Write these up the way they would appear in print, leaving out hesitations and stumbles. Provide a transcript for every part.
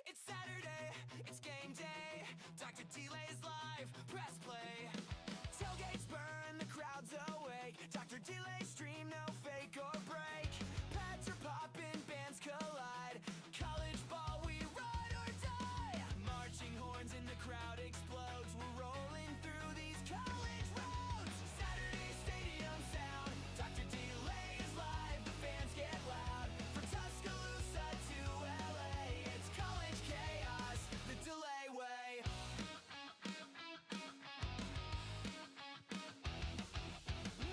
It's Saturday, it's game day. DrDelay is live, press play. Tailgates burn, the crowd's awake. DrDelay stream, no fake or break. Pads are popping, bands collide. College ball, we ride or die. Marching horns in the crowd explodes. We're rolling through these college roads. Saturday stadium sound. DrDelay is live, the fans get loud. From Tuscaloosa to LA, it's college chaos, the delay way.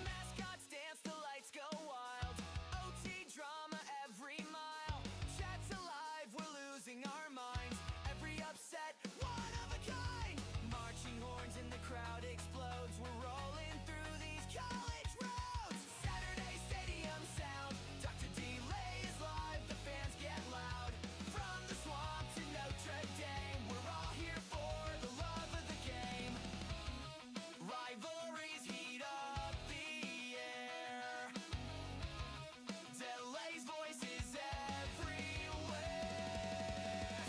Mascots dance, the lights go wild. OT drama every mile. Chat's alive, we're losing our minds. Every upset, one of a kind. Marching horns in the crowd explodes. We're rolling through these college roads. Saturday stadium sound. DrDelay is live, the fans get loud. From the swamp to Notre Dame, we're all here for the love of the game. Rivalries heat up the air. Delay's voice is everywhere.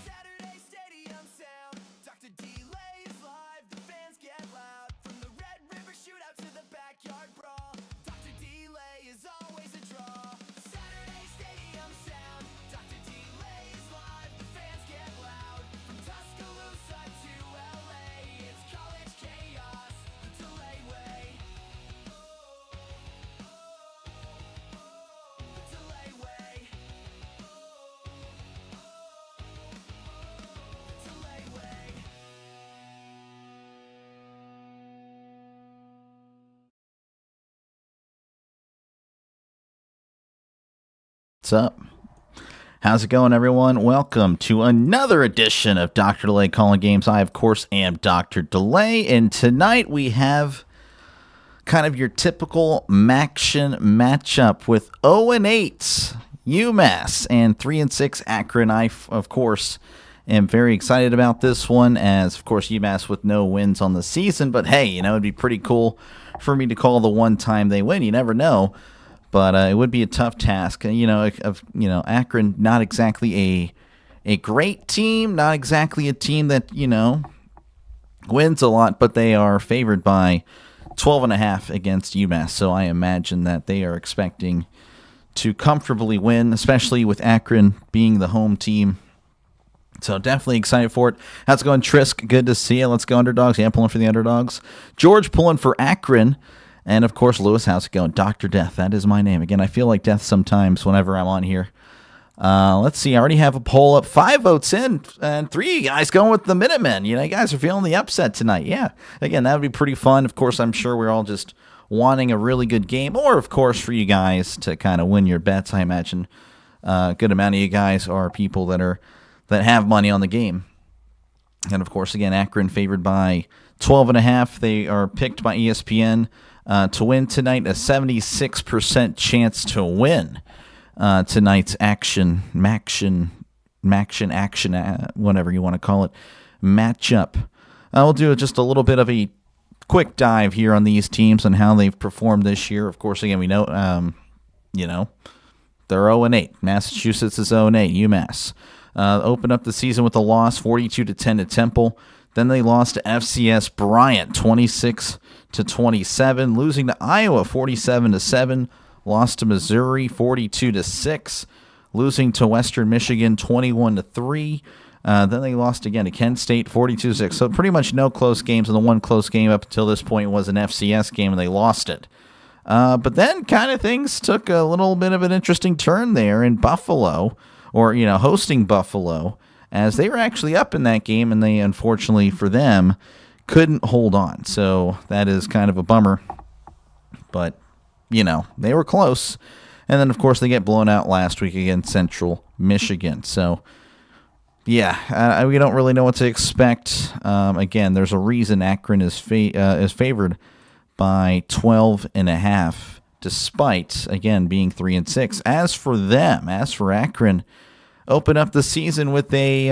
Saturday stadium sound. DrDelay is live, the fans get loud. From the Red River shootout to the backyard brawl, DrDelay is always a draw. Saturday stadium sound. DrDelay is live, the fans get loud. From Tuscaloosa to LA, it's college chaos, the delay way. The delay way. The delay way. What's up? How's it going, everyone? Welcome to another edition of DrDelay Calling Games. I, of course, am DrDelay, and tonight we have kind of your typical MACtion matchup with 0-8 UMass and 3-6 Akron. I, of course, am very excited about this one, as, of course, UMass with no wins on the season. But hey, it'd be pretty cool for me to call the one time they win. You never know. But it would be a tough task. Akron, not exactly a great team, not exactly a team that, wins a lot, but they are favored by 12.5 against UMass. So I imagine that they are expecting to comfortably win, especially with Akron being the home team. So definitely excited for it. How's it going, Trisk? Good to see you. Let's go Underdogs. Yeah, pulling for the Underdogs. George pulling for Akron. And, of course, Lewis, how's it going? Dr. Death, that is my name. Again, I feel like death sometimes whenever I'm on here. Let's see. I already have a poll up. 5 votes in, and 3 of you guys going with the Minutemen. You guys are feeling the upset tonight. Yeah. Again, that would be pretty fun. Of course, I'm sure we're all just wanting a really good game. Or, of course, for you guys to kind of win your bets. I imagine a good amount of you guys are people that have money on the game. And, of course, again, Akron favored by 12.5. They are picked by ESPN to win tonight, a 76% chance to win tonight's MACtion, whatever you want to call it, matchup. We'll do just a little bit of a quick dive here on these teams and how they've performed this year. Of course, again, we know, they're 0-8. Massachusetts is 0-8. UMass opened up the season with a loss, 42-10 to Temple. Then they lost to FCS Bryant, 26-27, losing to Iowa, 47-7. Lost to Missouri, 42-6, losing to Western Michigan, 21-3. Then they lost again to Kent State, 42-6. So pretty much no close games, and the one close game up until this point was an FCS game, and they lost it. But then kind of things took a little bit of an interesting turn there in Buffalo, or hosting Buffalo, as they were actually up in that game, and they, unfortunately for them, couldn't hold on. So that is kind of a bummer. But, they were close. And then, of course, they get blown out last week against Central Michigan. So, yeah, we don't really know what to expect. Again, there's a reason Akron is favored by 12.5, despite, again, being 3-6. As for Akron, open up the season with a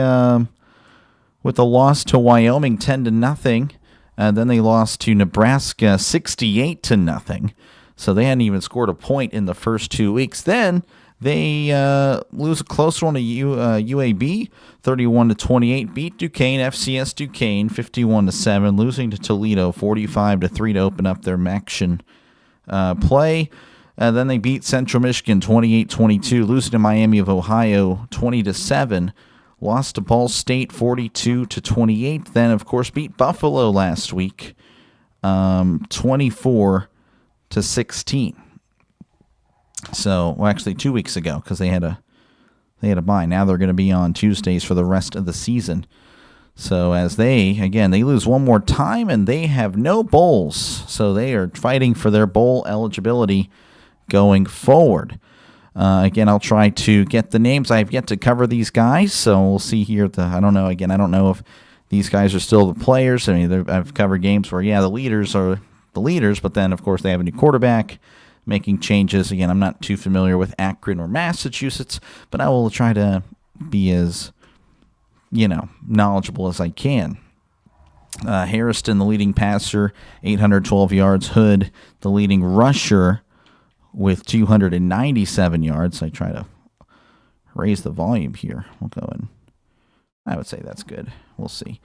loss to Wyoming 10-0. Then they lost to Nebraska 68-0. So they hadn't even scored a point in the first 2 weeks. Then They lose a close one to UAB, 31-28. Beat Duquesne, FCS Duquesne, 51-7. Losing to Toledo, 45-3 to open up their MACtion play. Then they beat Central Michigan, 28-22. Losing to Miami of Ohio, 20-7. Lost to Ball State, 42-28. Then, of course, beat Buffalo last week, 24-16. So, well, actually 2 weeks ago, because they had a bye. Now they're going to be on Tuesdays for the rest of the season. So as they lose one more time, and they have no bowls. So they are fighting for their bowl eligibility going forward. Again, I'll try to get the names. I have yet to cover these guys, so we'll see here. I don't know. Again, I don't know if these guys are still the players. I mean, I've covered games where, the leaders are the leaders, but then, of course, they have a new quarterback, making changes. Again, I'm not too familiar with Akron or Massachusetts, but I will try to be as, knowledgeable as I can. Harrison, the leading passer, 812 yards. Hood, the leading rusher, with 297 yards. I try to raise the volume here. We'll go in. I would say that's good. We'll see.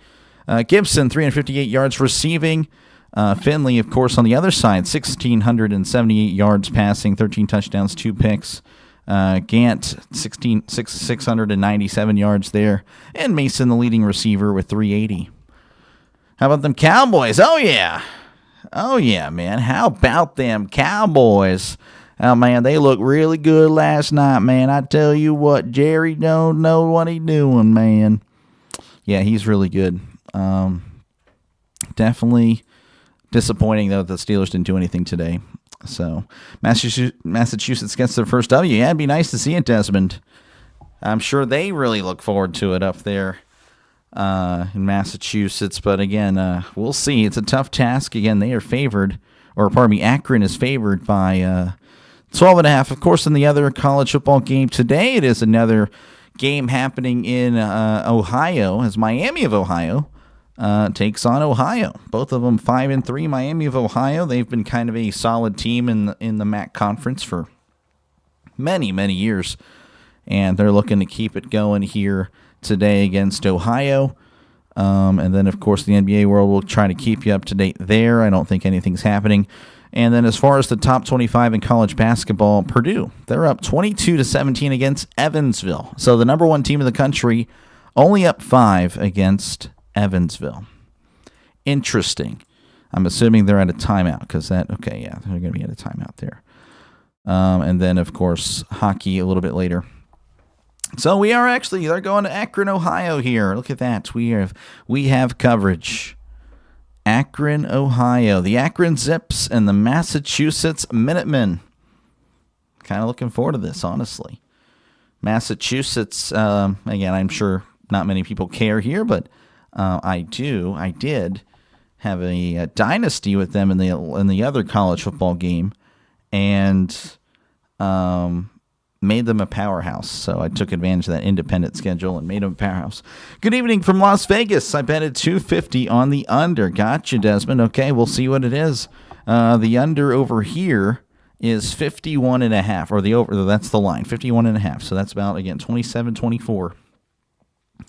Gibson, 358 yards receiving. Finley, of course, on the other side, 1,678 yards passing, 13 touchdowns, 2 picks. Gant, 697 yards there. And Mason, the leading receiver, with 380. How about them Cowboys? Oh, yeah. Oh, yeah, man. How about them Cowboys? Oh, man, they looked really good last night, man. I tell you what, Jerry don't know what he's doing, man. Yeah, he's really good. Definitely disappointing, though, that the Steelers didn't do anything today. So, Massachusetts gets their first W. Yeah, it'd be nice to see it, Desmond. I'm sure they really look forward to it up there in Massachusetts. But again, we'll see. It's a tough task. Again, they are favored, Akron is favored by 12.5. Of course, in the other college football game today, it is another game happening in Ohio, as Miami of Ohio takes on Ohio. Both of them 5-3. Miami of Ohio, they've been kind of a solid team in the MAC conference for many, many years, and they're looking to keep it going here today against Ohio. And then, of course, the NBA world will try to keep you up to date there. I don't think anything's happening. And then as far as the top 25 in college basketball, Purdue, they're up 22-17 against Evansville. So the number one team in the country, only up 5 against Evansville. Interesting. I'm assuming they're at a timeout because they're going to be at a timeout there. And then, of course, hockey a little bit later. So they're going to Akron, Ohio here. Look at that. We have coverage. Akron, Ohio. The Akron Zips and the Massachusetts Minutemen. Kind of looking forward to this, honestly. Massachusetts, again, I'm sure not many people care here, but I did have a dynasty with them in the other college football game, and made them a powerhouse. So I took advantage of that independent schedule and made them a powerhouse. Good evening from Las Vegas. I betted 250 on the under. Gotcha, Desmond. Okay, we'll see what it is. The under over here is 51.5, or the over. That's the line, 51.5. So that's about, again, 27-24.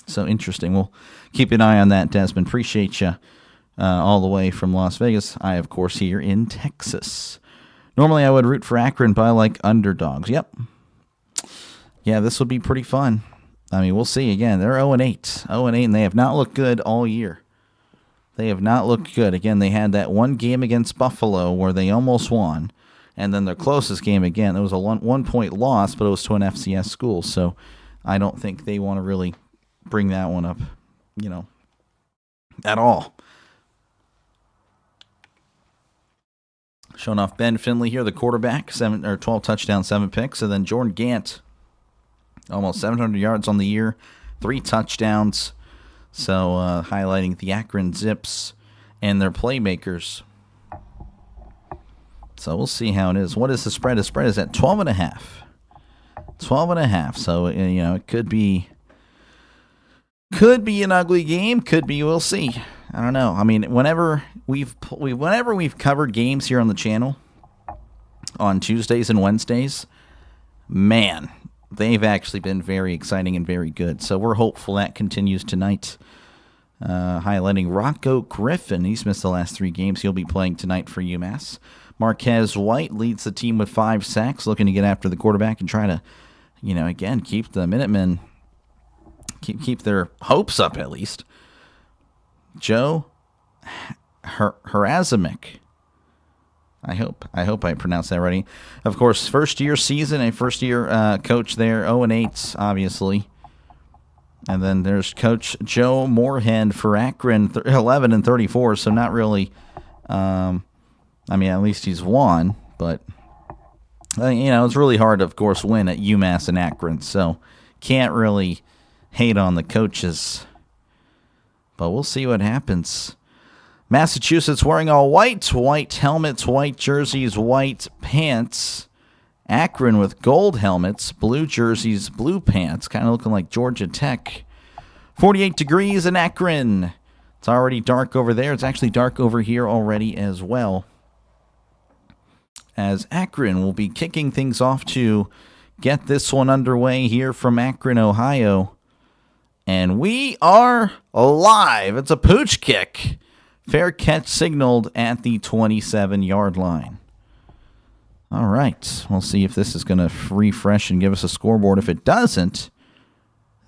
So interesting. We'll keep an eye on that, Desmond. Appreciate you all the way from Las Vegas. I, of course, here in Texas. Normally I would root for Akron, but I like underdogs. Yep. Yeah, this will be pretty fun. I mean, we'll see. Again, they're 0-8. 0-8, and they have not looked good all year. They have not looked good. Again, they had that one game against Buffalo where they almost won. And then their closest game, again, it was a one-point loss, but it was to an FCS school. So I don't think they want to really bring that one up, at all. Showing off Ben Finley here, the quarterback, 12 touchdowns, 7 picks. And then Jordan Gant, almost 700 yards on the year, 3 touchdowns. So highlighting the Akron Zips and their playmakers. So we'll see how it is. What is the spread? The spread is at 12.5. 12.5. So, it could be an ugly game. Could be. We'll see. I don't know. I mean, whenever we've covered games here on the channel on Tuesdays and Wednesdays, man, they've actually been very exciting and very good. So we're hopeful that continues tonight. Highlighting Rocco Griffin. He's missed the last 3 games. He'll be playing tonight for UMass. Marquez White leads the team with 5 sacks, looking to get after the quarterback and try to, again, keep the Minutemen, keep their hopes up at least. Joe Hrazimic. I hope I pronounced that right. Of course, first-year season, a first-year coach there, 0-8, obviously. And then there's Coach Joe Moorhead for Akron, 11-34, so not really, at least he's won, but, it's really hard to, of course, win at UMass and Akron, so can't really hate on the coaches. But we'll see what happens. Massachusetts wearing all white helmets, white jerseys, white pants. Akron with gold helmets, blue jerseys, blue pants, kind of looking like Georgia Tech. 48 degrees in Akron. It's already dark over there. It's actually dark over here already as well. As Akron will be kicking things off to get this one underway here from Akron, Ohio. And we are live. It's a pooch kick. Fair catch signaled at the 27-yard line. All right, we'll see if this is going to refresh and give us a scoreboard. If it doesn't,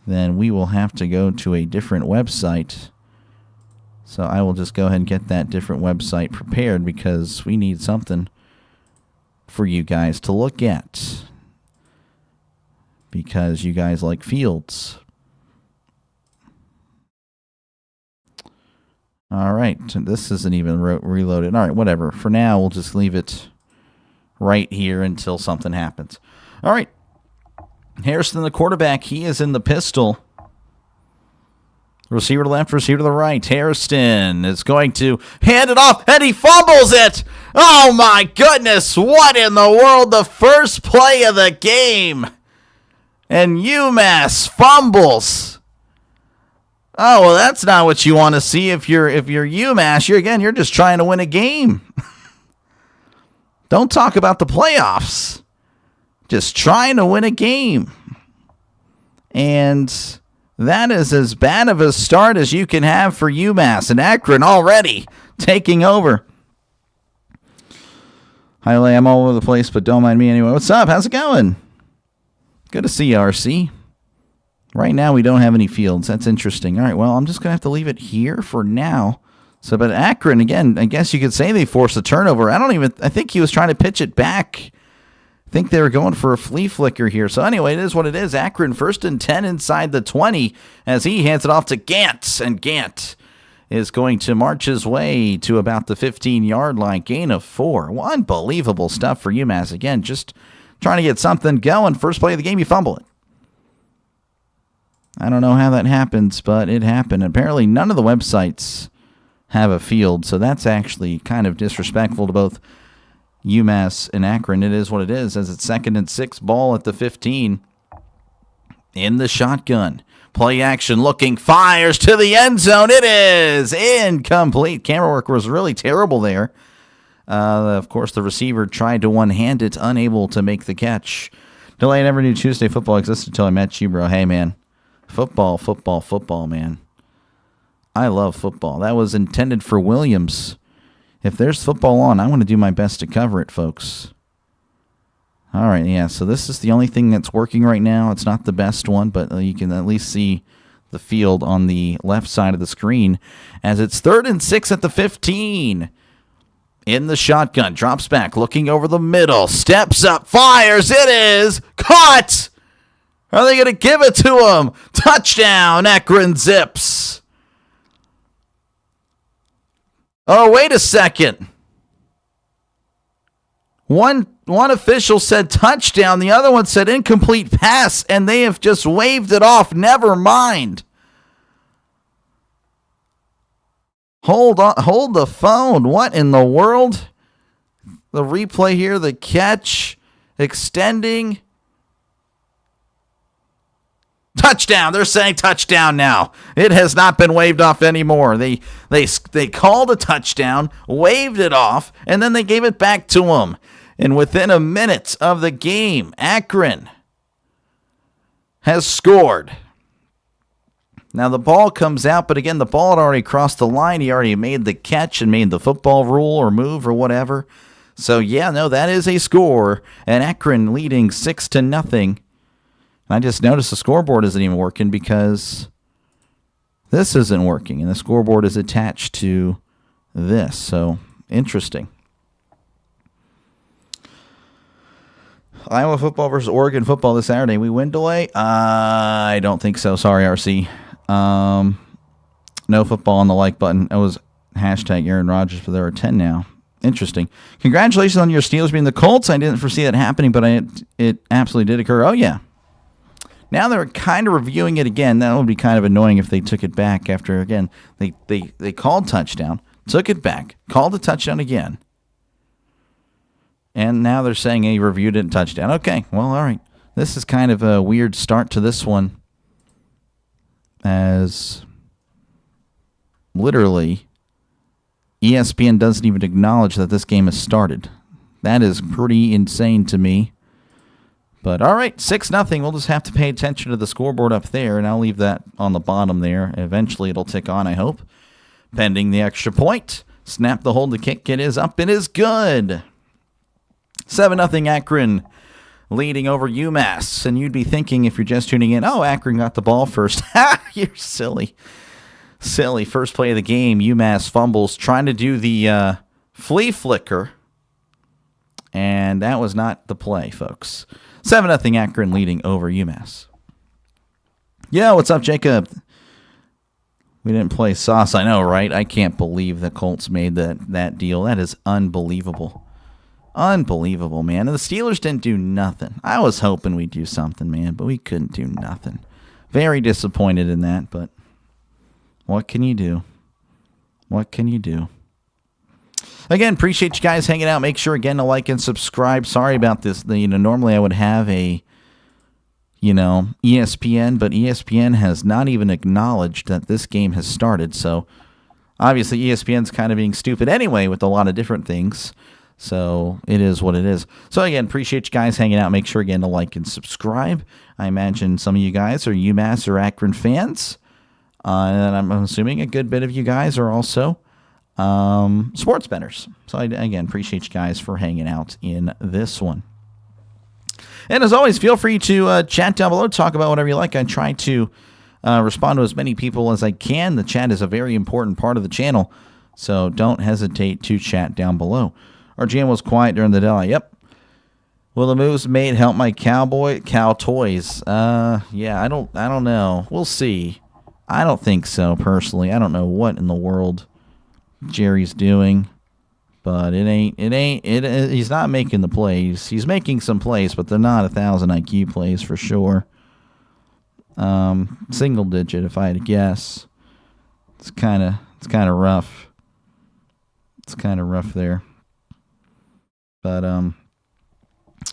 then we will have to go to a different website. So I will just go ahead and get that different website prepared because we need something for you guys to look at. Because you guys like fields. All right, this isn't even reloaded. All right, whatever. For now, we'll just leave it right here until something happens. All right. Harrison, the quarterback, he is in the pistol. Receiver to left, receiver to the right. Harrison is going to hand it off, and he fumbles it. Oh, my goodness. What in the world? The first play of the game. And UMass fumbles. Oh, well, that's not what you want to see if you're UMass. You're just trying to win a game. Don't talk about the playoffs. Just trying to win a game. And that is as bad of a start as you can have for UMass. And Akron already taking over. Hi, Lay. I'm all over the place, but don't mind me anyway. What's up? How's it going? Good to see you, RC. Right now, we don't have any fields. That's interesting. All right, well, I'm just going to have to leave it here for now. So, but Akron, again, I guess you could say they forced a turnover. I think he was trying to pitch it back. I think they were going for a flea flicker here. So, anyway, it is what it is. Akron 1st and 10 inside the 20 as he hands it off to Gant. And Gant is going to march his way to about the 15-yard line. Gain of 4. Well, unbelievable stuff for UMass. Again, just trying to get something going. First play of the game, you fumble it. I don't know how that happens, but it happened. Apparently, none of the websites have a field, so that's actually kind of disrespectful to both UMass and Akron. It is what it is, as it's 2nd and 6, ball at the 15. In the shotgun. Play action looking, fires to the end zone. It is incomplete. Camera work was really terrible there. Of course, the receiver tried to one-hand it, unable to make the catch. Delay, I never knew Tuesday football existed until I met you, bro. Hey, man. Football, man. I love football. That was intended for Williams. If there's football on, I want to do my best to cover it, folks. All right, yeah, so this is the only thing that's working right now. It's not the best one, but you can at least see the field on the left side of the screen as it's 3rd and 6 at the 15. In the shotgun, drops back, looking over the middle, steps up, fires. It is caught. Are they going to give it to him? Touchdown, Akron Zips. Oh, wait a second. One official said touchdown. The other one said incomplete pass, and they have just waved it off. Never mind. Hold on. Hold the phone. What in the world? The replay here, the catch, extending. Touchdown. They're saying touchdown now. It has not been waved off anymore. They called a touchdown, waved it off, and then they gave it back to him. And within a minute of the game, Akron has scored. Now the ball comes out, but again, the ball had already crossed the line. He already made the catch and made the football rule or move or whatever. So yeah, no, that is a score. And Akron leading 6-0. I just noticed the scoreboard isn't even working because this isn't working. And the scoreboard is attached to this. So interesting. Iowa football versus Oregon football this Saturday. We win delay? I don't think so. Sorry, RC. No football on the like button. It was hashtag Aaron Rodgers, but there are 10 now. Interesting. Congratulations on your Steelers being the Colts. I didn't foresee that happening, but it absolutely did occur. Oh, yeah. Now they're kind of reviewing it again. That would be kind of annoying if they took it back after, again, they called touchdown, took it back, called the touchdown again. And now they're saying he reviewed it and touchdown. Okay, well, all right. This is kind of a weird start to this one, as literally ESPN doesn't even acknowledge that this game has started. That is pretty insane to me. But all right, 6-0. We'll just have to pay attention to the scoreboard up there, and I'll leave that on the bottom there. Eventually it'll tick on, I hope. Pending the extra point. Snap the hold, the kick. It is up. It is good. 7-0 Akron leading over UMass. And you'd be thinking, if you're just tuning in, oh, Akron got the ball first. Ha! You're silly. Silly. First play of the game, UMass fumbles, trying to do the flea flicker. And that was not the play, folks. 7-0 Akron leading over UMass. Yeah, what's up, Jacob? We didn't play sauce. I know, right? I can't believe the Colts made that deal. That is unbelievable. Unbelievable, man. And the Steelers didn't do nothing. I was hoping we'd do something, man, but we couldn't do nothing. Very disappointed in that, but what can you do? What can you do? Again, appreciate you guys hanging out. Make sure, again, to like and subscribe. Sorry about this. Normally I would have a, ESPN, but ESPN has not even acknowledged that this game has started. So, obviously, ESPN's kind of being stupid anyway with a lot of different things. So, it is what it is. So, again, appreciate you guys hanging out. Make sure, again, to like and subscribe. I imagine some of you guys are UMass or Akron fans. And I'm assuming a good bit of you guys are also sports bettors. So, again, appreciate you guys for hanging out in this one. And as always, feel free to chat down below, talk about whatever you like. I try to respond to as many people as I can. The chat is a very important part of the channel, so don't hesitate to chat down below. Our GM was quiet during the delay. Yep. Will the moves made help my cow toys? Yeah, I don't know. We'll see. I don't think so, personally. I don't know what in the world Jerry's doing. But he's not making the plays. He's making some plays, but they're not 1,000 IQ plays for sure. Single digit, if I had to guess. It's kind of rough. It's kind of rough there. But all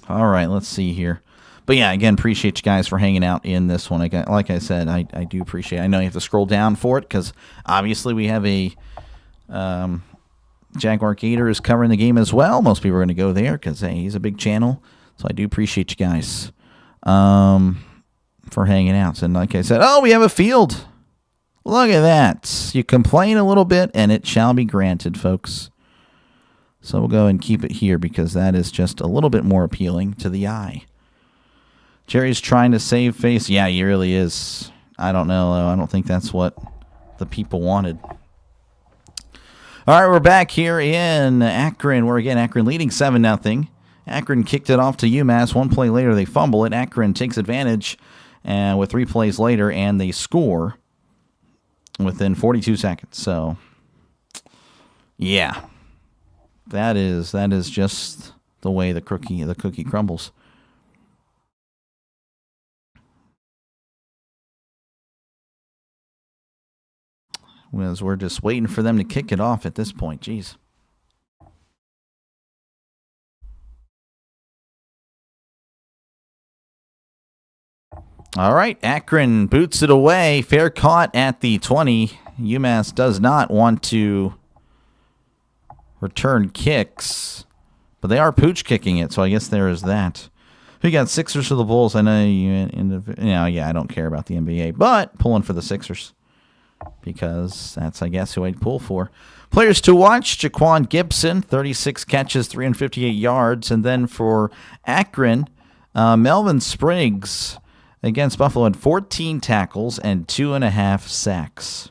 right, let's see here. But yeah, again, appreciate you guys for hanging out in this one. Like I said, I do appreciate it. I know you have to scroll down for it because obviously we have a Jaguar Gator is covering the game as well. Most people are going to go there because, hey, he's a big channel. So I do appreciate you guys for hanging out. And like I said, oh, we have a field. Look at that. You complain a little bit, and it shall be granted, folks. So we'll go and keep it here because that is just a little bit more appealing to the eye. Jerry's trying to save face. Yeah, he really is. I don't know, though. I don't think that's what the people wanted. All right, we're back here in Akron. We're again Akron leading 7-0. Akron kicked it off to UMass. One play later, they fumble it. Akron takes advantage with 3 plays later, and they score within 42 seconds. So, yeah, that is just the way the cookie crumbles. As we're just waiting for them to kick it off at this point. Jeez. All right, Akron boots it away. Fair caught at the 20. UMass does not want to return kicks, But they are pooch kicking it, so I guess there is that. We got Sixers for the Bulls. I know yeah, I don't care about the NBA, but pulling for the Sixers because that's, I guess, who I'd pull for. Players to watch, Jaquan Gibson, 36 catches, 358 yards. And then for Akron, Melvin Spriggs against Buffalo had 14 tackles and 2.5 sacks.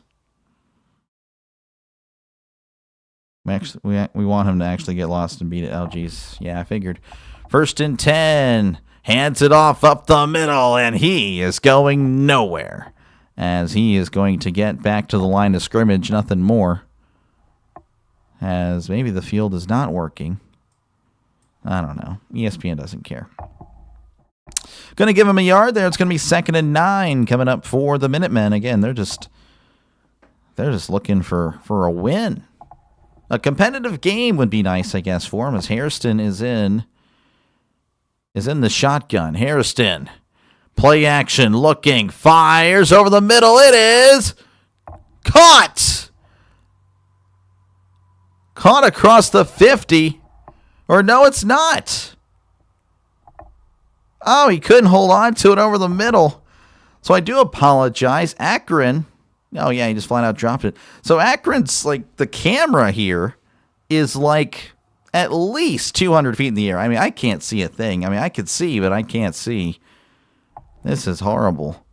We want him to actually get lost and beat it. Oh, geez. Yeah, I figured. 1st and 10. Hands it off up the middle, and he is going nowhere as he is going to get back to the line of scrimmage. Nothing more. As maybe the field is not working. I don't know. ESPN doesn't care. Going to give him a yard there. It's going to be 2nd and 9 coming up for the Minutemen. Again, they're just looking for a win. A competitive game would be nice, I guess, for him, as Hairston is in the shotgun. Hairston, play action, looking, fires over the middle. It is caught. Caught across the 50. Or no, it's not. Oh, he couldn't hold on to it over the middle. So I do apologize. Akron. Oh, yeah, he just flat out dropped it. So Akron's, like, the camera here is, like, at least 200 feet in the air. I mean, I can't see a thing. I mean, I could see, but I can't see. This is horrible.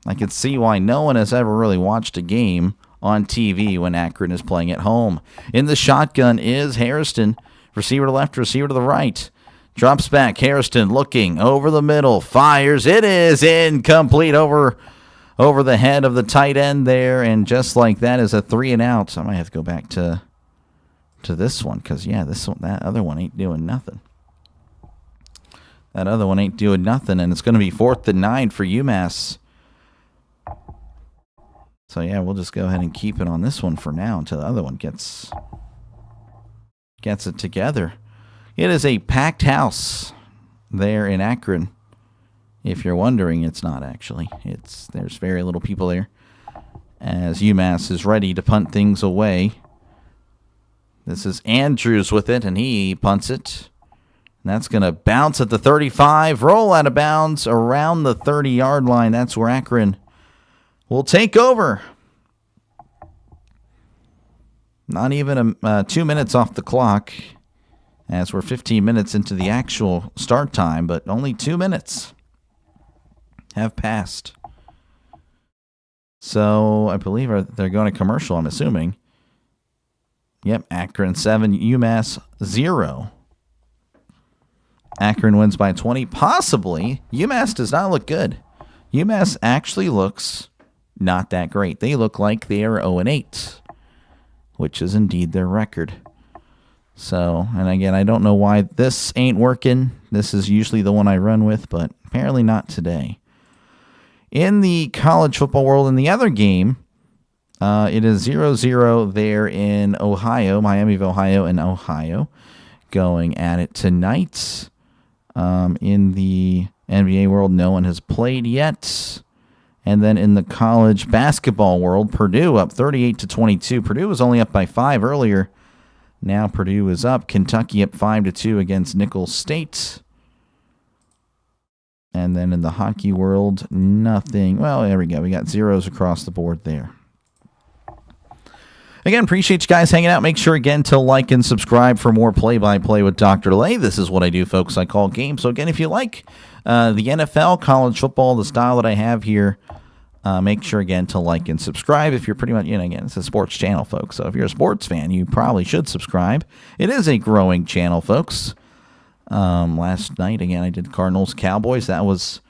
I can see why no one has ever really watched a game on TV when Akron is playing at home. In the shotgun is Hairston. Receiver to left, receiver to the right. Drops back. Hairston looking over the middle. Fires. It is incomplete over the head of the tight end there. And just like that is a 3 and out. So I might have to go back to this one because, yeah, that other one ain't doing nothing. That other one ain't doing nothing. And it's going to be 4th and 9 for UMass. So, yeah, we'll just go ahead and keep it on this one for now until the other one gets it together. It is a packed house there in Akron. If you're wondering, it's not actually. There's very little people there as UMass is ready to punt things away. This is Andrews with it, and he punts it. And that's going to bounce at the 35, roll out of bounds around the 30-yard line. That's where Akron will take over. Not even 2 minutes off the clock, as we're 15 minutes into the actual start time, but only 2 minutes have passed. So I believe they're going to commercial, I'm assuming. Yep, Akron 7, UMass 0. Akron wins by 20, possibly. UMass does not look good. UMass actually looks not that great. They look like they are 0-8, which is indeed their record. So, and again, I don't know why this ain't working. This is usually the one I run with, but apparently not today. In the college football world, in the other game, it is 0-0 there in Ohio, Miami of Ohio and Ohio, going at it tonight. In the NBA world, no one has played yet. And then in the college basketball world, Purdue up 38-22. Purdue was only up by 5 earlier. Now Purdue is up. Kentucky up 5-2 against Nicholls State. And then in the hockey world, nothing. Well, there we go. We got zeros across the board there. Again, appreciate you guys hanging out. Make sure, again, to like and subscribe for more play-by-play with DrDelay. This is what I do, folks. I call games. So, again, if you like the NFL, college football, the style that I have here, make sure, again, to like and subscribe. If you're pretty much, again, it's a sports channel, folks. So if you're a sports fan, you probably should subscribe. It is a growing channel, folks. Last night, again, I did Cardinals-Cowboys. That was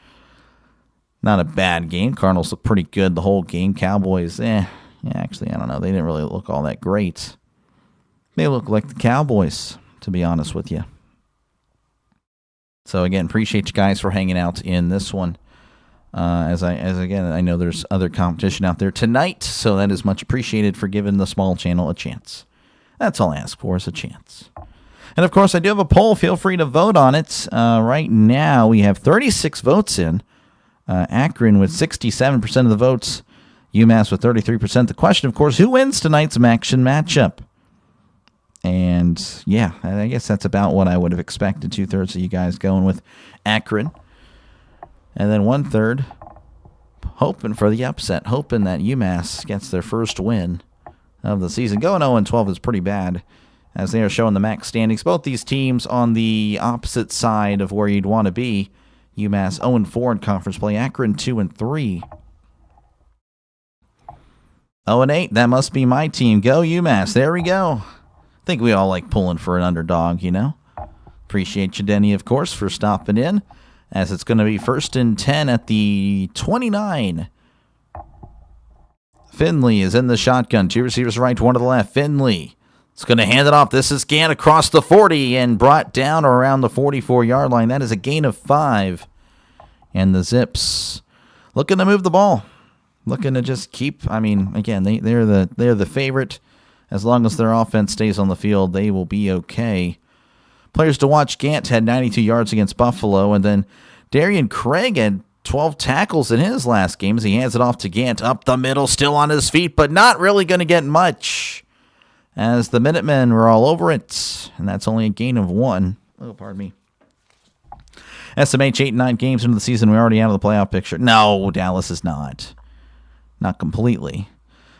not a bad game. Cardinals looked pretty good the whole game. Cowboys, yeah, actually, I don't know. They didn't really look all that great. They look like the Cowboys, to be honest with you. So, again, appreciate you guys for hanging out in this one. Again, I know there's other competition out there tonight, so that is much appreciated for giving the small channel a chance. That's all I ask for is a chance. And, of course, I do have a poll. Feel free to vote on it. Right now, we have 36 votes in. Akron with 67% of the votes. UMass with 33%. The question, of course, who wins tonight's MACtion matchup? And And, yeah, I guess that's about what I would have expected. 2/3 of you guys going with Akron. And then 1/3 hoping for the upset, hoping that UMass gets their first win of the season. Going 0-12 is pretty bad, as they are showing the MAC standings. Both these teams on the opposite side of where you'd want to be. UMass 0-4 in conference play. Akron 2-3. 0-8, that must be my team. Go UMass. There we go. I think we all like pulling for an underdog, you know. Appreciate you, Denny, of course, for stopping in, as it's going to be 1st and 10 at the 29. Finley is in the shotgun. 2 receivers right, 1 to the left. Finley is going to hand it off. This is Gant across the 40 and brought down around the 44-yard line. That is a gain of 5. And the Zips looking to move the ball. Looking to just keep, I mean, again, they're the favorite. As long as their offense stays on the field, they will be okay. Players to watch: Gant had 92 yards against Buffalo, and then Darian Craig had 12 tackles in his last game as he hands it off to Gant up the middle, still on his feet, but not really going to get much, as the Minutemen were all over it, and that's only a gain of 1. Oh, pardon me. SMH 8-9 games into the season. We're already out of the playoff picture. No, Dallas is not. Not completely.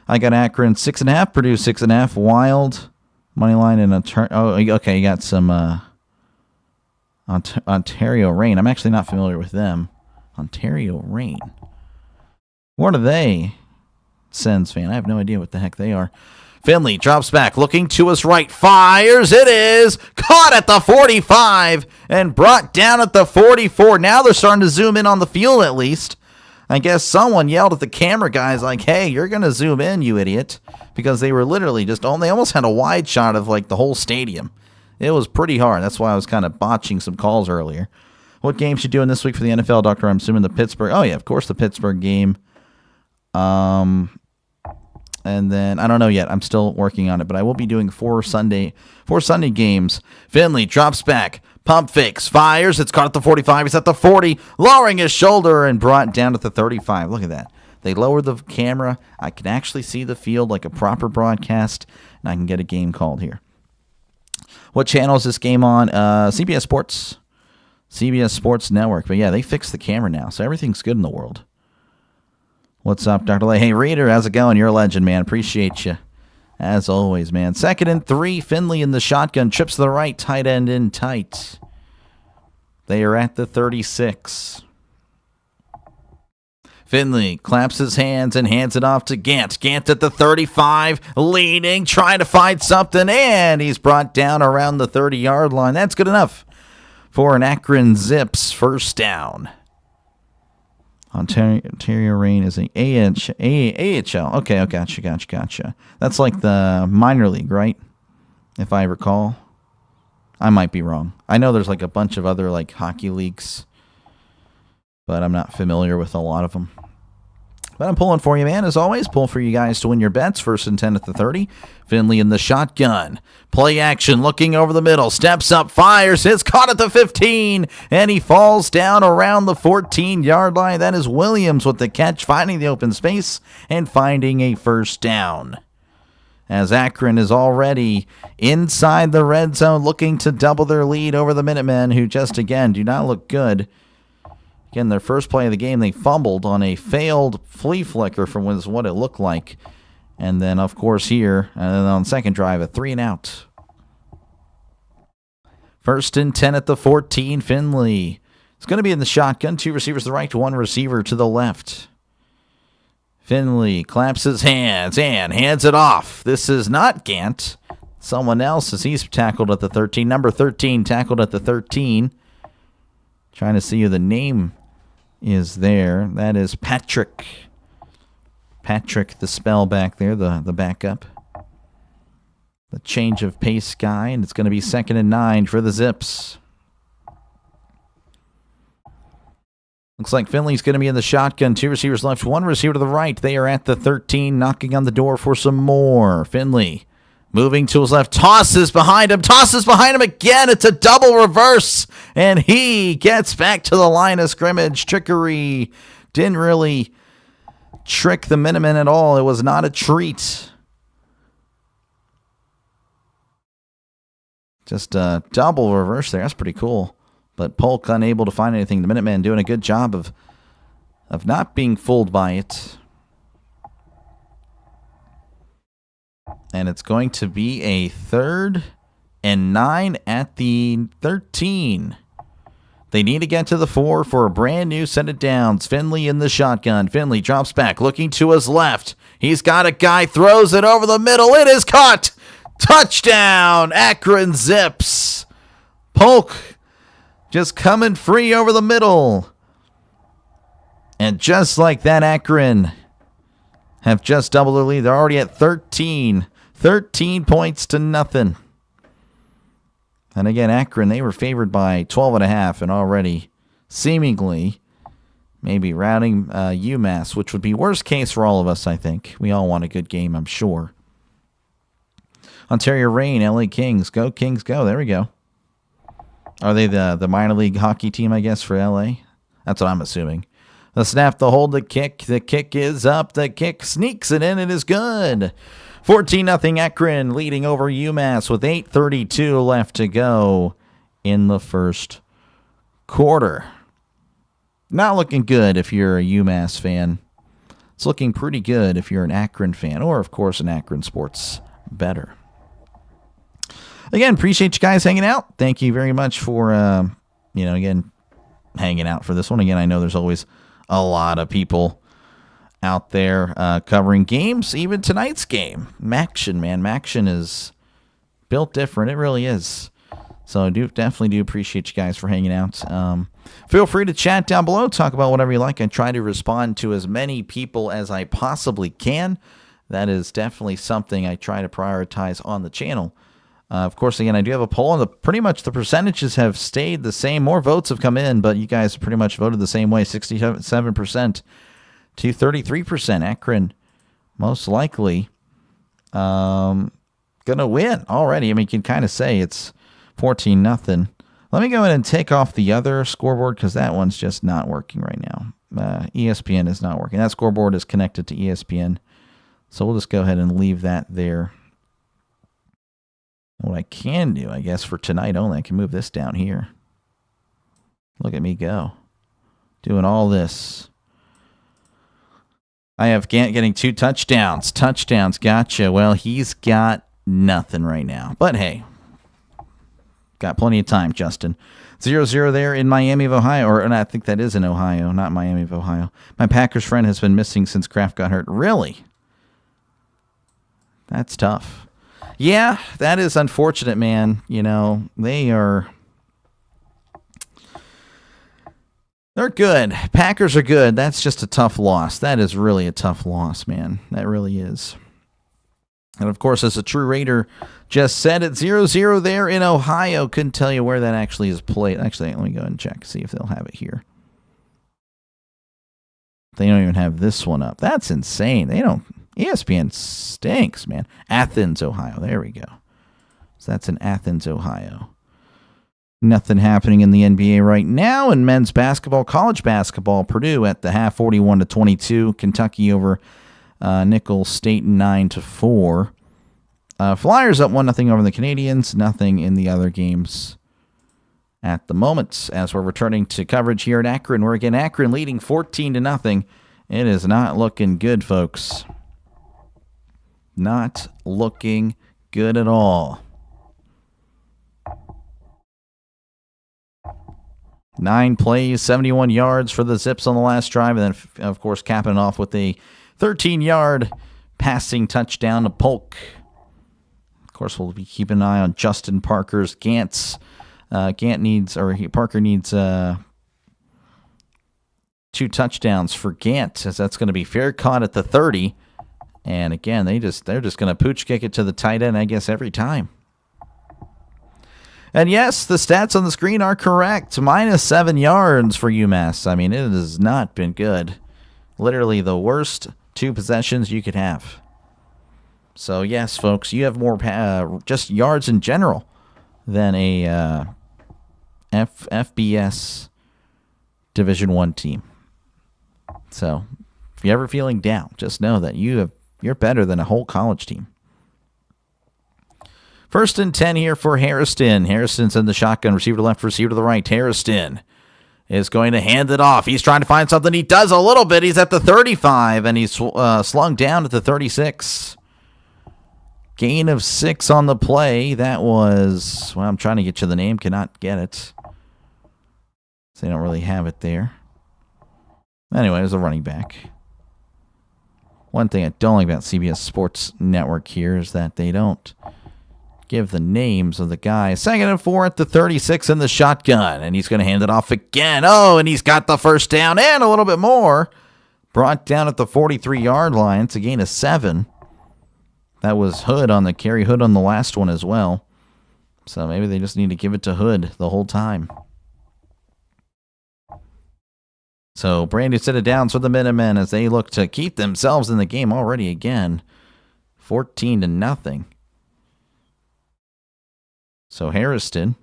I got Akron 6.5, Purdue 6.5, Wild, Moneyline, and okay, you got some Ontario Reign. I'm actually not familiar with them. Ontario Reign. What are they? Sens fan. I have no idea what the heck they are. Finley drops back, looking to his right, fires. It is caught at the 45 and brought down at the 44. Now they're starting to zoom in on the field at least. I guess someone yelled at the camera guys like, hey, you're going to zoom in, you idiot. Because they were literally they almost had a wide shot of like the whole stadium. It was pretty hard. That's why I was kind of botching some calls earlier. What games you doing this week for the NFL, Doctor? I'm assuming the Pittsburgh. Oh, yeah, of course, the Pittsburgh game. And then I don't know yet. I'm still working on it, but I will be doing 4 Sunday games. Finley drops back. Pump fakes, fires. It's caught at the 45. He's at the 40, lowering his shoulder and brought down at the 35. Look at that. They lowered the camera. I can actually see the field like a proper broadcast, and I can get a game called here. What channel is this game on? CBS Sports. CBS Sports Network. But yeah, they fixed the camera now, so everything's good in the world. What's up, Dr. Lay? Hey, Reader, how's it going? You're a legend, man. Appreciate you. As always, man. 2nd and 3, Finley in the shotgun. Trips to the right, tight end in tight. They are at the 36. Finley claps his hands and hands it off to Gant. Gant at the 35, leaning, trying to find something, and he's brought down around the 30-yard line. That's good enough for an Akron Zips first down. Ontario Reign is a AHL. Okay, gotcha. That's like the minor league, right? If I recall. I might be wrong. I know there's like a bunch of other like hockey leagues, but I'm not familiar with a lot of them. But I'm pulling for you, man. As always, pull for you guys to win your bets. 1st and 10 at the 30. Finley in the shotgun. Play action, looking over the middle. Steps up, fires. It's caught at the 15. And he falls down around the 14-yard line. That is Williams with the catch, finding the open space and finding a first down. As Akron is already inside the red zone, looking to double their lead over the Minutemen, who just, again, do not look good. Again, their first play of the game, they fumbled on a failed flea flicker from what it looked like. And then, of course, here, and then on the second drive, a 3-and-out. 1st and 10 at the 14, Finley. It's going to be in the shotgun. 2 receivers to the right, 1 receiver to the left. Finley claps his hands and hands it off. This is not Gant. Someone else, as he's tackled at the 13. Number 13 tackled at the 13. Trying to see who the name is there. That is Patrick. Patrick, the spell back there, the backup. The change of pace guy, and it's going to be 2nd and 9 for the Zips. Looks like Finley's going to be in the shotgun. 2 receivers left, 1 receiver to the right. They are at the 13, knocking on the door for some more. Finley moving to his left, tosses behind him again. It's a double reverse, and he gets back to the line of scrimmage. Trickery didn't really trick the Minutemen at all. It was not a treat. Just a double reverse there. That's pretty cool. But Polk unable to find anything. The Minutemen doing a good job of not being fooled by it. And it's going to be a 3rd and 9 at the 13. They need to get to the 4 for a brand new set of downs. Finley in the shotgun. Finley drops back, looking to his left. He's got a guy, throws it over the middle. It is caught. Touchdown, Akron Zips. Polk just coming free over the middle. And just like that, Akron have just doubled their lead. They're already at 13. 13 points to nothing. And again, Akron, they were favored by 12.5 and already seemingly maybe routing UMass, which would be worst case for all of us, I think. We all want a good game, I'm sure. Ontario Reign, LA Kings. Go, Kings, go. There we go. Are they the minor league hockey team, I guess, for LA? That's what I'm assuming. The snap, the hold, the kick. The kick is up. The kick sneaks it in. It is good. 14-0 Akron leading over UMass with 8:32 left to go in the first quarter. Not looking good if you're a UMass fan. It's looking pretty good if you're an Akron fan, or, of course, an Akron sports bettor. Again, appreciate you guys hanging out. Thank you very much for, again, hanging out for this one. Again, I know there's always a lot of people out there covering games, even tonight's game. MACtion, man. MACtion is built different. It really is. So I definitely do appreciate you guys for hanging out. Feel free to chat down below. Talk about whatever you like. I try to respond to as many people as I possibly can. That is definitely something I try to prioritize on the channel. Of course, again, I do have a poll, and pretty much the percentages have stayed the same. More votes have come in, but you guys pretty much voted the same way, 67% to 33%. Akron most likely going to win already. I mean, you can kind of say it's 14-0. Let me go ahead and take off the other scoreboard because that one's just not working right now. ESPN is not working. That scoreboard is connected to ESPN. So we'll just go ahead and leave that there. What I can do, I guess, for tonight only, I can move this down here. Look at me go. Doing all this. I have Gant getting 2 touchdowns. Touchdowns, gotcha. Well, he's got nothing right now. But hey, got plenty of time, Justin. 0-0 there in Miami of Ohio. Or I think that is in Ohio, not Miami of Ohio. My Packers friend has been missing since Kraft got hurt. Really? That's tough. Yeah, that is unfortunate, man. You know, they're good. Packers are good. That's just a tough loss. That is really a tough loss, man. That really is. And, of course, as a true Raider just said, it's 0-0 there in Ohio. Couldn't tell you where that actually is played. Actually, let me go ahead and check, see if they'll have it here. They don't even have this one up. That's insane. They don't. ESPN stinks, man. Athens, Ohio. There we go. So that's in Athens, Ohio. Nothing happening in the NBA right now. In men's basketball, college basketball, Purdue at the half, 41-22. Kentucky over Nicholls State 9-4. Flyers up 1-0 over the Canadians. Nothing in the other games at the moment. As we're returning to coverage here at Akron, we're again Akron leading 14-0. It is not looking good, folks. Not looking good at all. 9 plays, 71 yards for the Zips on the last drive, and then, of course, capping it off with a 13-yard passing touchdown to Polk. Of course, we'll be keeping an eye on Justin Parker's Gant's. Parker needs 2 touchdowns for Gant, as that's going to be fair caught at the 30. And again, they're just going to pooch kick it to the tight end, I guess, every time. And yes, the stats on the screen are correct. -7 yards for UMass. I mean, it has not been good. Literally the worst 2 possessions you could have. So yes, folks, you have more just yards in general than a FBS Division I team. So if you're ever feeling down, just know that you're better than a whole college team. First and 10 here for Harrison. Harrison's in the shotgun. Receiver to left, receiver to the right. Harrison is going to hand it off. He's trying to find something. He does a little bit. He's at the 35, and he's slung down at the 36. Gain of 6 on the play. That was, well, I'm trying to get you the name. Cannot get it. So they don't really have it there. Anyway, it was a running back. One thing I don't like about CBS Sports Network here is that they don't give the names of the guys. 2nd and 4 at the 36 in the shotgun. And he's going to hand it off again. Oh, and he's got the first down and a little bit more. Brought down at the 43-yard line. It's a gain of 7. That was Hood on the carry. Hood on the last one as well. So maybe they just need to give it to Hood the whole time. So Brandy set it down for the Minutemen as they look to keep themselves in the game already again. 14-0. So Harrison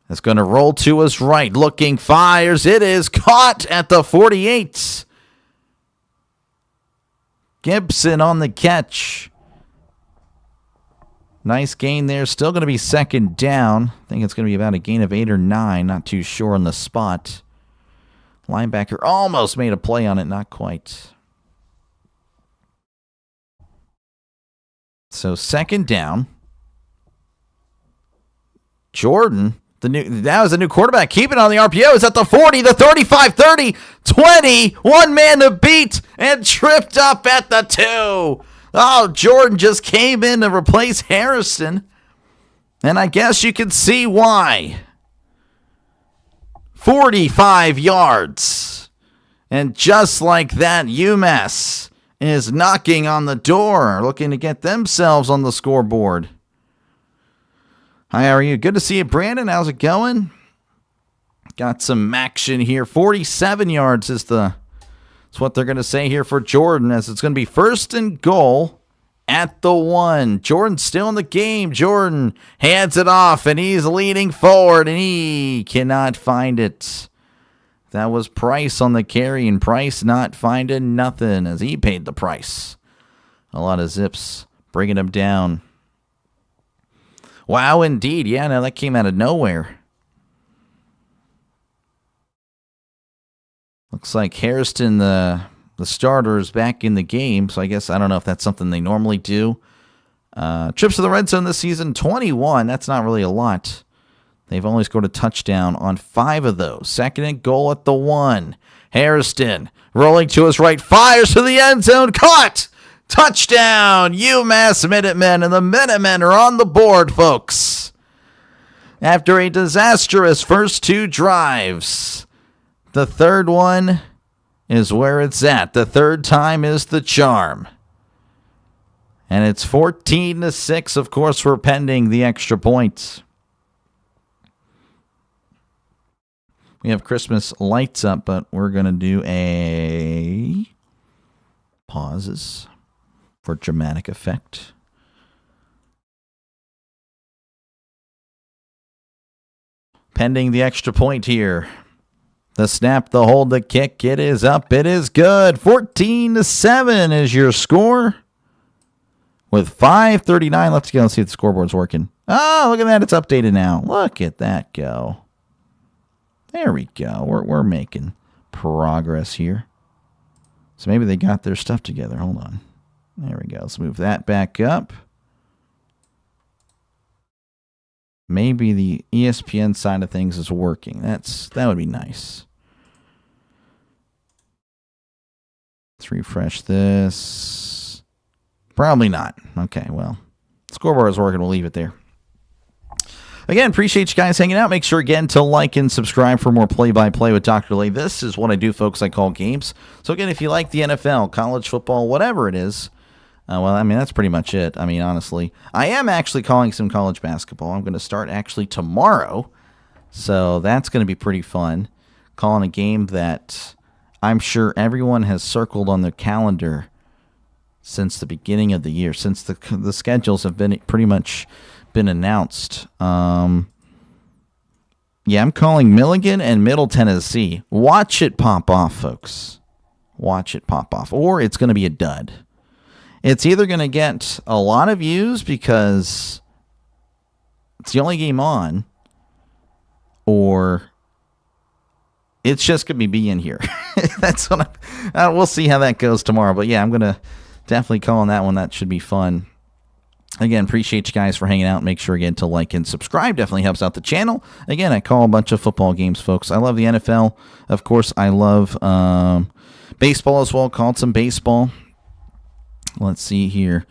is going to roll to his right. Looking, fires. It is caught at the 48. Gibson on the catch. Nice gain there. Still going to be 2nd down. I think it's going to be about a gain of 8 or 9. Not too sure on the spot. Linebacker almost made a play on it. Not quite. So 2nd down. Jordan, that was a new quarterback. Keeping on the RPO. It's at the 40, the 35, 30, 20. One man to beat and tripped up at the 2. Oh, Jordan just came in to replace Harrison. And I guess you can see why. 45 yards. And just like that, UMass is knocking on the door, looking to get themselves on the scoreboard. Hi, how are you? Good to see you, Brandon. How's it going? Got some MACtion here. 47 yards is what they're going to say here for Jordan, as it's going to be 1st and goal at the 1. Jordan's still in the game. Jordan hands it off, and he's leaning forward, and he cannot find it. That was Price on the carry, and Price not finding nothing as he paid the price. A lot of zips bringing him down. Wow, indeed. Yeah, no, that came out of nowhere. Looks like Harrison, the starter, is back in the game. So I guess, I don't know if that's something they normally do. Trips to the red zone this season, 21. That's not really a lot. They've only scored a touchdown on 5 of those. 2nd and goal at the 1. Harrison rolling to his right. Fires to the end zone. Caught! Touchdown, UMass Minutemen, and the Minutemen are on the board, folks. After a disastrous first 2 drives, the 3rd one is where it's at. The 3rd time is the charm. And it's 14-6, of course, we're pending the extra points. We have Christmas lights up, but we're going to do a pauses for dramatic effect. Pending the extra point here. The snap, the hold, the kick. It is up. It is good. 14-7 is your score. With 5:39 left to go. Let's see if the scoreboard's working. Oh, look at that. It's updated now. Look at that go. There we go. We're making progress here. So maybe they got their stuff together. Hold on. There we go. Let's move that back up. Maybe the ESPN side of things is working. That would be nice. Let's refresh this. Probably not. Okay, well, scoreboard is working. We'll leave it there. Again, appreciate you guys hanging out. Make sure, again, to like and subscribe for more play-by-play with DrDelay. This is what I do, folks. I call games. So, again, if you like the NFL, college football, whatever it is, well, I mean, that's pretty much it. I mean, honestly, I am actually calling some college basketball. I'm going to start actually tomorrow. So that's going to be pretty fun. Calling a game that I'm sure everyone has circled on their calendar since the beginning of the year, since the schedules have been pretty much been announced. Yeah, I'm calling Milligan and Middle Tennessee. Watch it pop off, folks. Watch it pop off, or it's going to be a dud. it's either going to get a lot of views because it's the only game on, or it's just going to be in here. That's what we'll see how that goes tomorrow. But yeah, I'm going to definitely call on that one. That should be fun. Again, appreciate you guys for hanging out. Make sure, again, to like and subscribe. Definitely helps out the channel. Again, I call a bunch of football games, folks. I love the NFL. Of course, I love baseball as well. Called some baseball. Let's see here.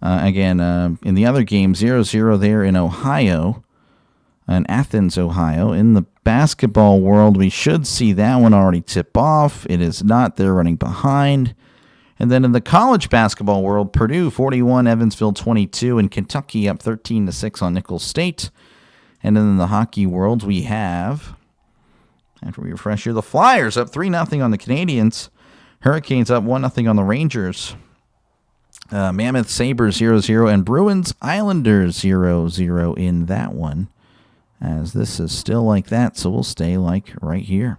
Again, in the other game, 0-0 there in Ohio, in Athens, Ohio. In the basketball world, we should see that one already tip off. It is not. They're running behind. And then in the college basketball world, Purdue 41, Evansville 22, and Kentucky up 13-6 on Nicholls State. And then in the hockey world, we have, after we refresh here, the Flyers up 3-0 on the Canadiens. Hurricanes up 1-0 on the Rangers. Mammoth Sabres 0-0, and Bruins Islanders 0-0 in that one. As this is still like that, so we'll stay like right here.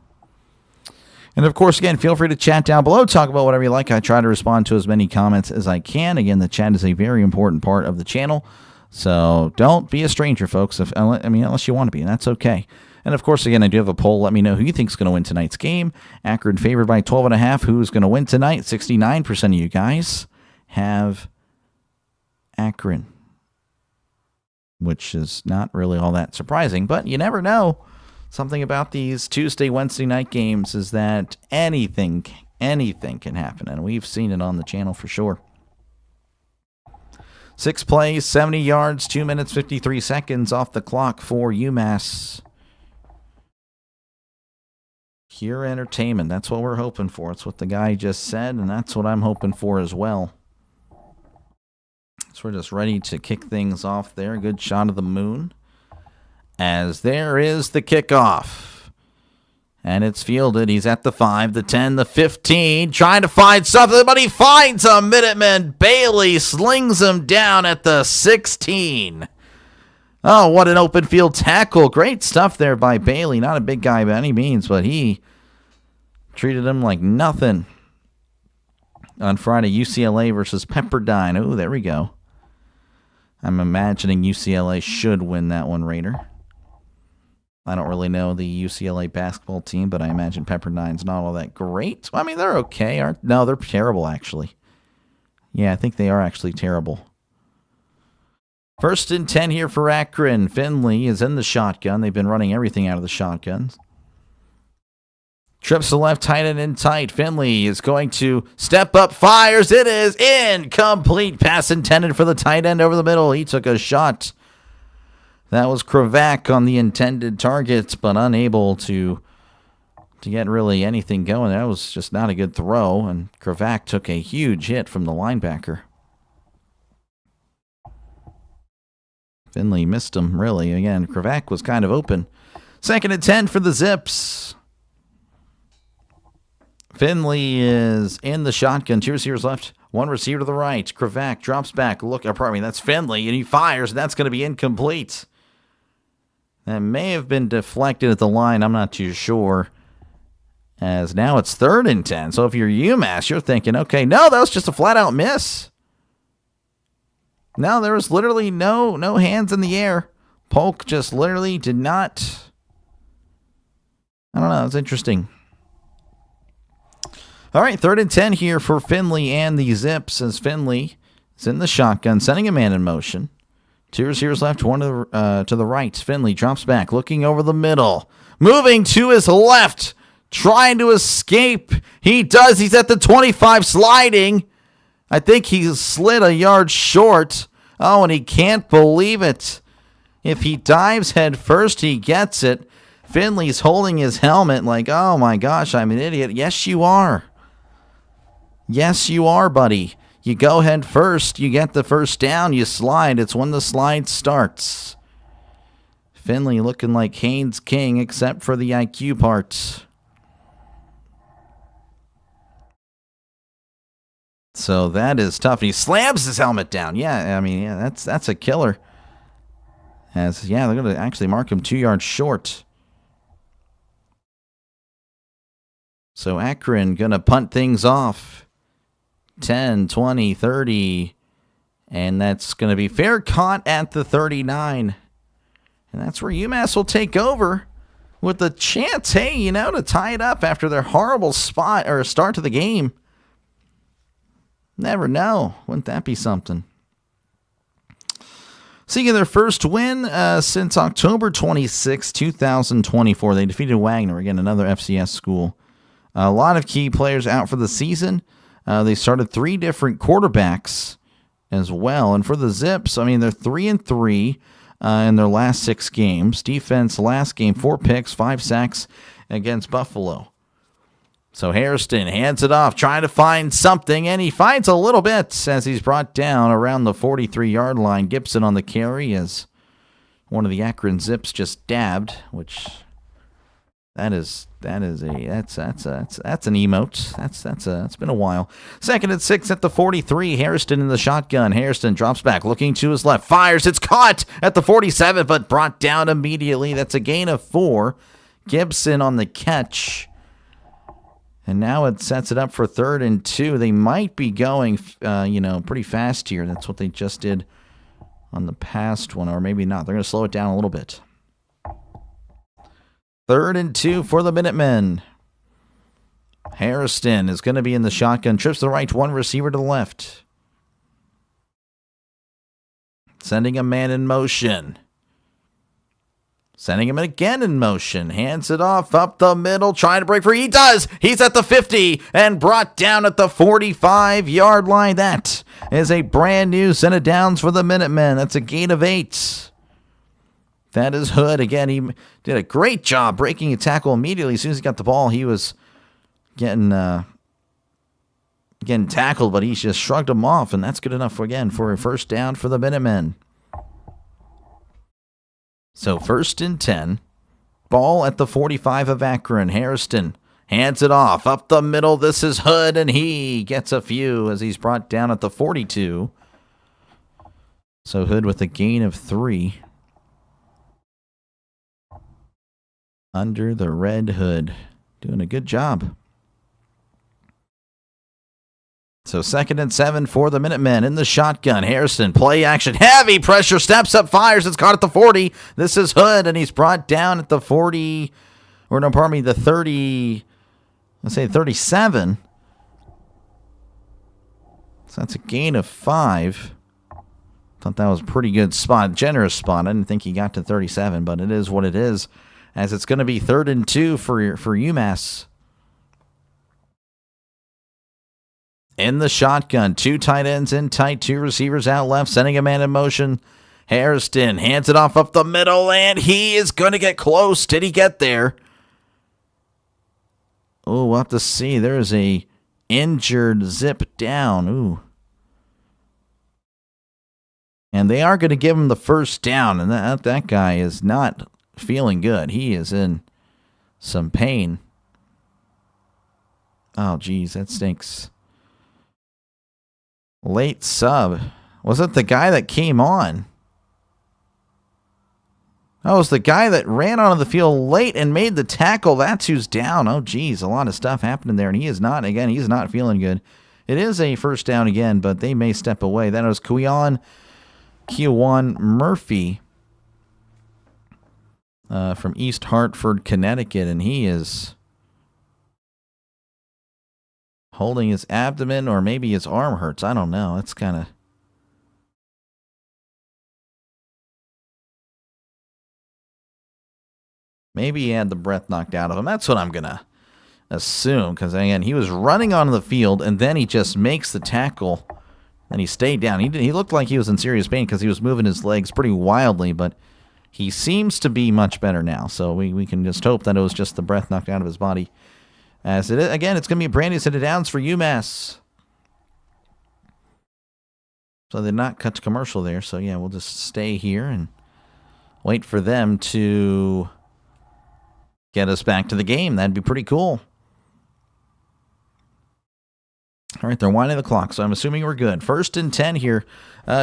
And, of course, again, feel free to chat down below. Talk about whatever you like. I try to respond to as many comments as I can. Again, the chat is a very important part of the channel. So don't be a stranger, folks. Unless you want to be, and that's okay. And, of course, again, I do have a poll. Let me know who you think is going to win tonight's game. Akron favored by 12.5. Who's going to win tonight? 69% of you guys have Akron, which is not really all that surprising. But you never know. Something about these Tuesday, Wednesday night games is that anything can happen, and we've seen it on the channel for sure. 6 plays, 70 yards, 2 minutes, 53 seconds off the clock for UMass. Pure entertainment. That's what we're hoping for. It's what the guy just said, and that's what I'm hoping for as well. So we're just ready to kick things off there. Good shot of the moon. As there is the kickoff. And it's fielded. He's at the 5, the 10, the 15. Trying to find something, but he finds a Minuteman. Bailey slings him down at the 16. Oh, what an open field tackle. Great stuff there by Bailey. Not a big guy by any means, but he treated him like nothing. On Friday, UCLA versus Pepperdine. Oh, there we go. I'm imagining UCLA should win that one, Raider. I don't really know the UCLA basketball team, but I imagine Pepperdine's not all that great. I mean, they're okay. No, they're terrible, actually. Yeah, I think they are actually terrible. 1st and 10 here for Akron. Finley is in the shotgun. They've been running everything out of the shotguns. Trips to the left, tight end in tight. Finley is going to step up, fires. It is incomplete. Pass intended for the tight end over the middle. He took a shot. That was Kravak on the intended target, but unable to get really anything going. That was just not a good throw, and Kravak took a huge hit from the linebacker. Finley missed him, really. Again, Kravak was kind of open. 2nd and 10 for the Zips. Finley is in the shotgun. 2 receivers left. 1 receiver to the right. Kravak drops back. That's Finley, and he fires, and that's going to be incomplete. That may have been deflected at the line. I'm not too sure. As now it's 3rd and 10. So if you're UMass, you're thinking, okay, no, that was just a flat-out miss. No, there was literally no hands in the air. Polk just literally did not. I don't know. It's interesting. All right, 3rd and 10 here for Finley and the Zips as Finley is in the shotgun, sending a man in motion. 2 receivers left, 1 to the right. Finley drops back, looking over the middle. Moving to his left, trying to escape. He does. He's at the 25, sliding. I think he slid a yard short. Oh, and he can't believe it. If he dives head first, he gets it. Finley's holding his helmet like, oh my gosh, I'm an idiot. Yes, you are. Yes, you are, buddy. You go head first, you get the first down, you slide. It's when the slide starts. Finley looking like Haynes King, except for the IQ part. So that is tough. He slams his helmet down. Yeah, I mean, yeah, that's a killer. They're going to actually mark him 2 yards short. So Akron going to punt things off. 10, 20, 30. And that's going to be fair caught at the 39. And that's where UMass will take over with a chance, hey, to tie it up after their horrible start to the game. Never know. Wouldn't that be something? Seeking their first win since October 26, 2024. They defeated Wagner, again, another FCS school. A lot of key players out for the season. They started 3 different quarterbacks as well. And for the Zips, they're 3-3 in their last 6 games. Defense, last game, 4 picks, 5 sacks against Buffalo. So Hairston hands it off, trying to find something, and he finds a little bit as he's brought down around the 43-yard line. Gibson on the carry as one of the Akron Zips just dabbed, which that's an emote. It's been a while. 2nd and 6 at the 43. Hairston in the shotgun. Hairston drops back, looking to his left, fires. It's caught at the 47, but brought down immediately. That's a gain of 4. Gibson on the catch. And now it sets it up for 3rd and 2. They might be going, pretty fast here. That's what they just did on the past one, or maybe not. They're going to slow it down a little bit. 3rd and 2 for the Minutemen. Hairston is going to be in the shotgun. Trips to the right, 1 receiver to the left. Sending a man in motion. Sending him again in motion. Hands it off up the middle. Trying to break free. He does. He's at the 50 and brought down at the 45-yard line. That is a brand new set of downs for the Minutemen. That's a gain of 8. That is Hood. Again, he did a great job breaking a tackle immediately. As soon as he got the ball, he was getting tackled, but he just shrugged him off, and that's good enough for a first down for the Minutemen. So 1st and 10. Ball at the 45 of Akron. Hairston hands it off up the middle. This is Hood, and he gets a few as he's brought down at the 42. So Hood with a gain of 3. Under the red hood. Doing a good job. So 2nd and 7 for the Minutemen in the shotgun. Hairston, play action, heavy pressure, steps up, fires. It's caught at the 40. This is Hood, and he's brought down at the 40, the 30, let's say 37. So that's a gain of 5. Thought that was a pretty good spot, generous spot. I didn't think he got to 37, but it is what it is, as it's going to be 3rd and 2 for UMass. In the shotgun, 2 tight ends in tight, 2 receivers out left, sending a man in motion. Hairston hands it off up the middle, and he is going to get close. Did he get there? Oh, we'll have to see. There is a injured Zip down. Ooh. And they are going to give him the first down, and that guy is not feeling good. He is in some pain. Oh, geez, that stinks. Late sub. Was it the guy that came on? Oh, it was the guy that ran onto the field late and made the tackle. That's who's down. Oh, geez, a lot of stuff happening there, and he's not feeling good. It is a first down again, but they may step away. That was Kewan Murphy from East Hartford, Connecticut, and he is holding his abdomen, or maybe his arm hurts. I don't know. It's kind of... Maybe he had the breath knocked out of him. That's what I'm going to assume, because, again, he was running onto the field, and then he just makes the tackle, and he stayed down. He looked like he was in serious pain because he was moving his legs pretty wildly, but he seems to be much better now, so we can just hope that it was just the breath knocked out of his body. As it is, again, it's going to be a brand new set of downs for UMass. So they're not cut to commercial there. So, yeah, we'll just stay here and wait for them to get us back to the game. That'd be pretty cool. All right, they're winding the clock, so I'm assuming we're good. 1st and 10 here.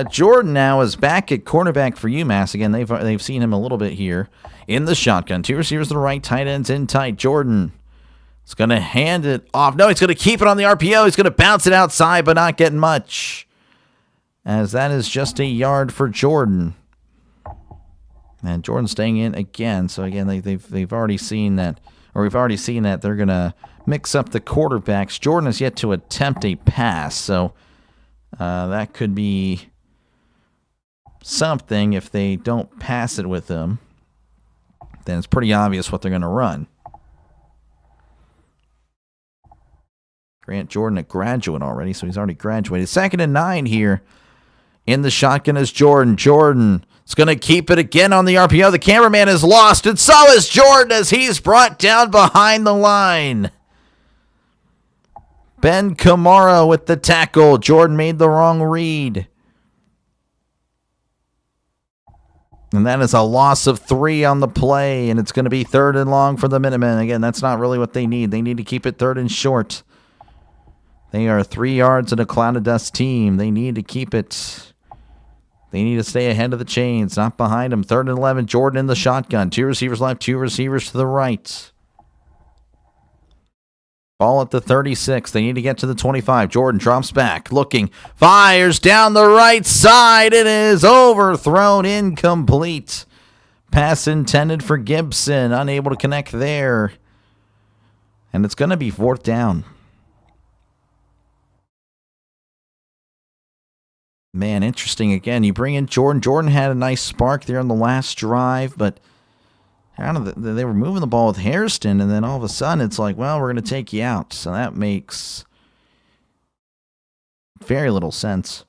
Jordan now is back at cornerback for UMass. Again, they've seen him a little bit here in the shotgun. 2 receivers to the right, tight ends in tight. Jordan He's going to hand it off. No, he's going to keep it on the RPO. He's going to bounce it outside, but not getting much, as that is just a yard for Jordan. And Jordan staying in again. So again, they've already seen that, or we've already seen that they're going to mix up the quarterbacks. Jordan has yet to attempt a pass, so that could be something. If they don't pass it with him, then it's pretty obvious what they're going to run. Grant Jordan, a graduate already, so he's already graduated. 2nd and 9 here. In the shotgun is Jordan. Jordan is going to keep it again on the RPO. The cameraman is lost, and so is Jordan as he's brought down behind the line. Ben Kamara with the tackle. Jordan made the wrong read. And that is a loss of 3 on the play, and it's going to be 3rd and long for the Minutemen. Again, that's not really what they need. They need to keep it 3rd and short. They are 3 yards in a cloud of dust team. They need to keep it. They need to stay ahead of the chains, not behind them. 3rd and 11, Jordan in the shotgun. 2 receivers left, 2 receivers to the right. Ball at the 36. They need to get to the 25. Jordan drops back, looking, fires down the right side. It is overthrown, incomplete. Pass intended for Gibson, unable to connect there. And it's going to be 4th down. Man, interesting. Again, you bring in Jordan. Jordan had a nice spark there on the last drive, but I don't know, they were moving the ball with Hairston, and then all of a sudden it's like, well, we're going to take you out. So that makes very little sense.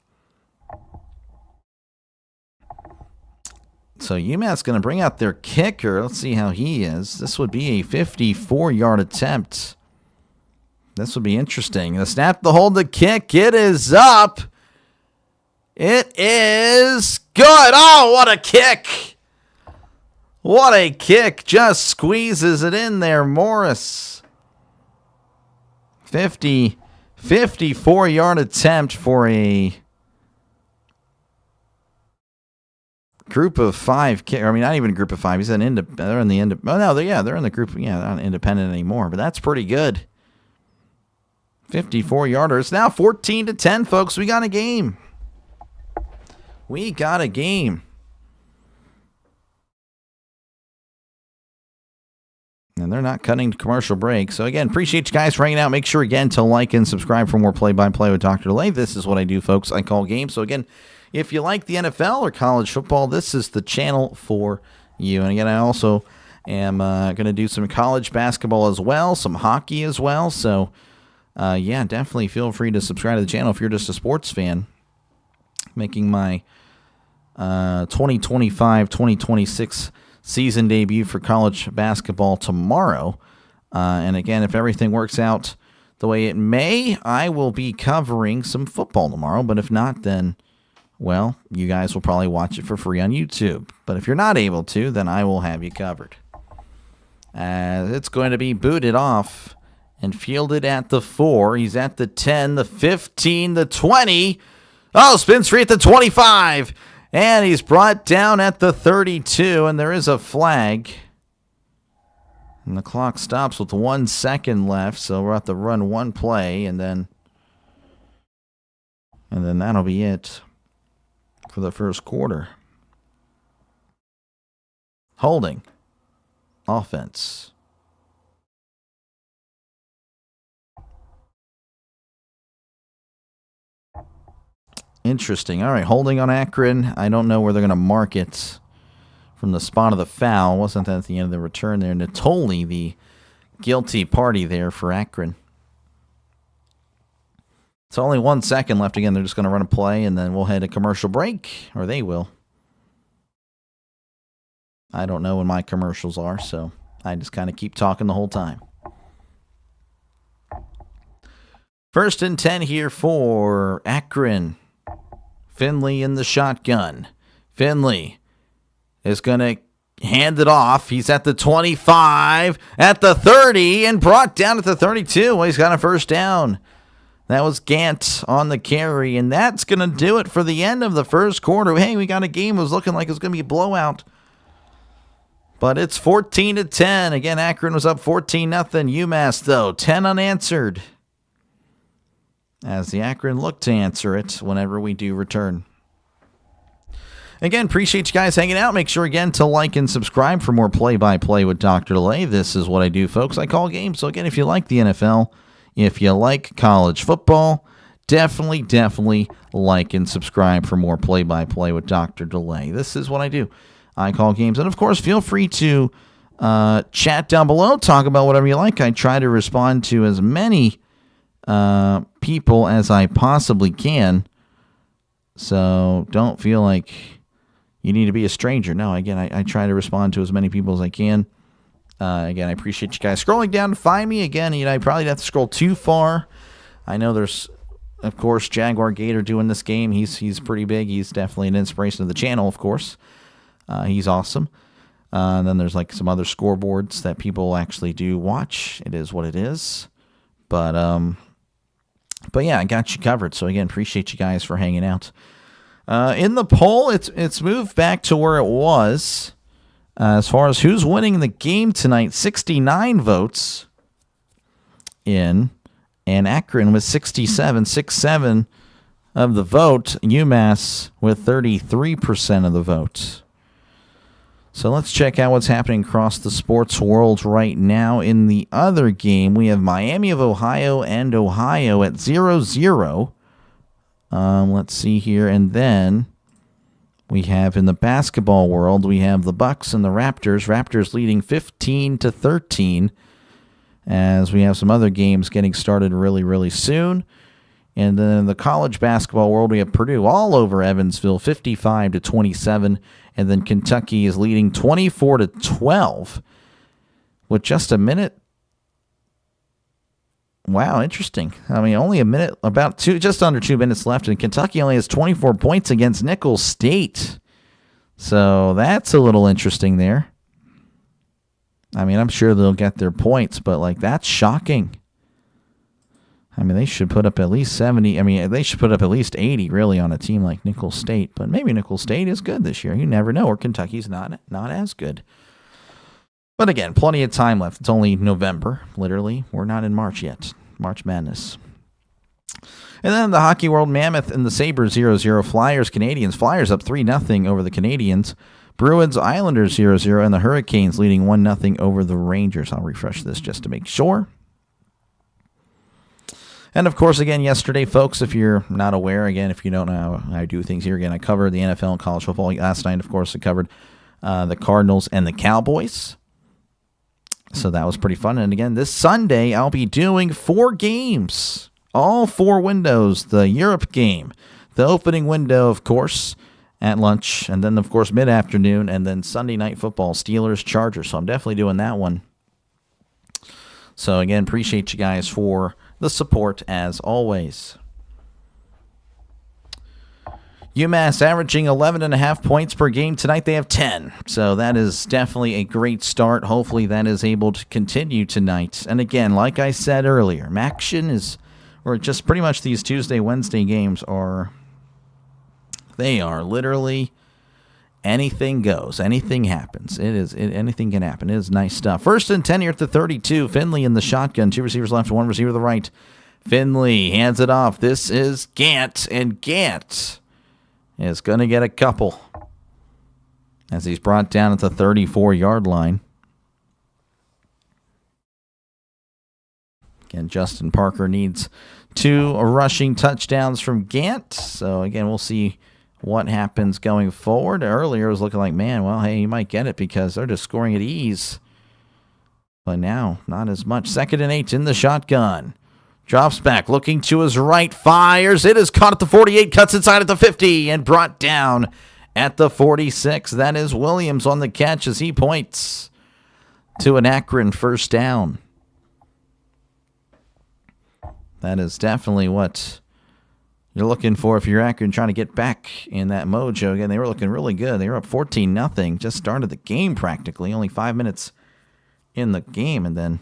So UMass going to bring out their kicker. Let's see how he is. This would be a 54-yard attempt. This would be interesting. The snap, the hold, the kick. It is up. It is good. Oh, what a kick. What a kick. Just squeezes it in there, Morris. 54-yard attempt for a group of 5 kicker. I mean, not even a group of 5. He's an they're in the end. Oh no, they're in the group. Yeah, they're not independent anymore, but that's pretty good. 54-yarder. It's now 14-10, folks. We got a game. We got a game. And they're not cutting to commercial break. So, again, appreciate you guys for hanging out. Make sure, again, to like and subscribe for more play-by-play with DrDelay. This is what I do, folks. I call games. So, again, if you like the NFL or college football, this is the channel for you. And, again, I also am going to do some college basketball as well, some hockey as well. So, yeah, definitely feel free to subscribe to the channel if you're just a sports fan. Making my 2025-2026 season debut for college basketball tomorrow. And again, if everything works out the way it may, I will be covering some football tomorrow. But if not, then, well, you guys will probably watch it for free on YouTube. But if you're not able to, then I will have you covered. It's going to be booted off and fielded at the 4. He's at the 10, the 15, the 20. Oh, spins free at the 25. And he's brought down at the 32. And there is a flag. And the clock stops with 1 second left. So we'll have to run one play. And then that'll be it for the first quarter. Holding. Offense. Interesting. All right, holding on Akron. I don't know where they're going to mark it from the spot of the foul. Wasn't that at the end of the return there? Natoli, the guilty party there for Akron. It's only 1 second left. Again, they're just going to run a play, and then we'll head a commercial break, or they will. I don't know when my commercials are, so I just kind of keep talking the whole time. 1st and 10 here for Akron. Finley in the shotgun. Finley is going to hand it off. He's at the 25, at the 30, and brought down at the 32. Well, he's got a first down. That was Gant on the carry, and that's going to do it for the end of the first quarter. Hey, we got a game. It was looking like it was going to be a blowout. But it's 14-10. Again, Akron was up 14-0. UMass, though, 10 unanswered. As the Akron look to answer it whenever we do return. Again, appreciate you guys hanging out. Make sure, again, to like and subscribe for more play-by-play with Dr. Delay. This is what I do, folks. I call games. So, again, if you like the NFL, if you like college football, definitely like and subscribe for more play-by-play with Dr. Delay. This is what I do. I call games. And, of course, feel free to chat down below. Talk about whatever you like. I try to respond to as many people as I possibly can. So don't feel like you need to be a stranger. No, again, I try to respond to as many people as I can. Again, I appreciate you guys scrolling down to find me. Again, I probably don't have to scroll too far. I know there's, of course, Jaguar Gator doing this game. He's pretty big. He's definitely an inspiration to the channel, of course. He's awesome. And then there's like some other scoreboards that people actually do watch. It is what it is. But yeah, I got you covered. So again, appreciate you guys for hanging out. In the poll, it's moved back to where it was. As far as who's winning the game tonight, 69 votes in, and Akron with 67, 6-7 of the vote. UMass with 33% of the vote. So let's check out what's happening across the sports world right now. In the other game, we have Miami of Ohio and Ohio at 0-0. Let's see here. And then we have in the basketball world, we have the Bucks and the Raptors. Raptors leading 15-13 as we have some other games getting started really soon. And then in the college basketball world, we have Purdue all over Evansville, 55-27. And then Kentucky is leading 24-12 with just a minute. Wow, interesting. I mean, only a minute, just under 2 minutes left, and Kentucky only has 24 points against Nicholls State. So that's a little interesting there. I mean, I'm sure they'll get their points, but that's shocking. I mean, they should put up at least 70. I mean, they should put up at least 80, really, on a team like Nicholls State. But maybe Nicholls State is good this year. You never know. Or Kentucky's not as good. But again, plenty of time left. It's only November, literally. We're not in March yet. March Madness. And then the hockey world, Mammoth and the Sabres 0-0. Flyers, Canadians. Flyers up 3-0 over the Canadians. Bruins, Islanders 0-0. And the Hurricanes leading 1-0 over the Rangers. I'll refresh this just to make sure. And, of course, again, yesterday, folks, if you're not aware, again, if you don't know how I do things here, again, I covered the NFL and college football. Last night, of course, I covered the Cardinals and the Cowboys. So that was pretty fun. And, again, this Sunday, I'll be doing 4 games, all 4 windows. The Europe game, the opening window, of course, at lunch, and then, of course, mid-afternoon, and then Sunday night football, Steelers, Chargers. So I'm definitely doing that one. So, again, appreciate you guys for the support as always. UMass averaging 11.5 points per game. Tonight they have 10. So that is definitely a great start. Hopefully that is able to continue tonight. And again, like I said earlier, MACtion or just pretty much these Tuesday, Wednesday games they are literally anything goes. Anything happens. Anything can happen. It is nice stuff. 1st and 10 here at the 32. Finley in the shotgun. 2 receivers left, 1 receiver to the right. Finley hands it off. This is Gant, and Gant is going to get a couple as he's brought down at the 34-yard line. Again, Justin Parker needs 2 rushing touchdowns from Gant. So, again, we'll see what happens going forward. Earlier it was looking like, man, well, hey, you might get it because they're just scoring at ease. But now, not as much. 2nd and 8 in the shotgun. Drops back, looking to his right, fires. It is caught at the 48, cuts inside at the 50, and brought down at the 46. That is Williams on the catch as he points to an Akron first down. That is definitely what you're looking for if you're Akron trying to get back in that mojo. Again, they were looking really good. They were up 14-0. Just started the game practically. Only 5 minutes in the game. And then,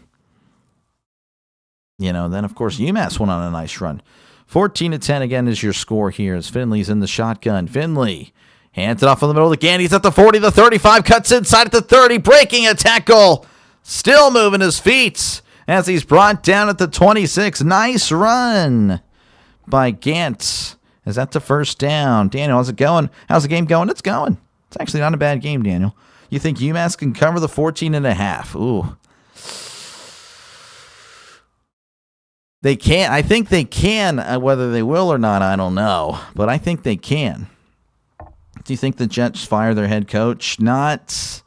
of course, UMass went on a nice run. 14-10 again is your score here as Finley's in the shotgun. Finley Hands it off in the middle of the game. He's at the 40, the 35, cuts inside at the 30, breaking a tackle. Still moving his feet as he's brought down at the 26. Nice run by Gant. Is that the first down? Daniel, how's it going? How's the game going? It's going. It's actually not a bad game, Daniel. You think UMass can cover the 14.5? Ooh. They can't. I think they can. Whether they will or not, I don't know. But I think they can. Do you think the Jets fire their head coach? Not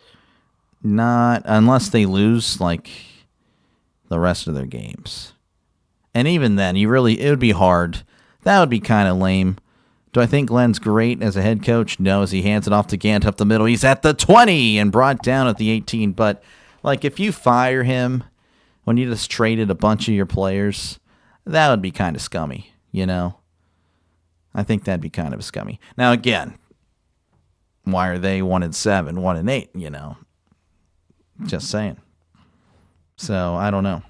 unless they lose like the rest of their games. And even then, it would be hard. That would be kind of lame. Do I think Glenn's great as a head coach? No, as he hands it off to Gant up the middle. He's at the 20 and brought down at the 18. But like if you fire him when you just traded a bunch of your players, that would be kind of scummy, you know? I think that'd be kind of scummy. Now again, why are they 1-7, 1-8, you know? Just saying. So, I don't know.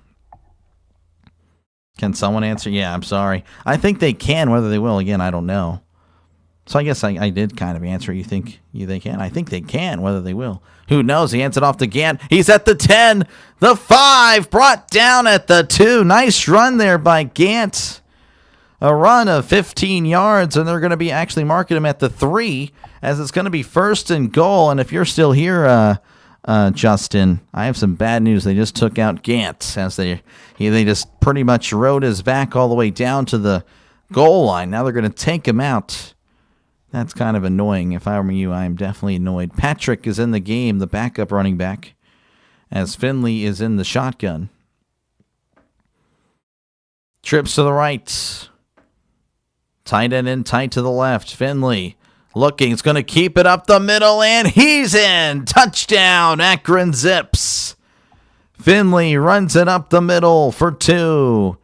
Can someone answer? Yeah, I'm sorry. I think they can. Whether they will, again, I don't know. So I guess I did kind of answer. You think they can? I think they can. Whether they will. Who knows? He hands it off to Gant. He's at the 10. The 5. Brought down at the 2. Nice run there by Gant. A run of 15 yards, and they're going to be actually marking him at the 3, as it's going to be 1st and goal. And if you're still here, Justin, I have some bad news. They just took out Gant, as they just pretty much rode his back all the way down to the goal line. Now they're going to take him out. That's kind of annoying. If I were you, I am definitely annoyed. Patrick is in the game, the backup running back, as Finley is in the shotgun. Trips to the right. Tight end in, tight to the left. Finley looking. It's going to keep it up the middle, and he's in. Touchdown, Akron Zips. Finley runs it up the middle for 2.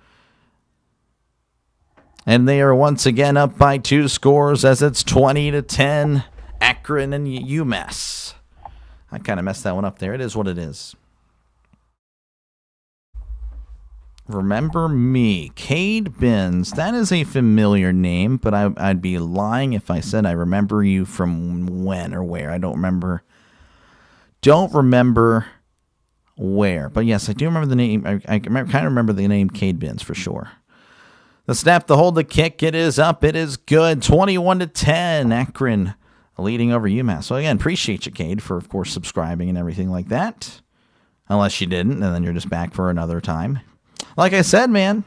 And they are once again up by 2 scores as it's 20-10. Akron and UMass. I kind of messed that one up there. It is what it is. Remember me, Cade Benz. That is a familiar name, but I'd be lying if I said I remember you from when or where. I don't remember. Don't remember where. But yes, I do remember the name. I kind of remember the name Cade Benz for sure. The snap, the hold, the kick. It is up. It is good. 21-10. Akron leading over UMass. So again, appreciate you, Cade, for of course subscribing and everything like that. Unless you didn't, and then you're just back for another time. Like I said, man,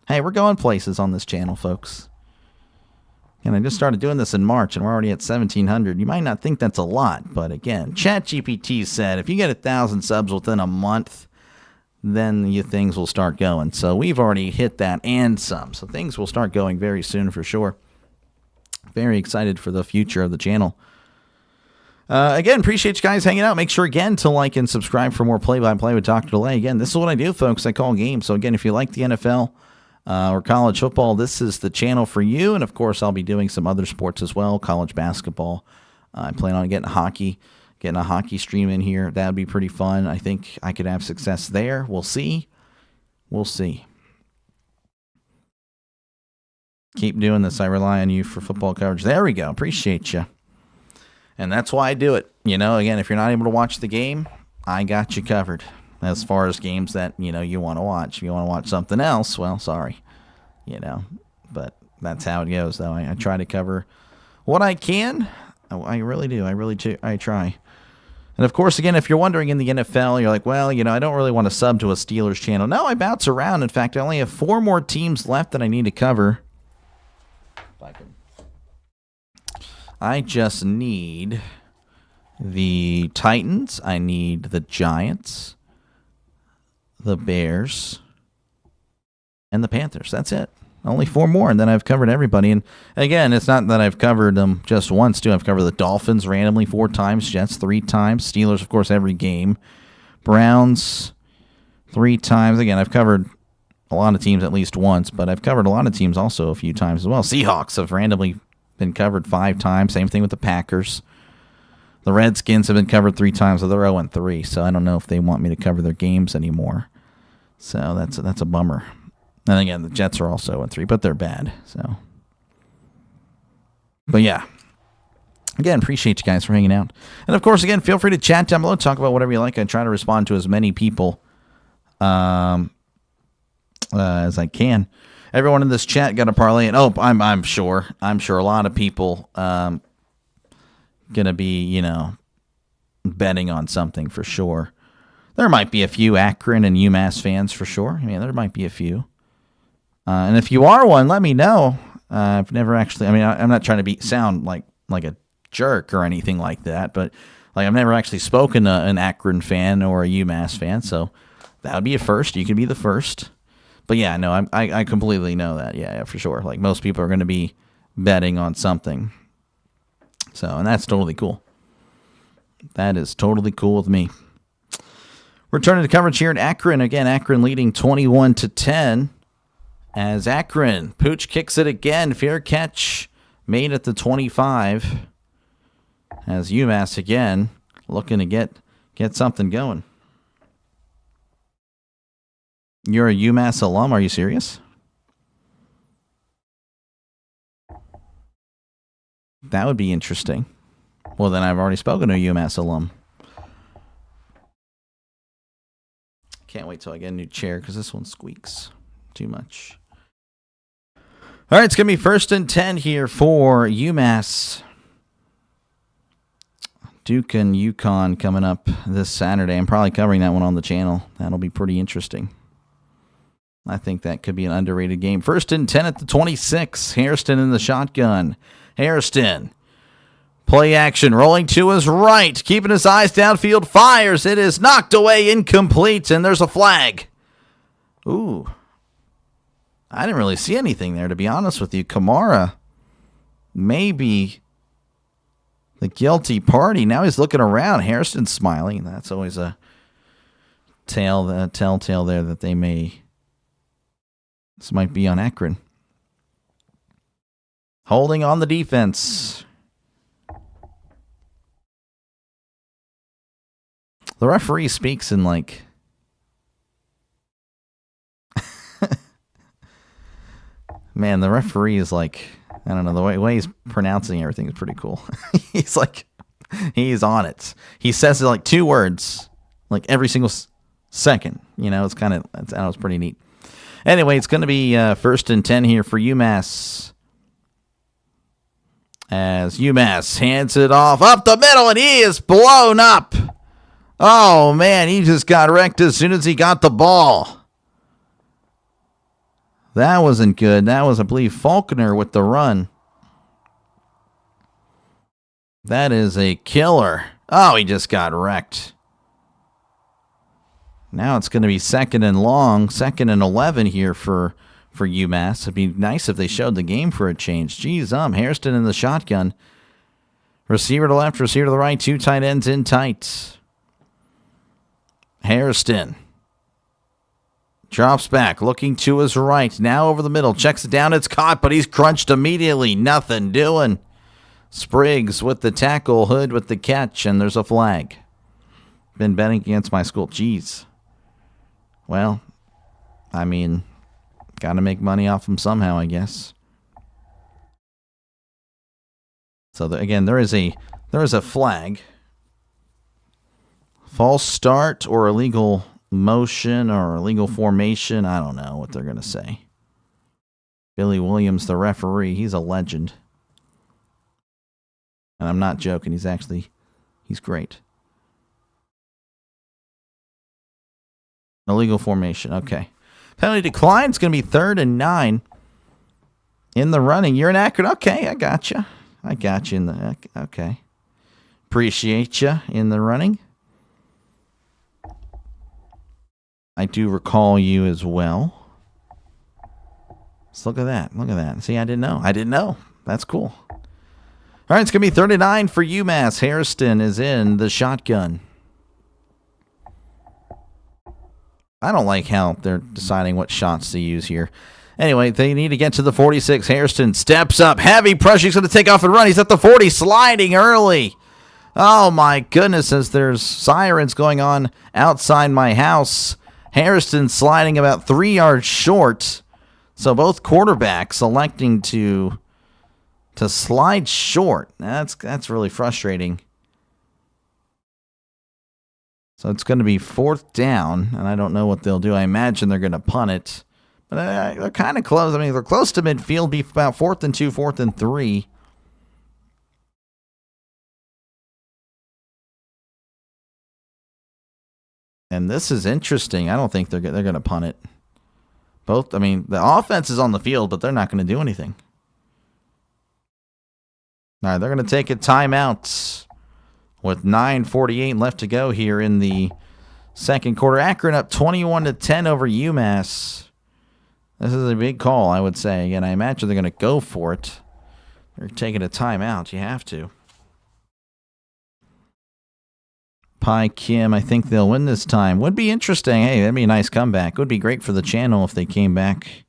hey, we're going places on this channel, folks. And I just started doing this in March, and we're already at 1,700. You might not think that's a lot, but again, ChatGPT said if you get 1,000 subs within a month, then your things will start going. So we've already hit that and some. So things will start going very soon for sure. Very excited for the future of the channel. Again, appreciate you guys hanging out. Make sure, again, to like and subscribe for more play-by-play with DrDelay. Again, this is what I do, folks. I call games. So, again, if you like the NFL or college football, this is the channel for you. And, of course, I'll be doing some other sports as well, college basketball. I plan on getting a hockey stream in here. That would be pretty fun. I think I could have success there. We'll see. We'll see. Keep doing this. I rely on you for football coverage. There we go. Appreciate you. And that's why I do it. You know, again, if you're not able to watch the game, I got you covered. As far as games that, you know, you want to watch. If you want to watch something else, well, sorry. You know, but that's how it goes, though. I try to cover what I can. I really do. I try. And, of course, again, if you're wondering in the NFL, you're like, well, you know, I don't really want to sub to a Steelers channel. No, I bounce around. In fact, I only have 4 more teams left that I need to cover. If I can. I just need the Titans. I need the Giants, the Bears, and the Panthers. That's it. Only 4 more, and then I've covered everybody. And again, it's not that I've covered them just once, too. I've covered the Dolphins randomly 4 times, Jets 3 times, Steelers, of course, every game, Browns 3 times. Again, I've covered a lot of teams at least once, but I've covered a lot of teams also a few times as well. Seahawks have randomly been covered 5 times. Same thing with the Packers. The Redskins have been covered 3 times, so they're 0-3. So I don't know if they want me to cover their games anymore. So that's a bummer. And again, the Jets are also 0-3, but they're bad. So, but yeah, Again, appreciate you guys for hanging out. And, of course, again, feel free to chat down below. Talk about whatever you like. I try to respond to as many people as I can. Everyone in this chat got a parlay. And, I'm sure a lot of people going to be, betting on something for sure. There might be a few Akron and UMass fans for sure. I mean, there might be a few. And if you are one, let me know. I've never actually, I'm not trying to sound like a jerk or anything like that, but I've never actually spoken to an Akron fan or a UMass fan, so that would be a first. You could be the first. But yeah, no, I completely know that. Yeah, for sure. Like most people are going to be betting on something. So, and that's totally cool. That is totally cool with me. Returning to coverage here in Akron. Again, Akron leading 21-10. As Akron, Pooch kicks it again. Fair catch made at the 25. As UMass again looking to get something going. You're a UMass alum? Are you serious? That would be interesting. Well, then I've already spoken to a UMass alum. Can't wait till I get a new chair because this one squeaks too much. All right, it's going to be 1st and 10 here for UMass. Duke and UConn coming up this Saturday. I'm probably covering that one on the channel. That'll be pretty interesting. I think that could be an underrated game. 1st and 10 at the 26. Hairston in the shotgun. Hairston. Play action. Rolling to his right. Keeping his eyes downfield. Fires. It is knocked away. Incomplete. And there's a flag. Ooh. I didn't really see anything there, to be honest with you. Kamara, maybe the guilty party. Now he's looking around. Hairston's smiling. That's always a telltale there that this might be on Akron. Holding on the defense. The referee speaks in man, the referee is I don't know, the way he's pronouncing everything is pretty cool. He's on it. He says it 2 words, every single second. That was pretty neat. Anyway, it's going to be 1st and 10 here for UMass. As UMass hands it off up the middle, and he is blown up. Oh, man, he just got wrecked as soon as he got the ball. That wasn't good. That was, I believe, Faulkner with the run. That is a killer. Oh, he just got wrecked. Now it's going to be 2nd and long, 2nd and 11 here for UMass. It'd be nice if they showed the game for a change. Geez, Hairston in the shotgun. Receiver to left, receiver to the right, 2 tight ends in tight. Hairston. Drops back, looking to his right. Now over the middle. Checks it down. It's caught, but he's crunched immediately. Nothing doing. Spriggs with the tackle. Hood with the catch, and there's a flag. Been betting against my school. Jeez. Well, got to make money off them somehow, I guess. So, again, there is a flag. False start or illegal motion or illegal formation. I don't know what they're going to say. Billy Williams, the referee, he's a legend. And I'm not joking. He's great. Illegal formation. Okay. Penalty decline. It's going to be 3rd and 9 in the running. You're in Akron. Okay, I got you. In the okay. Appreciate you in the running. I do recall you as well. Let's look at that. See, I didn't know. That's cool. All right, it's going to be 39 for UMass. Hairston is in the shotgun. I don't like how they're deciding what shots to use here. Anyway, they need to get to the 46. Hairston steps up. Heavy pressure. He's going to take off and run. He's at the 40, sliding early. Oh, my goodness, as there's sirens going on outside my house. Hairston sliding about 3 yards short. So both quarterbacks electing to to slide short. That's really frustrating. So it's going to be 4th down, and I don't know what they'll do. I imagine they're going to punt it. But they're kind of close. I mean, they're close to midfield, be about 4th and 2, 4th and 3. And this is interesting. I don't think they're going to punt it. Both, I mean, the offense is on the field, but they're not going to do anything. All right, they're going to take a timeout with 9:48 left to go here in the second quarter. Akron up 21-10 over UMass. This is a big call, I would say. And I imagine they're going to go for it. They're taking a timeout. You have to. Pi Kim, I think they'll win this time. Would be interesting. Hey, that'd be a nice comeback. Would be great for the channel if they came back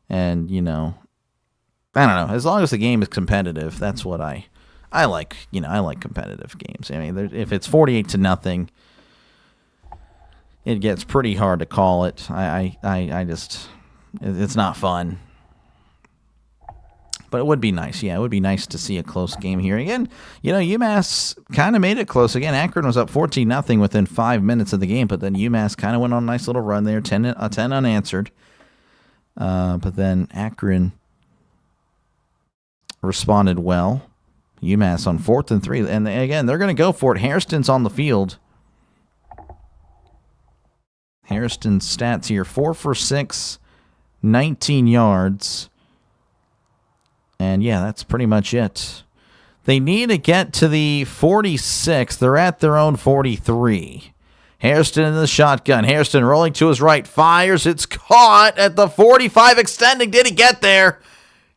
and, you know, I don't know. As long as the game is competitive, that's what I like. You know, I like competitive games. I mean, if it's 48-0, it gets pretty hard to call it. I just, it's not fun. But it would be nice. Yeah, it would be nice to see a close game here. Again, you know, UMass kind of made it close. Again, Akron was up 14-0 within 5 minutes of the game, but then UMass kind of went on a nice little run there, 10 unanswered. But then Akron responded well. UMass on 4th and 3. And again, they're going to go for it. Hairston's on the field. Hairston's stats here, 4 for 6, 19 yards. And, yeah, that's pretty much it. They need to get to the 46. They're at their own 43. Hairston in the shotgun. Hairston rolling to his right. Fires. It's caught at the 45, extending. Did he get there?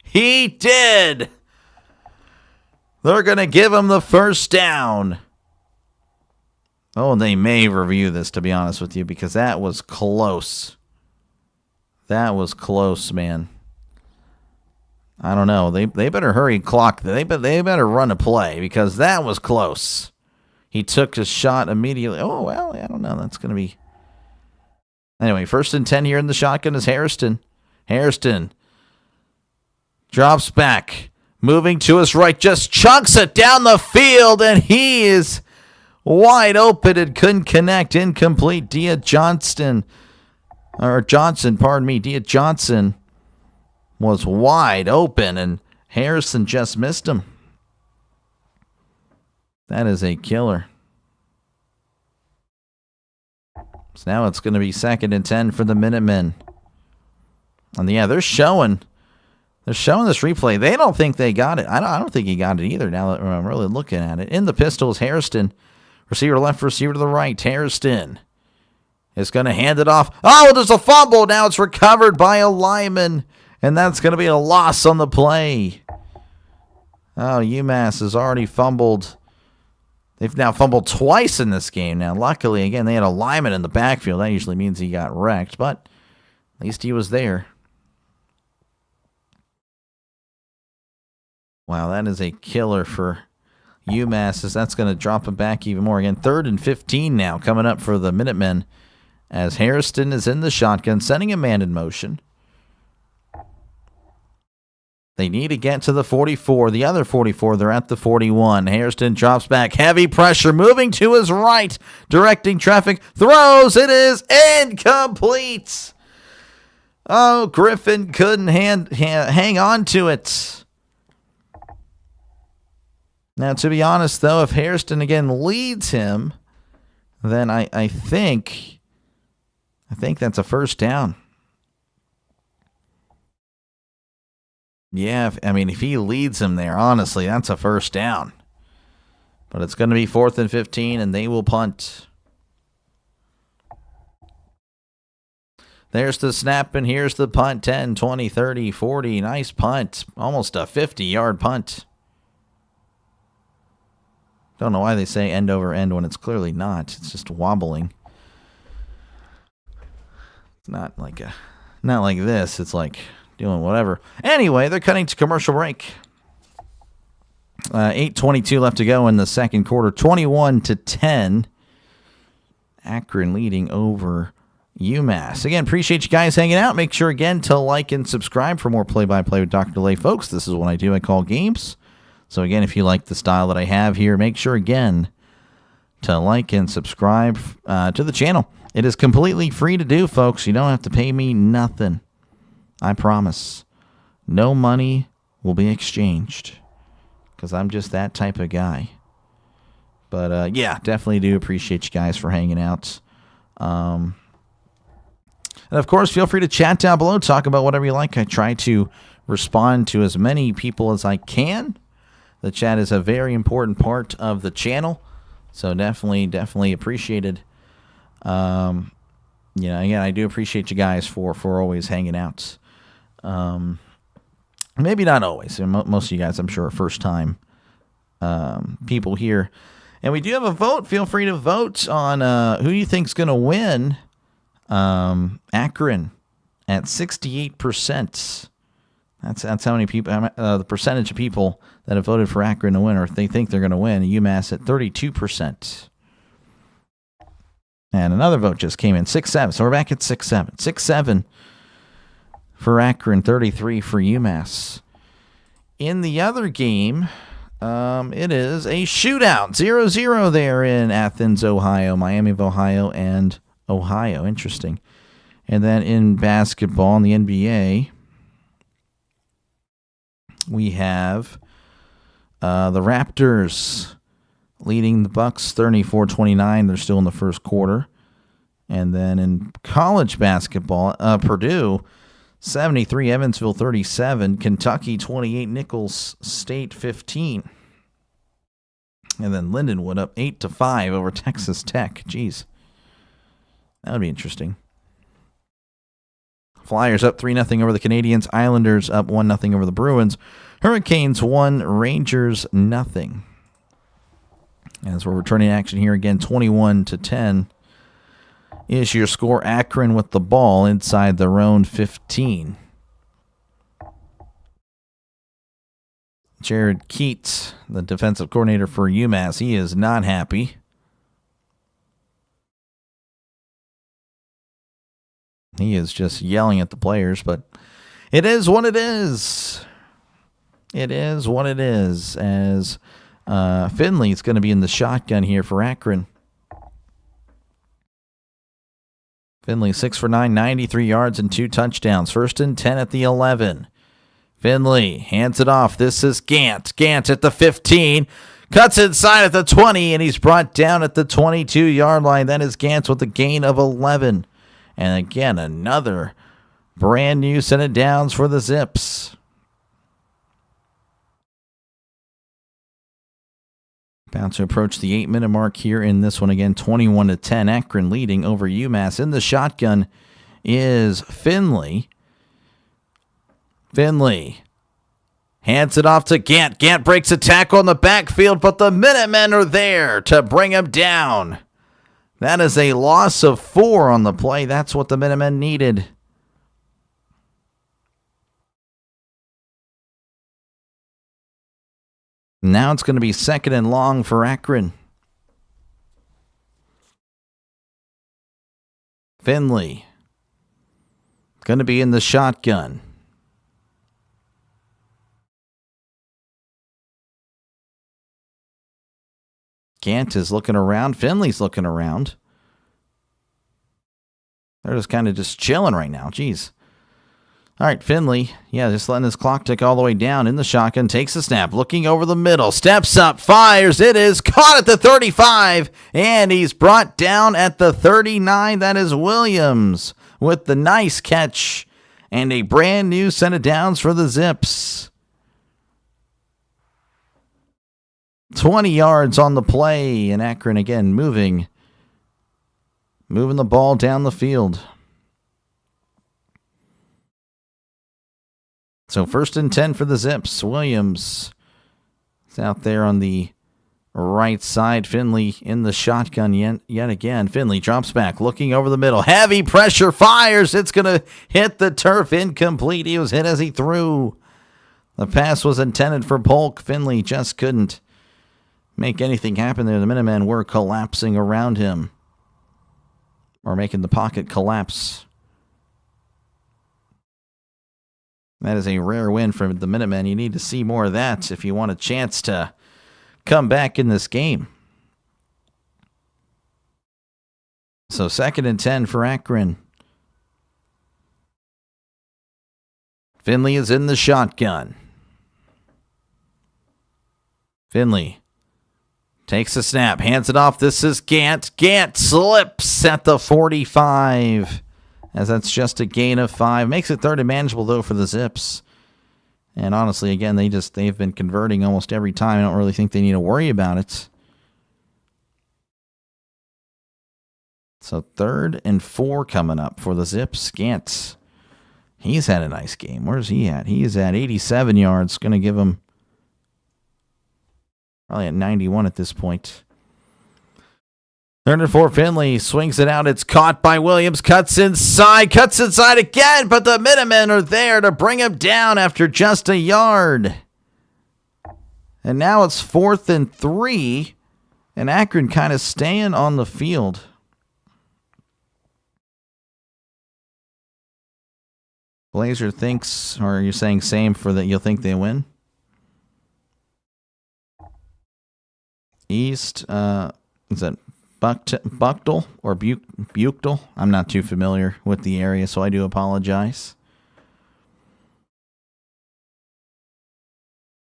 He did. They're going to give him the first down. Oh, and they may review this, to be honest with you, because that was close. That was close, man. I don't know. They better hurry clock. They better run a play because that was close. He took his shot immediately. Oh, well, I don't know. That's going to be... Anyway, 1st and 10 here in the shotgun is Hairston. Hairston drops back. Moving to his right. Just chunks it down the field, and he is wide open and couldn't connect. Incomplete. Dia Johnson, Dia Johnson was wide open, and Harrison just missed him. That is a killer. So now it's going to be 2nd and 10 for the Minutemen. And yeah, they're showing this replay. They don't think they got it. I don't think he got it either now that I'm really looking at it. In the pistol is Hairston. Receiver to left, receiver to the right. Hairston is going to hand it off. Oh, there's a fumble. Now it's recovered by a lineman. And that's going to be a loss on the play. Oh, UMass has already fumbled. They've now fumbled twice in this game. Now, luckily, again, they had a lineman in the backfield. That usually means he got wrecked, but at least he was there. Wow, that is a killer for UMass, as that's going to drop him back even more. Again, 3rd and 15 now coming up for the Minutemen as Hairston is in the shotgun, sending a man in motion. They need to get to the 44. The other 44, they're at the 41. Hairston drops back. Heavy pressure. Moving to his right. Directing traffic. Throws. It is incomplete. Oh, Griffin couldn't hang on to it. Now, to be honest, though, if Hairston again leads him, then I think that's a first down. Yeah, if he leads him there, honestly, that's a first down. But it's going to be 4th and 15, and they will punt. There's the snap, and here's the punt. 10, 20, 30, 40. Nice punt. Almost a 50-yard punt. Don't know why they say end over end when it's clearly not. It's just wobbling. It's not like this. It's like doing whatever. Anyway, they're cutting to commercial break. 8:22 left to go in the second quarter. 21-10. Akron leading over UMass. Again, appreciate you guys hanging out. Make sure, again, to like and subscribe for more play-by-play with Dr. Delay. Folks, this is what I do. I call games. So, again, if you like the style that I have here, make sure, again, to like and subscribe to the channel. It is completely free to do, folks. You don't have to pay me nothing. I promise. No money will be exchanged because I'm just that type of guy. But, yeah, definitely do appreciate you guys for hanging out. And, of course, feel free to chat down below. Talk about whatever you like. I try to respond to as many people as I can. The chat is a very important part of the channel. So definitely appreciated. Again, I do appreciate you guys for always hanging out. Maybe not always. Most of you guys, I'm sure, are first-time people here. And we do have a vote. Feel free to vote on who you think's going to win Akron at 68%. That's how many people, the percentage of people that have voted for Akron to win, or if they think they're going to win. UMass at 32%. And another vote just came in, 6-7. So we're back at 6-7. 6-7 for Akron, 33 for UMass. In the other game, it is a shootout. 0-0 there in Athens, Ohio, Miami of Ohio, and Ohio. Interesting. And then in basketball in the NBA, we have the Raptors leading the Bucks 34-29. They're still in the first quarter. And then in college basketball, Purdue 73, Evansville 37, Kentucky 28, Nicholls State 15. And then Lindenwood up 8-5 over Texas Tech. Jeez. That would be interesting. Flyers up 3-0 over the Canadians. Islanders up 1-0 over the Bruins. Hurricanes 1, Rangers 0. As we're returning action here again, 21-10 is your score. Akron with the ball inside their own 15. Jared Keats, the defensive coordinator for UMass, he is not happy. He is just yelling at the players, but it is what it is. It is what it is, as Finley is going to be in the shotgun here for Akron. Finley 6 for 9, 93 yards and 2 touchdowns. 1st and 10 at the 11. Finley hands it off. This is Gant. Gant at the 15. Cuts inside at the 20, and he's brought down at the 22-yard line. That is Gant with a gain of 11. And again, another brand new set of downs for the Zips. About to approach the 8-minute mark here in this one again, 21-10. Akron leading over UMass. In the shotgun is Finley. Finley hands it off to Gant. Gant breaks a tackle in the backfield, but the Minutemen are there to bring him down. That is a loss of 4 on the play. That's what the Minutemen needed. Now it's going to be 2nd and long for Akron. Finley going to be in the shotgun. Gant is looking around. Finley's looking around. They're just kind of just chilling right now. Jeez. All right, Finley, just letting his clock tick all the way down in the shotgun. Takes a snap, looking over the middle. Steps up, fires. It is caught at the 35, and he's brought down at the 39. That is Williams with the nice catch and a brand new set of downs for the Zips. 20 yards on the play, and Akron again moving the ball down the field. So 1st and 10 for the Zips. Williams is out there on the right side. Finley in the shotgun yet again. Finley drops back, looking over the middle. Heavy pressure, fires. It's going to hit the turf. Incomplete. He was hit as he threw. The pass was intended for Polk. Finley just couldn't make anything happen there. The Minutemen were collapsing around him. or making the pocket collapse. That is a rare win for the Minutemen. You need to see more of that if you want a chance to come back in this game. So 2nd and 10 for Akron. Finley is in the shotgun. Finley takes a snap, hands it off. This is Gant. Gant slips at the 45. As that's just a gain of 5. Makes it 3rd and manageable, though, for the Zips. And honestly, again, they've been converting almost every time. I don't really think they need to worry about it. So 3rd and 4 coming up for the Zips. Gant, he's had a nice game. Where's he at? He is at 87 yards. Going to give him probably at 91 at this point. 3rd and 4, Finley swings it out. It's caught by Williams. Cuts inside again, but the Minutemen are there to bring him down after just a yard. And now it's 4th and 3, and Akron kind of staying on the field. Blazer thinks, or you're saying same for that you'll think they win? East, is that Buchtel or Buchtel? I'm not too familiar with the area, so I do apologize.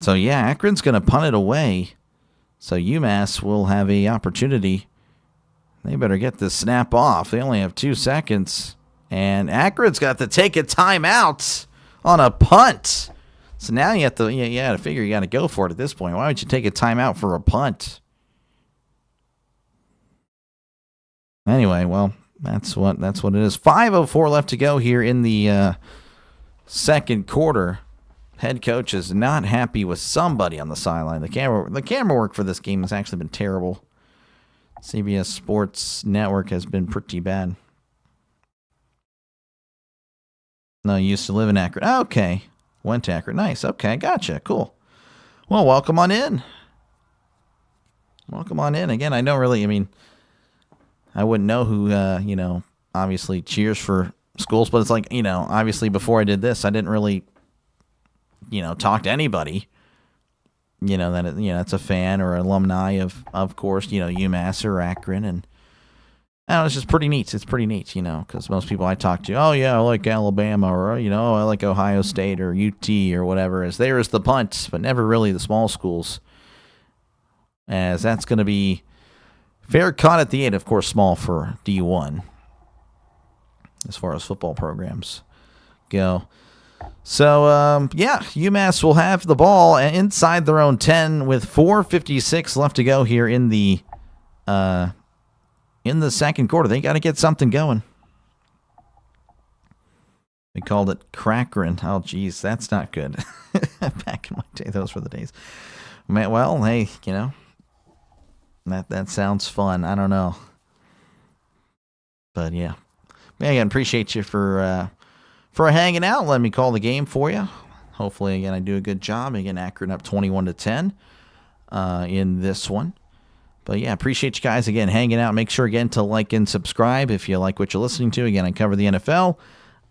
So yeah, Akron's going to punt it away. So UMass will have a opportunity. They better get this snap off. They only have 2 seconds. And Akron's got to take a timeout on a punt. So now you have to figure you got to go for it at this point. Why would you take a timeout for a punt? Anyway, well, that's what it is. 5:04 left to go here in the second quarter. Head coach is not happy with somebody on the sideline. The camera work for this game has actually been terrible. CBS Sports Network has been pretty bad. No, you used to live in Akron. Okay. Went to Akron. Nice. Okay, gotcha. Cool. Well, welcome on in. Welcome on in. Again, I wouldn't know who, obviously cheers for schools, but it's like, obviously before I did this, I didn't really, talk to anybody, that's a fan or alumni of course, UMass or Akron. And it's just pretty neat. It's pretty neat, because most people I talk to, oh, yeah, I like Alabama or, I like Ohio State or UT or whatever. There's the punt, but never really the small schools, as that's going to be fair caught at the 8, of course, small for D1 as far as football programs go. So, UMass will have the ball inside their own 10 with 4:56 left to go here in the second quarter. They got to get something going. We called it Crackrin. Oh, geez, that's not good. Back in my day, those were the days. Man, well, hey, that sounds fun. I don't know. But, yeah. Again, appreciate you for hanging out. Let me call the game for you. Hopefully, again, I do a good job. Again, Akron up 21-10 in this one. But, yeah, appreciate you guys, again, hanging out. Make sure, again, to like and subscribe if you like what you're listening to. Again, I cover the NFL,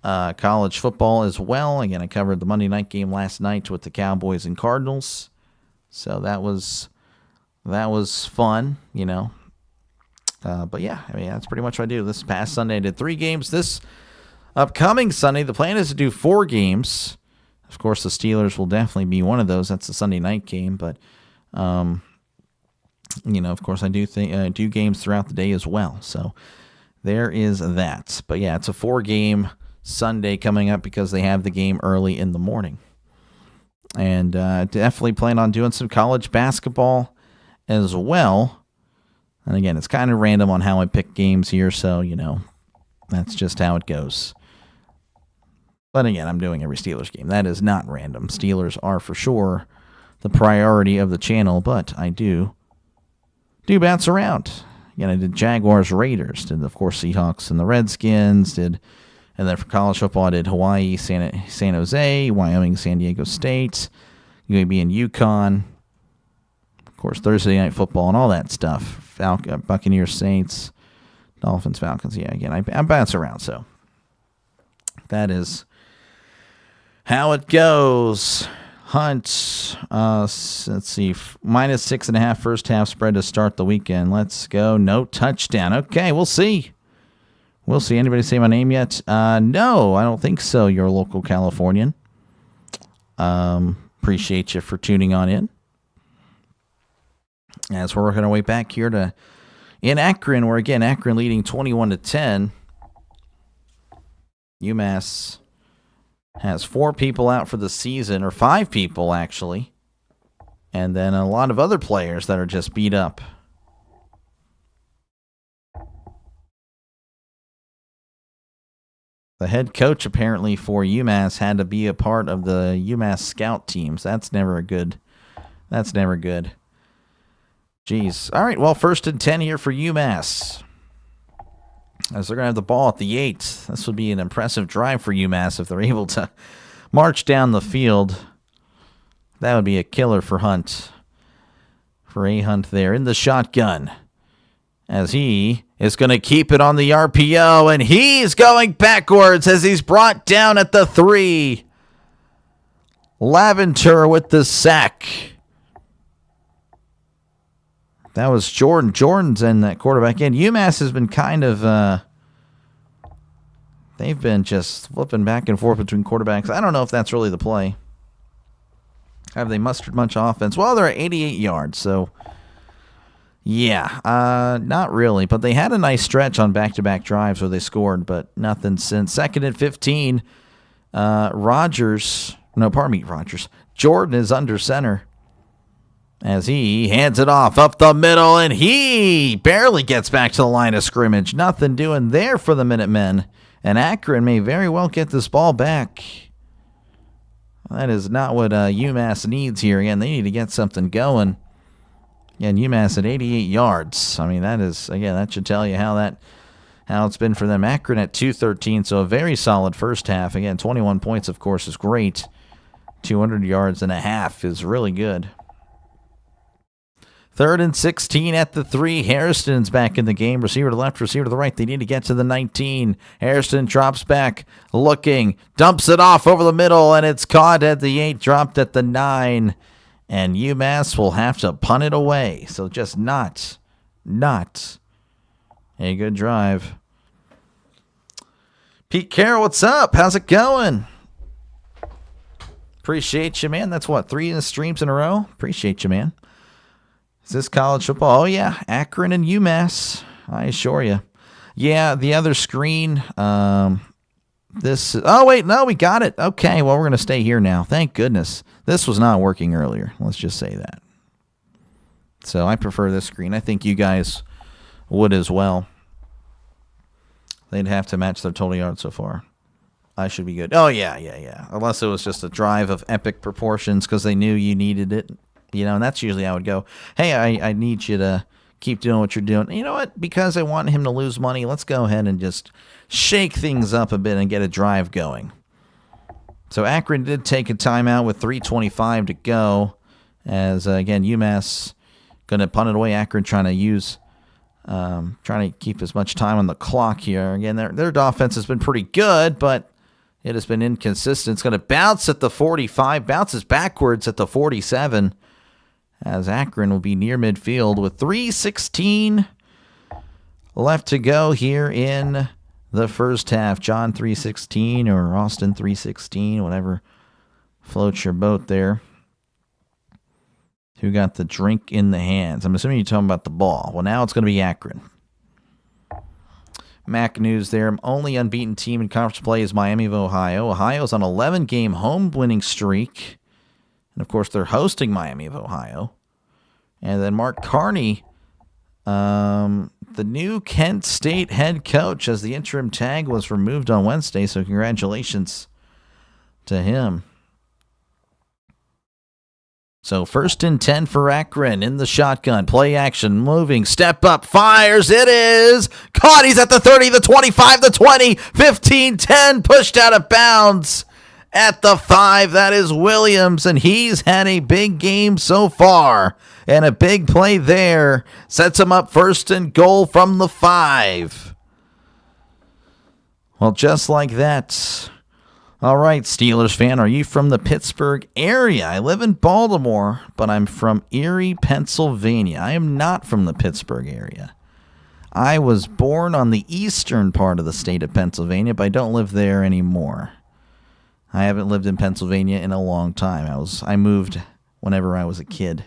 college football as well. Again, I covered the Monday night game last night with the Cowboys and Cardinals. So that was fun, But, yeah, that's pretty much what I do. This past Sunday, I did 3 games. This upcoming Sunday, the plan is to do 4 games. Of course, the Steelers will definitely be one of those. That's the Sunday night game. But, of course, I do do games throughout the day as well. So there is that. But, yeah, it's a 4-game Sunday coming up because they have the game early in the morning. And definitely plan on doing some college basketball as well. And, again, it's kind of random on how I pick games here. So, that's just how it goes. But, again, I'm doing every Steelers game. That is not random. Steelers are for sure the priority of the channel, but I do bounce around. Again, I did Jaguars, Raiders, did, of course, Seahawks and the Redskins, and then for college football, I did Hawaii, San Jose, Wyoming, San Diego State, UAB and UConn, of course, Thursday Night Football and all that stuff. Buccaneers, Saints, Dolphins, Falcons. Yeah, again, I bounce around, so that is how it goes. Hunt, let's see, -6.5 first half spread to start the weekend. Let's go. No touchdown. Okay, we'll see. We'll see. Anybody say my name yet? No, I don't think so. You're a local Californian. Appreciate you for tuning on in. As we're working our way back here in Akron, where again, Akron leading 21-10. UMass has 4 people out for the season, or 5 people actually, and then a lot of other players that are just beat up. The head coach apparently for UMass had to be a part of the UMass scout teams. That's never good. Jeez. All right, well, 1st and 10 here for UMass, as they're going to have the ball at the 8. This would be an impressive drive for UMass if they're able to march down the field. That would be a killer for Hunt. For A. Hunt there in the shotgun, as he is going to keep it on the RPO, and he's going backwards as he's brought down at the 3. Laventer with the sack. That was Jordan. Jordan's in that quarterback end. UMass has been kind of, they've been just flipping back and forth between quarterbacks. I don't know if that's really the play. Have they mustered much offense? Well, they're at 88 yards, so yeah, not really. But they had a nice stretch on back-to-back drives where they scored, but nothing since. 2nd and 15. Rogers. Jordan is under center, as he hands it off up the middle, and he barely gets back to the line of scrimmage. Nothing doing there for the Minutemen, and Akron may very well get this ball back. That is not what UMass needs here. Again, they need to get something going. And UMass at 88 yards. I mean, that is, again, that should tell you how it's been for them. Akron at 213, so a very solid first half. Again, 21 points, of course, is great. 200 yards and a half is really good. 3rd and 16 at the 3. Hairston's back in the game. Receiver to the left, receiver to the right. They need to get to the 19. Hairston drops back, looking, dumps it off over the middle, and it's caught at the 8, dropped at the 9. And UMass will have to punt it away. So just not a good drive. Pete Carroll, what's up? How's it going? Appreciate you, man. That's what, 3 streams in a row? Appreciate you, man. Is this college football? Oh, yeah. Akron and UMass. I assure you. Yeah, the other screen. Oh, wait. No, we got it. Okay, well, we're going to stay here now. Thank goodness. This was not working earlier. Let's just say that. So I prefer this screen. I think you guys would as well. They'd have to match their total yards so far. I should be good. Oh, yeah. Unless it was just a drive of epic proportions because they knew you needed it. You know, and that's usually how I would go. Hey, I need you to keep doing what you're doing. You know what? Because I want him to lose money, let's go ahead and just shake things up a bit and get a drive going. So Akron did take a timeout with 3:25 to go. As, again, UMass going to punt it away. Akron trying to keep as much time on the clock here. Again, their offense has been pretty good, but it has been inconsistent. It's going to bounce at the 45, bounces backwards at the 47, as Akron will be near midfield with 3:16 left to go here in the first half. John 3:16 or Austin 3:16, whatever floats your boat there. Who got the drink in the hands? I'm assuming you're talking about the ball. Well, now it's going to be Akron. MAC news there. Only unbeaten team in conference play is Miami of Ohio. Ohio's on an 11-game home winning streak. And, of course, they're hosting Miami of Ohio. And then Mark Carney, the new Kent State head coach, as the interim tag was removed on Wednesday. So congratulations to him. So 1st and 10 for Akron in the shotgun. Play action, moving, step up, fires. It is caught. He's at the 30, the 25, the 20, 15, 10, pushed out of bounds at the 5. That is Williams, and he's had a big game so far. And a big play there sets him up 1st and goal from the 5. Well, just like that. All right, Steelers fan, are you from the Pittsburgh area? I live in Baltimore, but I'm from Erie, Pennsylvania. I am not from the Pittsburgh area. I was born on the eastern part of the state of Pennsylvania, but I don't live there anymore. I haven't lived in Pennsylvania in a long time. I moved whenever I was a kid.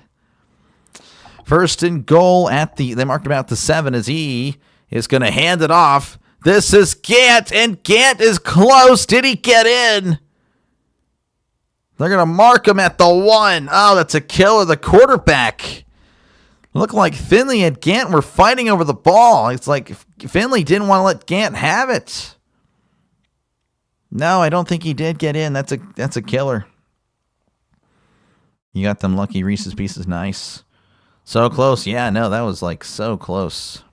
First and goal they marked him out to 7 as he is going to hand it off. This is Gant, and Gant is close. Did he get in? They're going to mark him at the 1. Oh, that's a kill of the quarterback. Looked like Finley and Gant were fighting over the ball. It's like Finley didn't want to let Gant have it. No, I don't think he did get in. That's a killer. You got them lucky Reese's Pieces. Nice. So close. Yeah, no, that was like so close.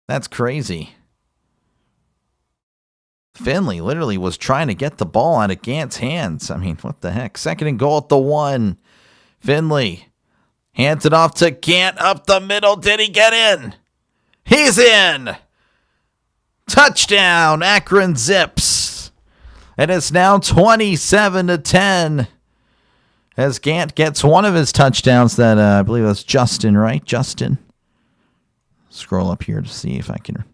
That's crazy. Finley literally was trying to get the ball out of Gant's hands. I mean, what the heck? Second and goal at the 1. Finley hands it off to Gant up the middle. Did he get in? He's in. Touchdown, Akron Zips. And it's now 27-10 as Gant gets one of his touchdowns that I believe that's Justin, right? Justin. Scroll up here to see if I can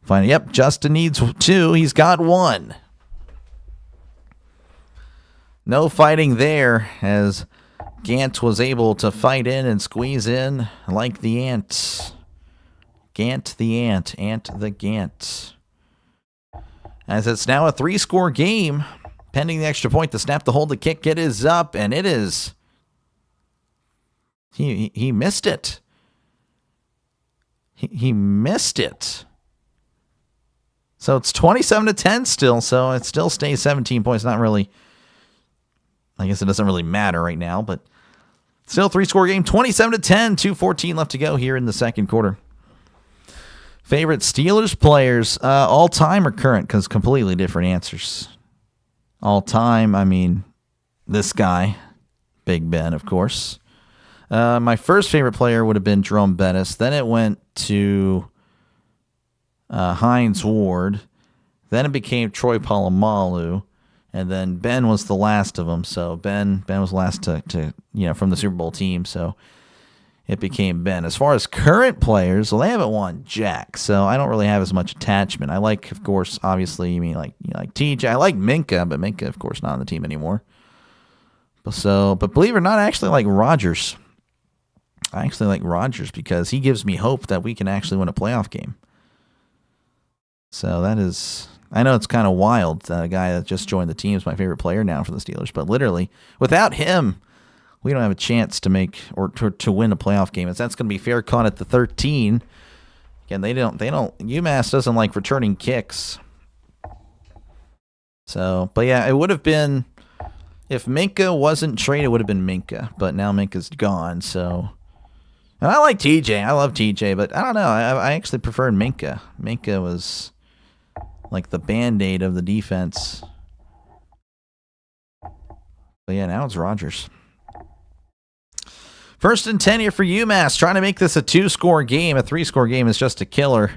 find it. Yep, Justin needs 2. He's got 1. No fighting there as Gant was able to fight in and squeeze in like the ant. Gant the ant. Ant the Gant. As it's now a 3-score game. Pending the extra point, the snap, the hold, the kick, it is up, and it is. He missed it. He missed it. So it's 27-10 still, so it still stays 17 points. Not really. I guess it doesn't really matter right now, but still 3-score game. 27-10, 2:14 left to go here in the second quarter. Favorite Steelers players, all time or current? Because completely different answers. All time, I mean, this guy, Big Ben, of course. My first favorite player would have been Jerome Bettis. Then it went to Hines Ward. Then it became Troy Polamalu. And then Ben was the last of them. So Ben was last to from the Super Bowl team. So it became Ben. As far as current players, well, they haven't won jack, so I don't really have as much attachment. I like, of course, obviously, like TJ. I like Minka, but Minka, of course, not on the team anymore. But believe it or not, I actually like Rodgers. I actually like Rodgers because he gives me hope that we can actually win a playoff game. So that is, I know it's kind of wild. A guy that just joined the team is my favorite player now for the Steelers, but literally, without him, we don't have a chance to make or to win a playoff game. That's going to be fair caught at the 13. Again, they don't. UMass doesn't like returning kicks. So, but yeah, it would have been if Minka wasn't traded. It would have been Minka, but now Minka's gone. So, and I like TJ. I love TJ, but I don't know. I actually preferred Minka. Minka was like the Band-Aid of the defense. But yeah, now it's Rodgers. First and 10 here for UMass, trying to make this a 2-score game. A 3-score game is just a killer.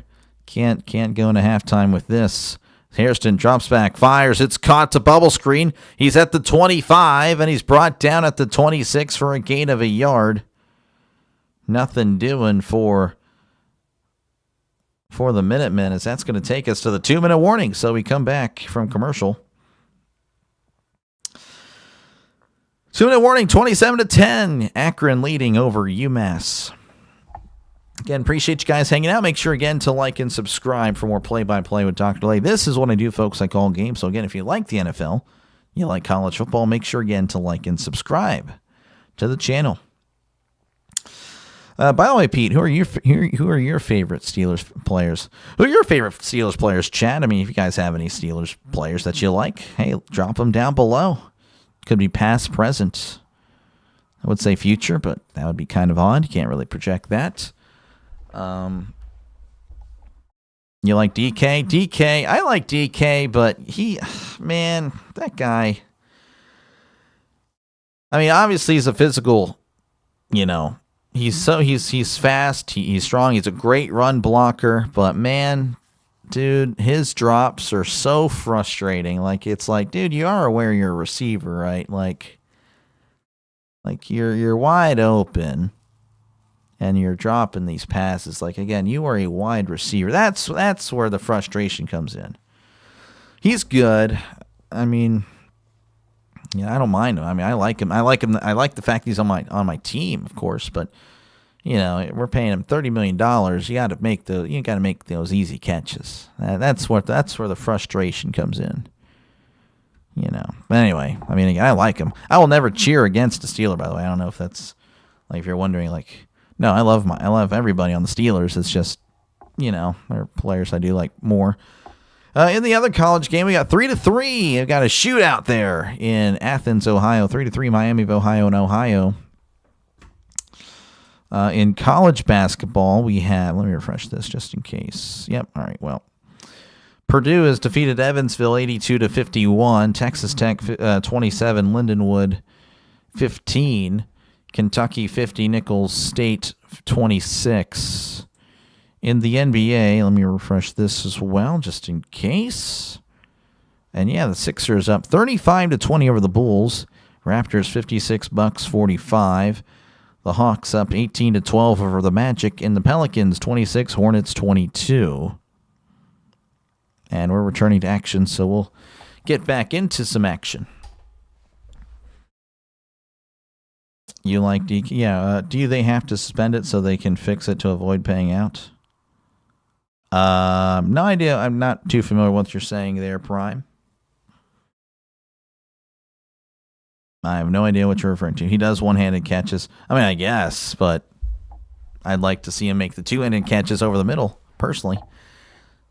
Can't go into halftime with this. Hairston drops back, fires. It's caught to bubble screen. He's at the 25, and he's brought down at the 26 for a gain of a yard. Nothing doing for the Minutemen, as that's going to take us to the 2-minute warning. So we come back from commercial. 2-minute warning, 27-10. Akron leading over UMass. Again, appreciate you guys hanging out. Make sure, again, to like and subscribe for more play-by-play with DrDelay. This is what I do, folks. I call games. So, again, if you like the NFL, you like college football, make sure, again, to like and subscribe to the channel. By the way, Pete, who are your favorite Steelers players? Who are your favorite Steelers players, Chad? I mean, if you guys have any Steelers players that you like, hey, drop them down below. Could be past, present. I would say future, but that would be kind of odd. You can't really project that. You like DK? DK, I like DK, but that guy. I mean, obviously he's a physical, he's fast, he's strong, he's a great run blocker, but man, dude, his drops are so frustrating. Like, it's like, dude, you are aware you're a receiver, right? Like you're wide open and you're dropping these passes. Like, again, you are a wide receiver. That's where the frustration comes in. He's good. I mean, yeah, I don't mind him. I mean, I like him. I like the fact he's on my team, of course, but you know, we're paying him $30 million. You got to make those easy catches. That's where the frustration comes in. You know. But anyway, I mean, I like him. I will never cheer against a Steeler, by the way. I don't know if that's like, if you're wondering, like, no, I love everybody on the Steelers. It's just, you know, there are players I do like more. In the other college game, we got 3-3. We've got a shootout there in Athens, Ohio. 3-3, Miami of Ohio and Ohio. In college basketball, we have, let me refresh this just in case. Yep, all right, well. Purdue has defeated Evansville 82-51. Texas Tech 27, Lindenwood 15. Kentucky 50, Nicholls State 26. In the NBA, let me refresh this as well, just in case. And yeah, the Sixers up 35-20 over the Bulls. Raptors 56, Bucks 45. The Hawks up 18-12 over the Magic. And the Pelicans 26, Hornets 22. And we're returning to action, so we'll get back into some action. You like DK? Yeah, do they have to suspend it so they can fix it to avoid paying out? No idea. I'm not too familiar with what you're saying there, Prime. I have no idea what you're referring to. He does one-handed catches. I mean, I guess, but I'd like to see him make the two-handed catches over the middle, personally.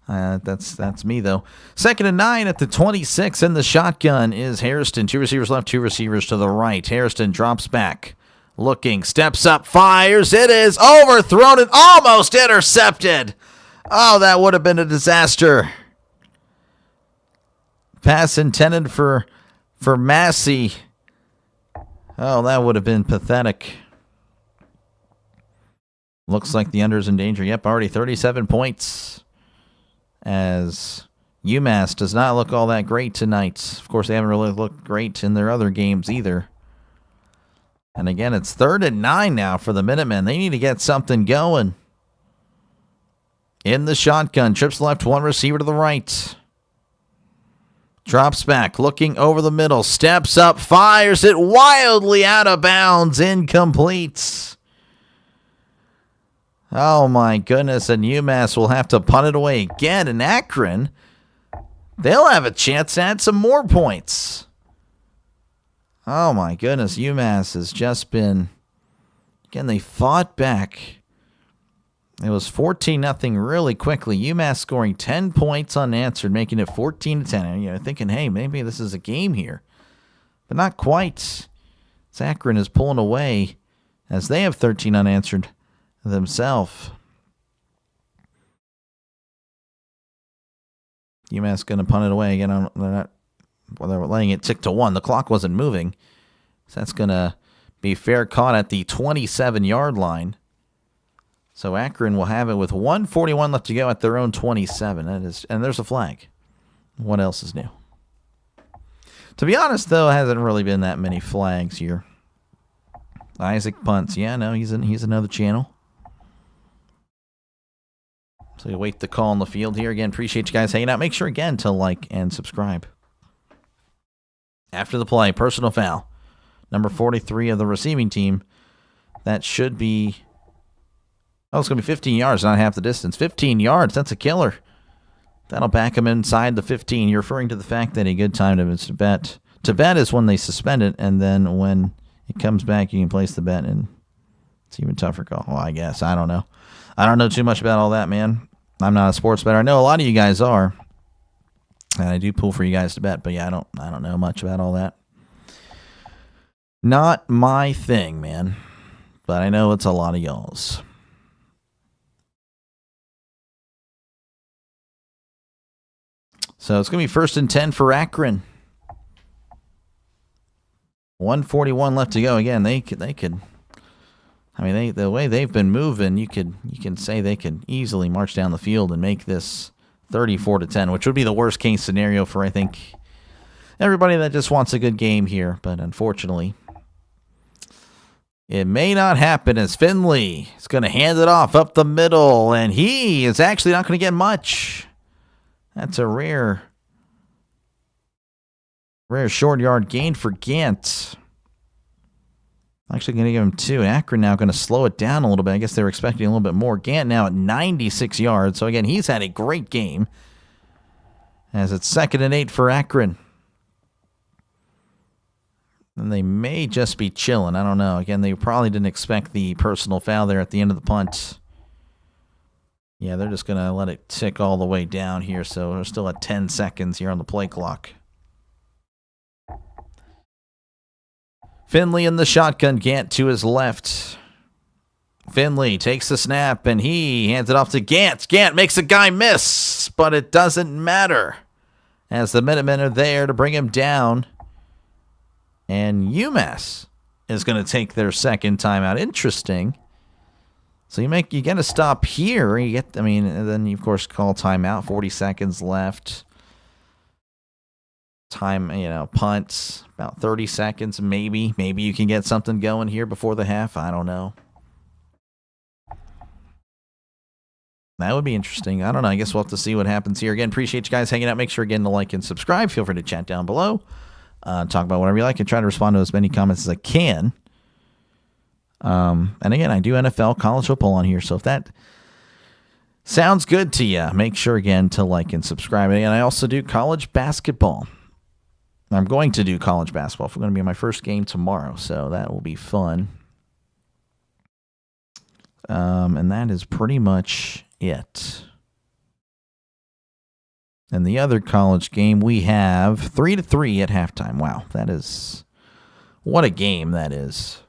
That's me, though. 2nd and 9 at the 26. In the shotgun is Hairston. 2 receivers left, 2 receivers to the right. Hairston drops back. Looking, steps up, fires. It is overthrown and almost intercepted. Oh, that would have been a disaster. Pass intended for Massey. Oh, that would have been pathetic. Looks like the under's in danger. Yep, already 37 points. As UMass does not look all that great tonight. Of course, they haven't really looked great in their other games either. And again, it's 3rd and 9 now for the Minutemen. They need to get something going. In the shotgun, trips left, 1 receiver to the right. Drops back, looking over the middle, steps up, fires it wildly out of bounds, incomplete. Oh my goodness, and UMass will have to punt it away again. And Akron, they'll have a chance to add some more points. Oh my goodness, UMass has just been, again, they fought back. It was 14-0 really quickly. UMass scoring 10 points unanswered, making it 14-10. You know, thinking, hey, maybe this is a game here. But not quite. Akron is pulling away as they have 13 unanswered themselves. UMass going to punt it away again. They're letting it tick to 1. The clock wasn't moving. So that's going to be fair caught at the 27-yard line. So Akron will have it with 1:41 left to go at their own 27. And there's a flag. What else is new? To be honest, though, it hasn't really been that many flags here. Isaac punts. Yeah, no, he's another channel. So you wait the call on the field here. Again, appreciate you guys hanging out. Make sure, again, to like and subscribe. After the play, personal foul. Number 43 of the receiving team. That should be... Oh, it's going to be 15 yards, not half the distance. 15 yards, that's a killer. That'll back him inside the 15. You're referring to the fact that a good time to bet. To bet is when they suspend it, and then when it comes back, you can place the bet, and it's even tougher call. Well, I guess. I don't know. I don't know too much about all that, man. I'm not a sports bettor. I know a lot of you guys are, and I do pull for you guys to bet, but yeah, I don't know much about all that. Not my thing, man, but I know it's a lot of y'all's. So it's going to be 1st and 10 for Akron. 1:41 left to go. Again, they could. I mean, the way they've been moving, you can say they could easily march down the field and make this 34-10, which would be the worst case scenario for, I think, everybody that just wants a good game here. But unfortunately, it may not happen, as Finley is going to hand it off up the middle, and he is actually not going to get much. That's a rare short yard gain for Gant. Actually going to give him 2. Akron now going to slow it down a little bit. I guess they were expecting a little bit more. Gant now at 96 yards. So again, he's had a great game, as it's 2nd and 8 for Akron. And they may just be chilling. I don't know. Again, they probably didn't expect the personal foul there at the end of the punt. Yeah, they're just going to let it tick all the way down here. So we're still at 10 seconds here on the play clock. Finley in the shotgun, Gant to his left. Finley takes the snap, and he hands it off to Gant. Gant makes a guy miss, but it doesn't matter, as the Minutemen are there to bring him down. And UMass is going to take their second timeout. Interesting. So you get a stop here. And then you, of course, call timeout. 40 seconds left. Time, punts, about 30 seconds, maybe. Maybe you can get something going here before the half. I don't know. That would be interesting. I don't know. I guess we'll have to see what happens here. Again, appreciate you guys hanging out. Make sure, again, to like and subscribe. Feel free to chat down below. Talk about whatever you like, and try to respond to as many comments as I can. And again, I do NFL, college football on here. So if that sounds good to you, make sure, again, to like and subscribe. And I also do college basketball. I'm going to do college basketball. It's going to be my first game tomorrow, so that will be fun. And that is pretty much it. And the other college game, we have 3-3 at halftime. Wow, what a game that is.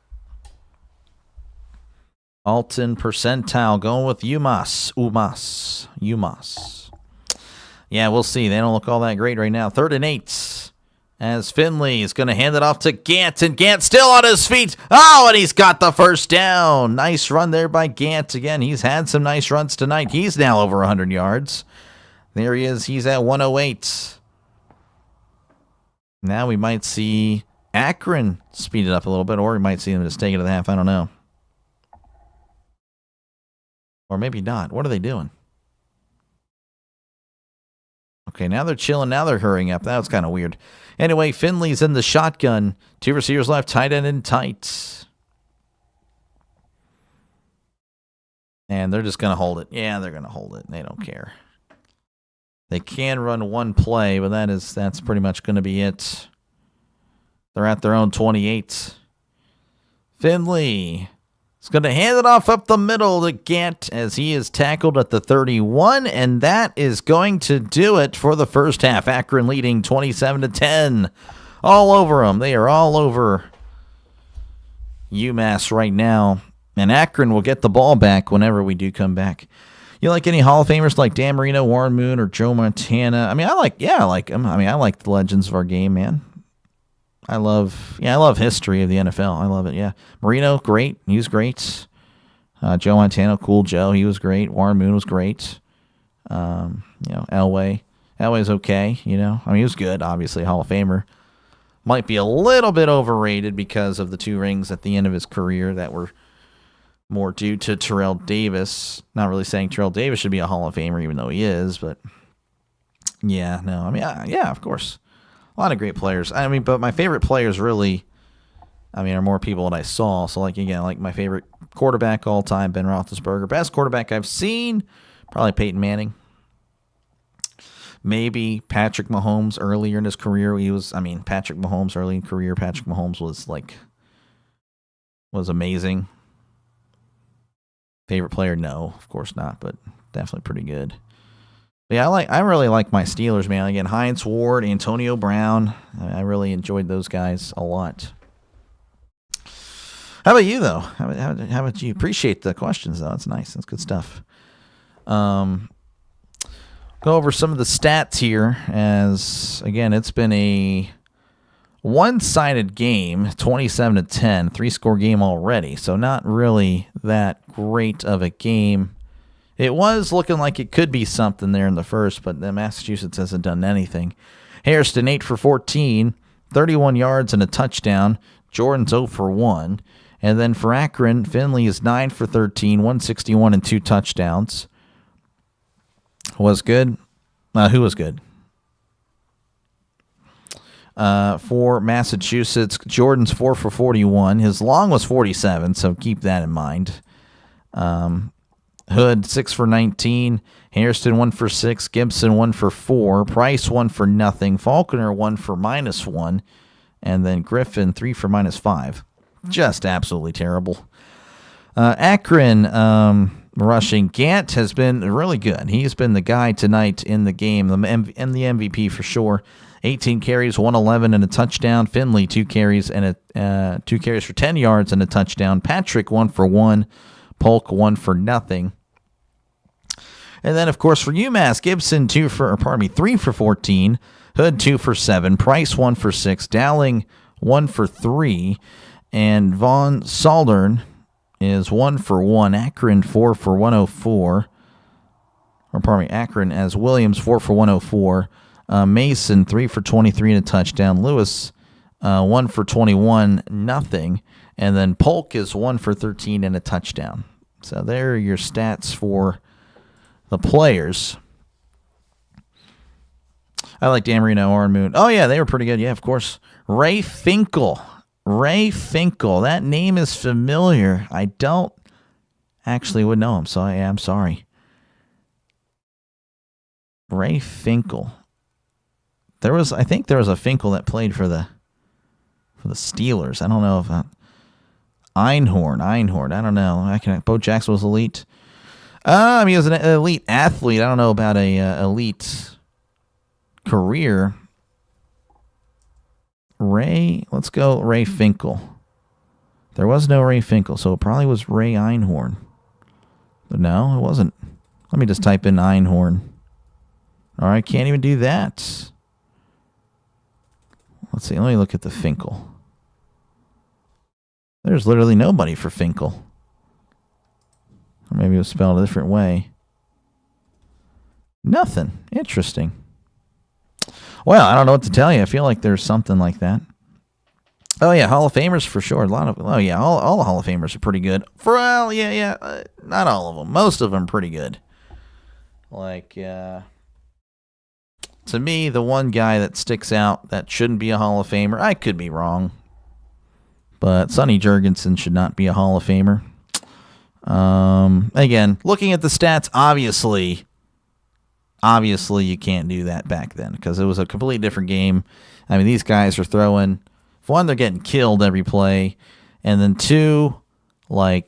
Alton percentile going with UMass. Yeah, we'll see. They don't look all that great right now. 3rd and 8. As Finley is going to hand it off to Gant, and Gant still on his feet. Oh, and he's got the first down. Nice run there by Gant. Again, he's had some nice runs tonight. He's now over 100 yards. There he is. He's at 108. Now we might see Akron speed it up a little bit, or we might see them just take it to the half. I don't know. Or maybe not. What are they doing? Okay, now they're chilling. Now they're hurrying up. That was kind of weird. Anyway, Finley's in the shotgun. 2 receivers left, tight end and tight. And they're just going to hold it. Yeah, they're going to hold it. They don't care. They can run one play, but that's pretty much going to be it. They're at their own 28. Finley is going to hand it off up the middle to Gant, as he is tackled at the 31, and that is going to do it for the first half. Akron leading 27-10. All over them. They are all over UMass right now, and Akron will get the ball back whenever we do come back. You like any Hall of Famers like Dan Marino, Warren Moon, or Joe Montana? I like them. I like the legends of our game, man. I love history of the NFL. I love it, yeah. Marino, great. He was great. Joe Montana, cool Joe. He was great. Warren Moon was great. Elway. Elway's okay, he was good, obviously, Hall of Famer. Might be a little bit overrated because of the 2 rings at the end of his career that were more due to Terrell Davis. Not really saying Terrell Davis should be a Hall of Famer, even though he is, but yeah, no. Yeah, of course. A lot of great players. But my favorite players really, are more people that I saw. So, my favorite quarterback all time, Ben Roethlisberger. Best quarterback I've seen, probably Peyton Manning. Maybe Patrick Mahomes earlier in his career. Patrick Mahomes early in career. Patrick Mahomes was amazing. Favorite player? No, of course not, but definitely pretty good. But yeah, I really like my Steelers, man. Again, Hines Ward, Antonio Brown. I really enjoyed those guys a lot. How about you, though? How about you? Appreciate the questions, though. That's nice. That's good stuff. Go over some of the stats here, as, again, it's been a one-sided game, 27-10, 3-score game already, so not really that great of a game It was looking like it could be something there in the first, but then Massachusetts hasn't done anything. Hairston 8 for 14, 31 yards and a touchdown. Jordan's 0 for 1. And then for Akron, Finley is 9 for 13, 161 and 2 touchdowns. Was good? Who was good? For Massachusetts, Jordan's 4 for 41. His long was 47, so keep that in mind. Hood, 6 for 19. Hairston, 1 for 6. Gibson, 1 for 4. Price, 1 for nothing. Faulkner, 1 for -1. And then Griffin, 3 for -5. Just absolutely terrible. Akron rushing. Gant has been really good. He's been the guy tonight in the game, and the MVP for sure. 18 carries, 111 and a touchdown. Finley, 2 carries for 10 yards and a touchdown. Patrick, 1 for 1. Polk, 1 for nothing. And then, of course, for UMass, Gibson, 3 for 14. Hood, 2 for 7. Price, 1 for 6. Dowling, 1 for 3. And Von Saldern is 1 for 1. Akron, 4 for 104. Akron as Williams, 4 for 104. Mason, 3 for 23 and a touchdown. Lewis, 1 for 21, nothing. And then Polk is 1 for 13 and a touchdown. So there are your stats for the players. I like Dan Marino, Oren Moon. Oh, yeah, they were pretty good. Yeah, of course. Ray Finkel. That name is familiar. I don't actually would know him, so I'm sorry. Ray Finkel. I think there was a Finkel that played for the Steelers. I don't know if Einhorn. I don't know. Bo Jackson was elite. He was an elite athlete. I don't know about a elite career. Let's go Ray Finkel. There was no Ray Finkel, so it probably was Ray Einhorn. But no, it wasn't. Let me just type in Einhorn. All right, can't even do that. Let's see. Let me look at the Finkel. There's literally nobody for Finkel. Or maybe it was spelled a different way. Nothing. Interesting. Well, I don't know what to tell you. I feel like there's something like that. Oh, yeah, Hall of Famers for sure. All the Hall of Famers are pretty good. Not all of them. Most of them pretty good. To me, the one guy that sticks out that shouldn't be a Hall of Famer, I could be wrong, but Sonny Jurgensen should not be a Hall of Famer. Again, looking at the stats, obviously you can't do that back then because it was a completely different game. I mean, these guys are throwing, for one, they're getting killed every play, and then two, they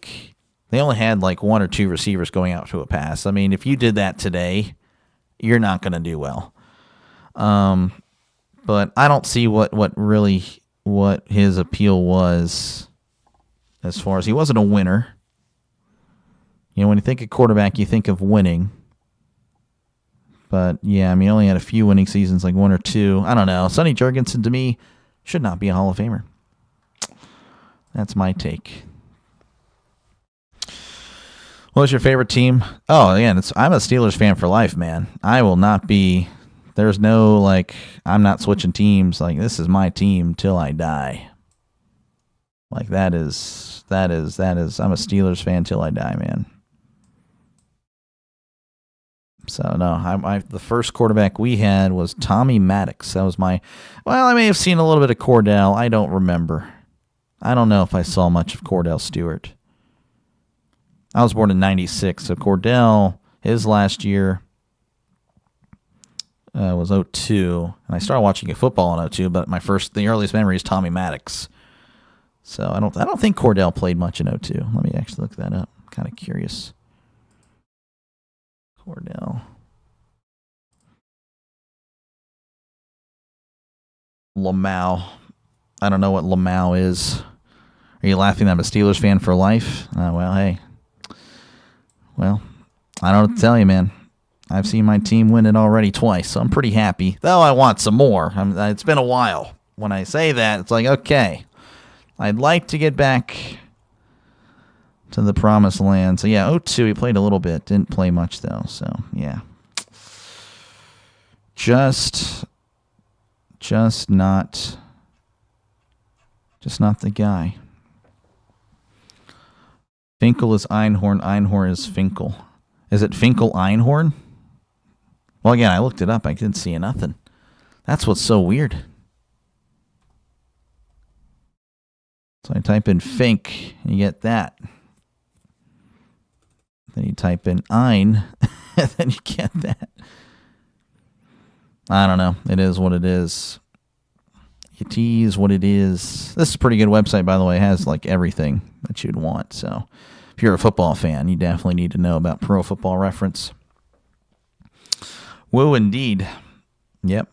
only had 1 or 2 receivers going out to a pass. I mean, if you did that today, you're not going to do well. But I don't see what his appeal was as far as he wasn't a winner. You know, when you think of quarterback, you think of winning. But, yeah, I mean, he only had a few winning seasons, 1 or 2. I don't know. Sonny Jurgensen, to me, should not be a Hall of Famer. That's my take. What was your favorite team? Oh, again, I'm a Steelers fan for life, man. I will not be... There's no, I'm not switching teams. This is my team till I die. That is, I'm a Steelers fan till I die, man. So, no, the first quarterback we had was Tommy Maddox. That was I may have seen a little bit of Cordell. I don't remember. I don't know if I saw much of Cordell Stewart. I was born in 96, so Cordell, his last year... was 02, and I started watching football in 02, but the earliest memory is Tommy Maddox. So I don't think Cordell played much in 02. Let me actually look that up. I'm kind of curious. Cordell. Lamau. I don't know what Lamau is. Are you laughing that I'm a Steelers fan for life? Well, hey. Well, I don't know what to tell you, man. I've seen my team win it already twice, so I'm pretty happy. Though I want some more. It's been a while. When I say that, it's okay. I'd like to get back to the promised land. So, yeah, 0-2, he played a little bit. Didn't play much, though. So, yeah. Just not the guy. Finkel is Einhorn. Einhorn is Finkel. Is it Finkel Einhorn? Well, again, I looked it up. I didn't see nothing. That's what's so weird. So I type in Fink, and you get that. Then you type in Ein, and then you get that. I don't know. It is what it is. It is what it is. This is a pretty good website, by the way. It has like everything that you'd want. So if you're a football fan, you definitely need to know about Pro Football Reference. Whoa, indeed. Yep.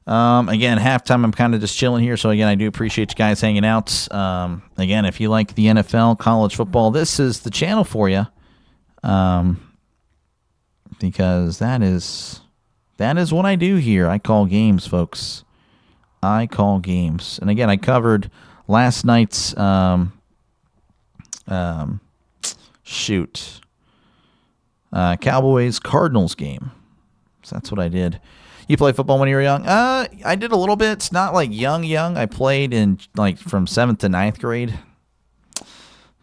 Again, halftime, I'm kind of just chilling here. So, again, I do appreciate you guys hanging out. Again, if you like the NFL, college football, this is the channel for you. Because that is what I do here. I call games, folks. I call games. And, again, I covered last night's Cowboys-Cardinals game. So that's what I did. You play football when you were young? I did a little bit. It's not like young. I played in like from 7th to 9th grade.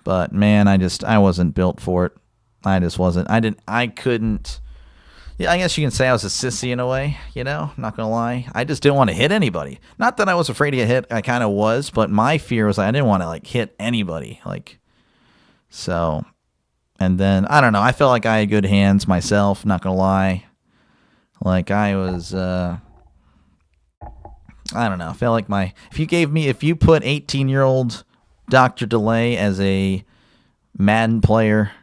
But man, I wasn't built for it. I just wasn't. I couldn't. Yeah, I guess you can say I was a sissy in a way, not gonna lie. I just didn't want to hit anybody. Not that I was afraid to get hit. I kind of was, but my fear was I didn't want to like hit anybody. So, and then I don't know. I felt like I had good hands myself, not gonna lie. Like I was, I don't know. I felt like if you put 18-year-old DrDelay as a Madden player,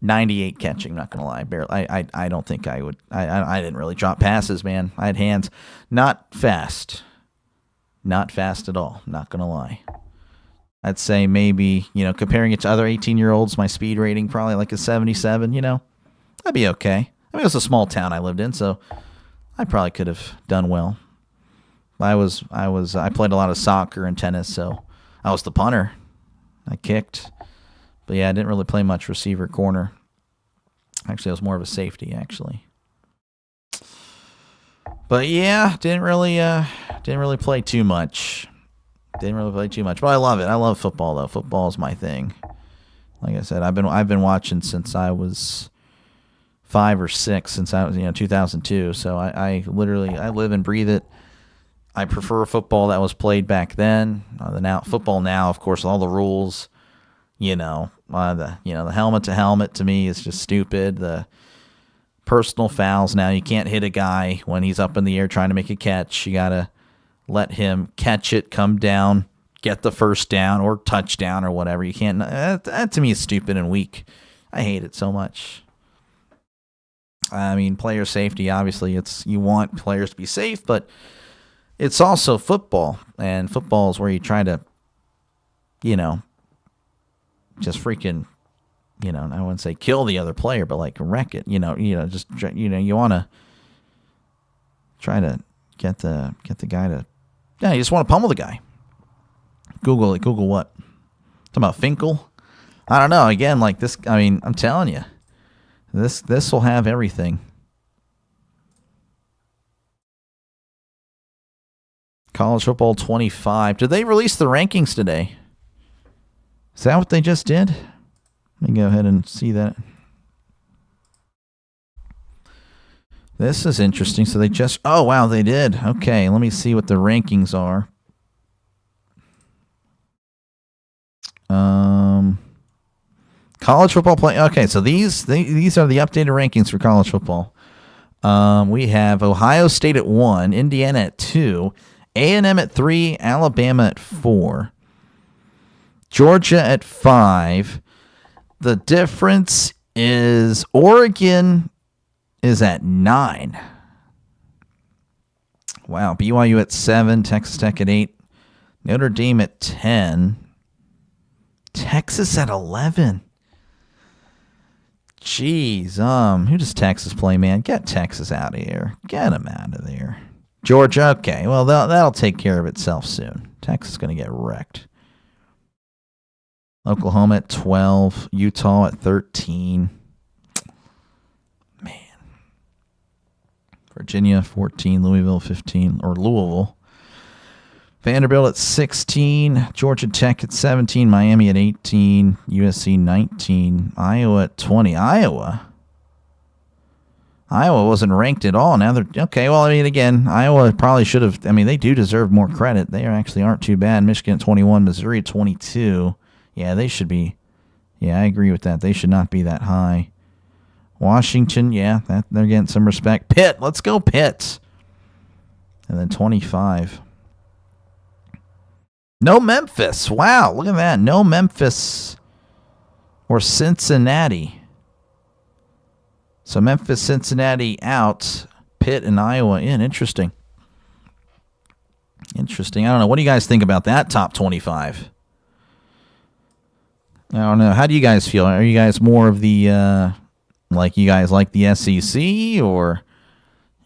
98 catching, not gonna lie. Barely. I don't think I would. I didn't really drop passes, man. I had hands, not fast at all. Not gonna lie. I'd say maybe comparing it to other 18-year-olds, my speed rating probably like a 77. That'd be okay. I mean, it was a small town I lived in, so I probably could have done well. I played a lot of soccer and tennis, so I was the punter. I kicked. But yeah, I didn't really play much receiver corner. Actually, I was more of a safety, actually. But yeah, didn't really play too much. But I love it. I love football though. Football is my thing. Like I said, I've been watching since I was 5 or 6, since I was 2002. So I live and breathe it. I prefer football that was played back then. Football now, of course, all the rules. The helmet to helmet to me is just stupid. The personal fouls now, you can't hit a guy when he's up in the air trying to make a catch. You gotta let him catch it, come down, get the first down or touchdown or whatever. You can't. That to me is stupid and weak. I hate it so much. I mean, player safety, obviously, you want players to be safe, but it's also football, and football is where you try to, just freaking, I wouldn't say kill the other player, but like wreck it, you want to try to get the guy to, you just want to pummel the guy. Google it. Google what? Talking about Finkel? I don't know. Again, like this, I mean, I'm telling you. This will have everything. College football 25. Did they release the rankings today? Is that what they just did? Let me go ahead and see that. This is interesting. So they just... Oh, wow, they did. Okay, let me see what the rankings are. College football play. Okay, so these are the updated rankings for college football. We have Ohio State at 1, Indiana at 2, A&M at 3, Alabama at 4, Georgia at 5. The difference is Oregon is at 9. Wow, BYU at 7, Texas Tech at 8, Notre Dame at 10, Texas at 11. Jeez, who does Texas play, man? Get Texas out of here. Get them out of there. Georgia, okay. Well, that'll take care of itself soon. Texas is going to get wrecked. Oklahoma at 12. Utah at 13. Man. Virginia 14. Louisville 15. Or Louisville. Vanderbilt at 16. Georgia Tech at 17. Miami at 18. USC 19. Iowa at 20. Iowa wasn't ranked at all. Now they're okay. Well, I mean, again, Iowa probably should have. I mean, they do deserve more credit. They actually aren't too bad. Michigan at 21, Missouri at 22. Yeah, they should be. Yeah, I agree with that. They should not be that high. Washington, yeah, they're getting some respect. Pitt, let's go Pitt. And then 25. No Memphis. Wow, look at that. No Memphis or Cincinnati. So Memphis, Cincinnati out, Pitt and Iowa in. Interesting. I don't know. What do you guys think about that top 25? I don't know. How do you guys feel? Are you guys more of the, like you guys like the SEC, or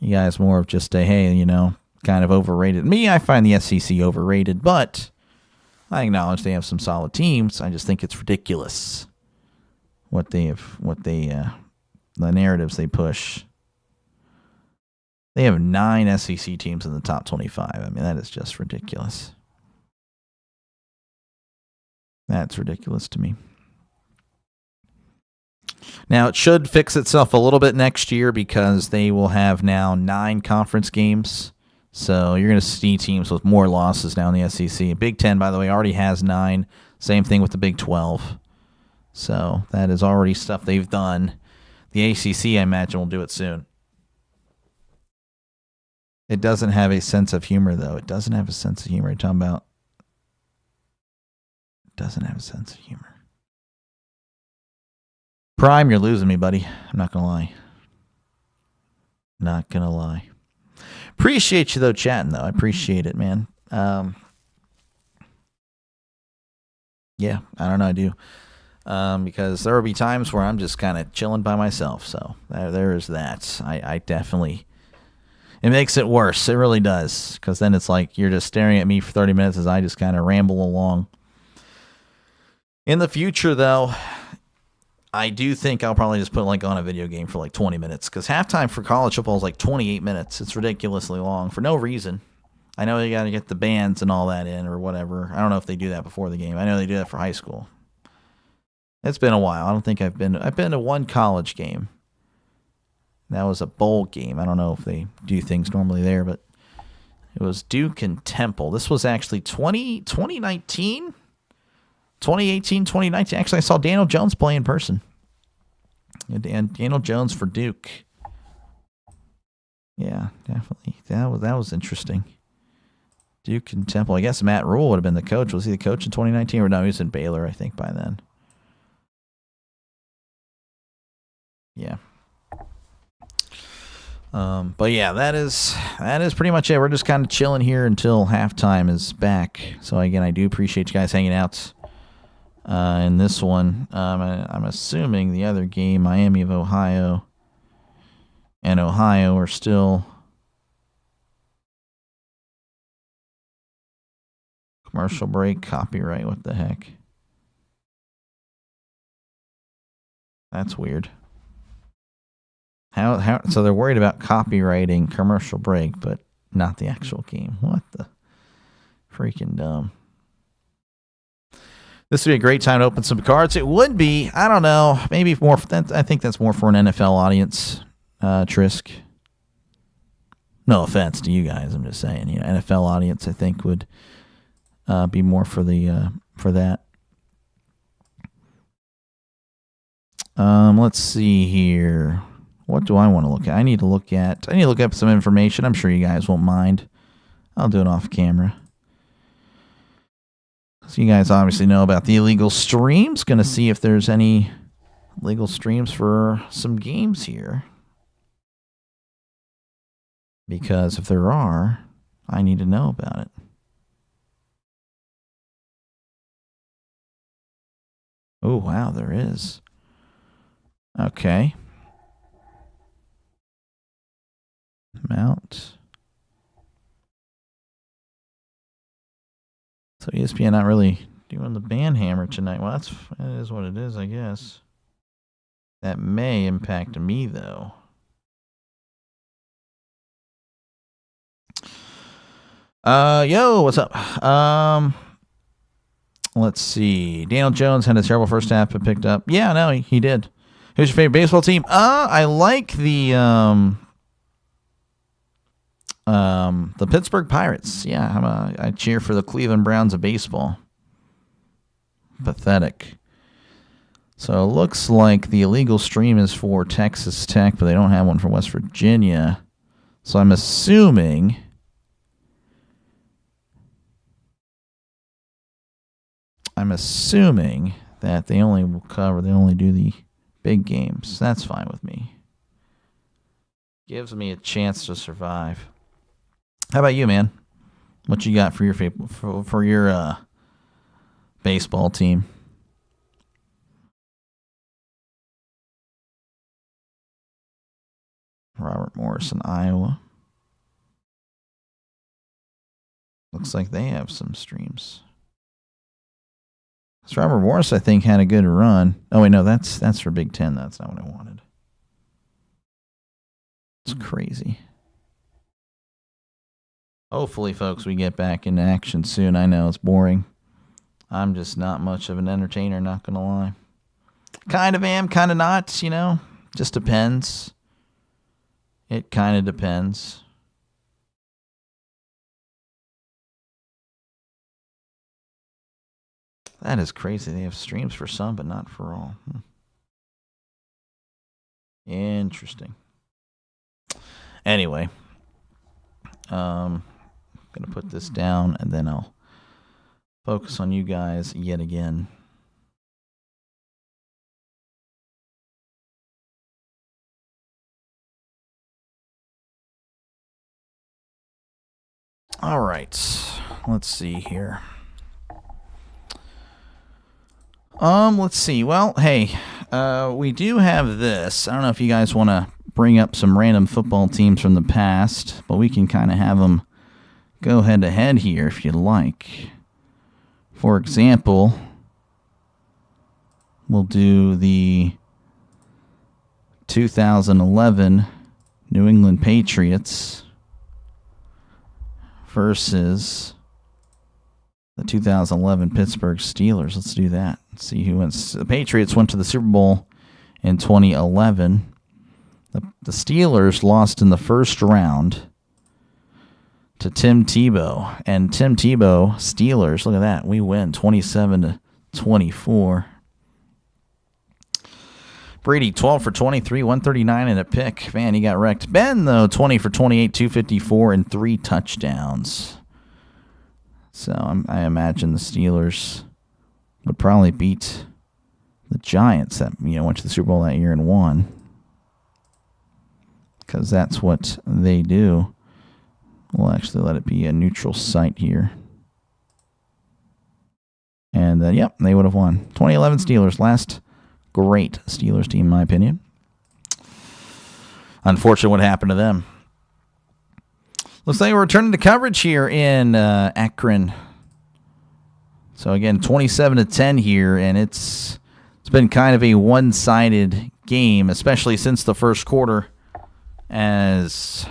you guys more of just a, hey, you know, kind of overrated? Me, I find the SEC overrated, but I acknowledge they have some solid teams. I just think it's ridiculous the narratives they push. They have 9 SEC teams in the top 25. I mean, that is just ridiculous. That's ridiculous to me. Now, it should fix itself a little bit next year because they will have now 9 conference games. So you're going to see teams with more losses now in the SEC. Big 10, by the way, already has 9. Same thing with the Big 12. So that is already stuff they've done. The ACC, I imagine, will do it soon. It doesn't have a sense of humor, though. It doesn't have a sense of humor. You're talking about. It doesn't have a sense of humor. Prime, you're losing me, buddy. I'm not going to lie. Not going to lie. Appreciate you, though, chatting, though. I appreciate it, man. Yeah, I don't know. I do. Because there will be times where I'm just kind of chilling by myself. So there is that. I definitely, it makes it worse. It really does. Because then it's like you're just staring at me for 30 minutes as I just kind of ramble along. In the future, though, I do think I'll probably just put like on a video game for like 20 minutes. Because halftime for college football is like 28 minutes. It's ridiculously long for no reason. I know you got to get the bands and all that in or whatever. I don't know if they do that before the game. I know they do that for high school. It's been a while. I don't think I've been to one college game. That was a bowl game. I don't know if they do things normally there, but it was Duke and Temple. This was actually 2019, 2018, 2019. Actually, I saw Daniel Jones play in person. And Daniel Jones for Duke. Yeah, definitely. That was interesting. Duke and Temple. I guess Matt Rule would have been the coach. Was he the coach in 2019? Or no, he was in Baylor, I think, by then. Yeah. But yeah, that is pretty much it. We're just kind of chilling here until halftime is back. So again, I do appreciate you guys hanging out in this one. I'm assuming the other game, Miami of Ohio and Ohio, are still commercial break, copyright. What the heck? That's weird. How? So they're worried about copywriting commercial break, but not the actual game. What the freaking dumb. This would be a great time to open some cards. It would be. I don't know. Maybe more. I think that's more for an NFL audience. Trisk. No offense to you guys. I'm just saying. You know, NFL audience, I think, would be more for that. Let's see here. What do I want to look at? I need to look up some information. I'm sure you guys won't mind. I'll do it off camera. So you guys obviously know about the illegal streams. Going to see if there's any legal streams for some games here. Because if there are, I need to know about it. Oh, wow, there is. Okay. Mount. So ESPN not really doing the band hammer tonight. Well, that is what it is, I guess. That may impact me, though. Yo, what's up? Let's see. Daniel Jones had a terrible first half, but picked up. Yeah, no, he did. Who's your favorite baseball team? I like the Pittsburgh Pirates. Yeah, I cheer for the Cleveland Browns of baseball. Pathetic. So it looks like the illegal stream is for Texas Tech, but they don't have one for West Virginia. So I'm assuming that they only do the big games. That's fine with me. Gives me a chance to survive. How about you, man? What you got for your baseball team? Robert Morris in Iowa. Looks like they have some streams. So Robert Morris, I think, had a good run. Oh wait, no, that's for Big Ten. That's not what I wanted. It's crazy. Hopefully, folks, we get back into action soon. I know it's boring. I'm just not much of an entertainer, not gonna lie. Kind of am, kind of not, you know. Just depends. It kind of depends. That is crazy. They have streams for some, but not for all. Interesting. Anyway, I'm going to put this down, and then I'll focus on you guys yet again. All right, let's see here. Let's see. Well, hey, we do have this. I don't know if you guys want to bring up some random football teams from the past, but we can kind of have them go head to head here if you'd like. For example, we'll do the 2011 New England Patriots versus the 2011 Pittsburgh Steelers. Let's do that. Let's see who went. The Patriots went to the Super Bowl in 2011. The Steelers lost in the first round to Tim Tebow. And Tim Tebow, Steelers, look at that. We win 27-24. Brady, 12 for 23, 139 and a pick. Man, he got wrecked. Ben, though, 20 for 28, 254 and 3 touchdowns. So I imagine the Steelers would probably beat the Giants that went to the Super Bowl that year and won, because that's what they do. We'll actually let it be a neutral site here. And, yep, they would have won. 2011 Steelers, last great Steelers team, in my opinion. Unfortunate what happened to them. Looks like we're returning to coverage here in Akron. So, again, 27-10 here, and it's been kind of a one-sided game, especially since the first quarter, as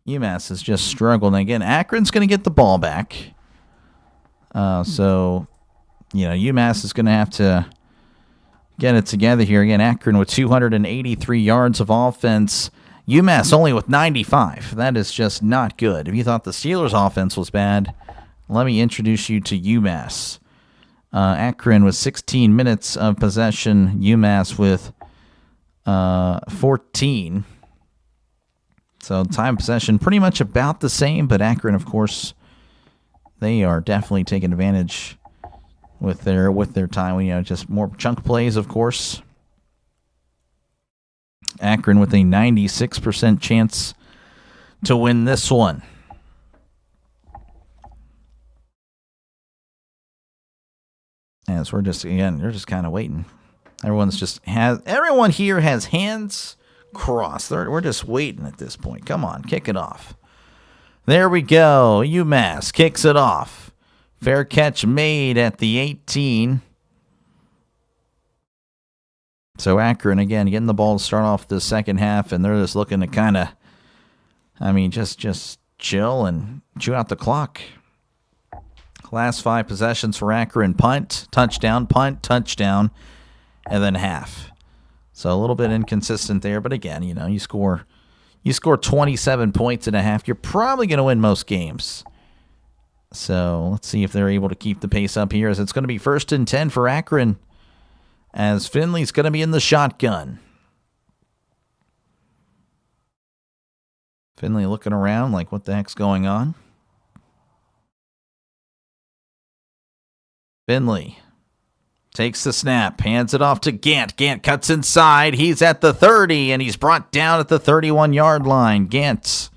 UMass has just struggled. And again, Akron's going to get the ball back. So, UMass is going to have to get it together here. Again, Akron with 283 yards of offense. UMass only with 95. That is just not good. If you thought the Steelers' offense was bad, let me introduce you to UMass. Akron with 16 minutes of possession. UMass with 14. So time possession pretty much about the same, but Akron, of course, they are definitely taking advantage with their time. Just more chunk plays, of course. Akron with a 96% chance to win this one. As we're just, again, they're just kind of waiting. Everyone here has hands crossed. We're just waiting at this point. Come on, kick it off. There we go. UMass kicks it off. Fair catch made at the 18. So Akron, again, getting the ball to start off the second half, and they're just looking to kind of, just chill and chew out the clock. Last 5 possessions for Akron: punt, touchdown, and then half. So a little bit inconsistent there, but again, you score 27 points in a half, you're probably going to win most games. So let's see if they're able to keep the pace up here, as it's going to be 1st and 10 for Akron, as Finley's going to be in the shotgun. Finley looking around like, what the heck's going on? Finley takes the snap, hands it off to Gant. Gant cuts inside. He's at the 30, and he's brought down at the 31-yard line. Gant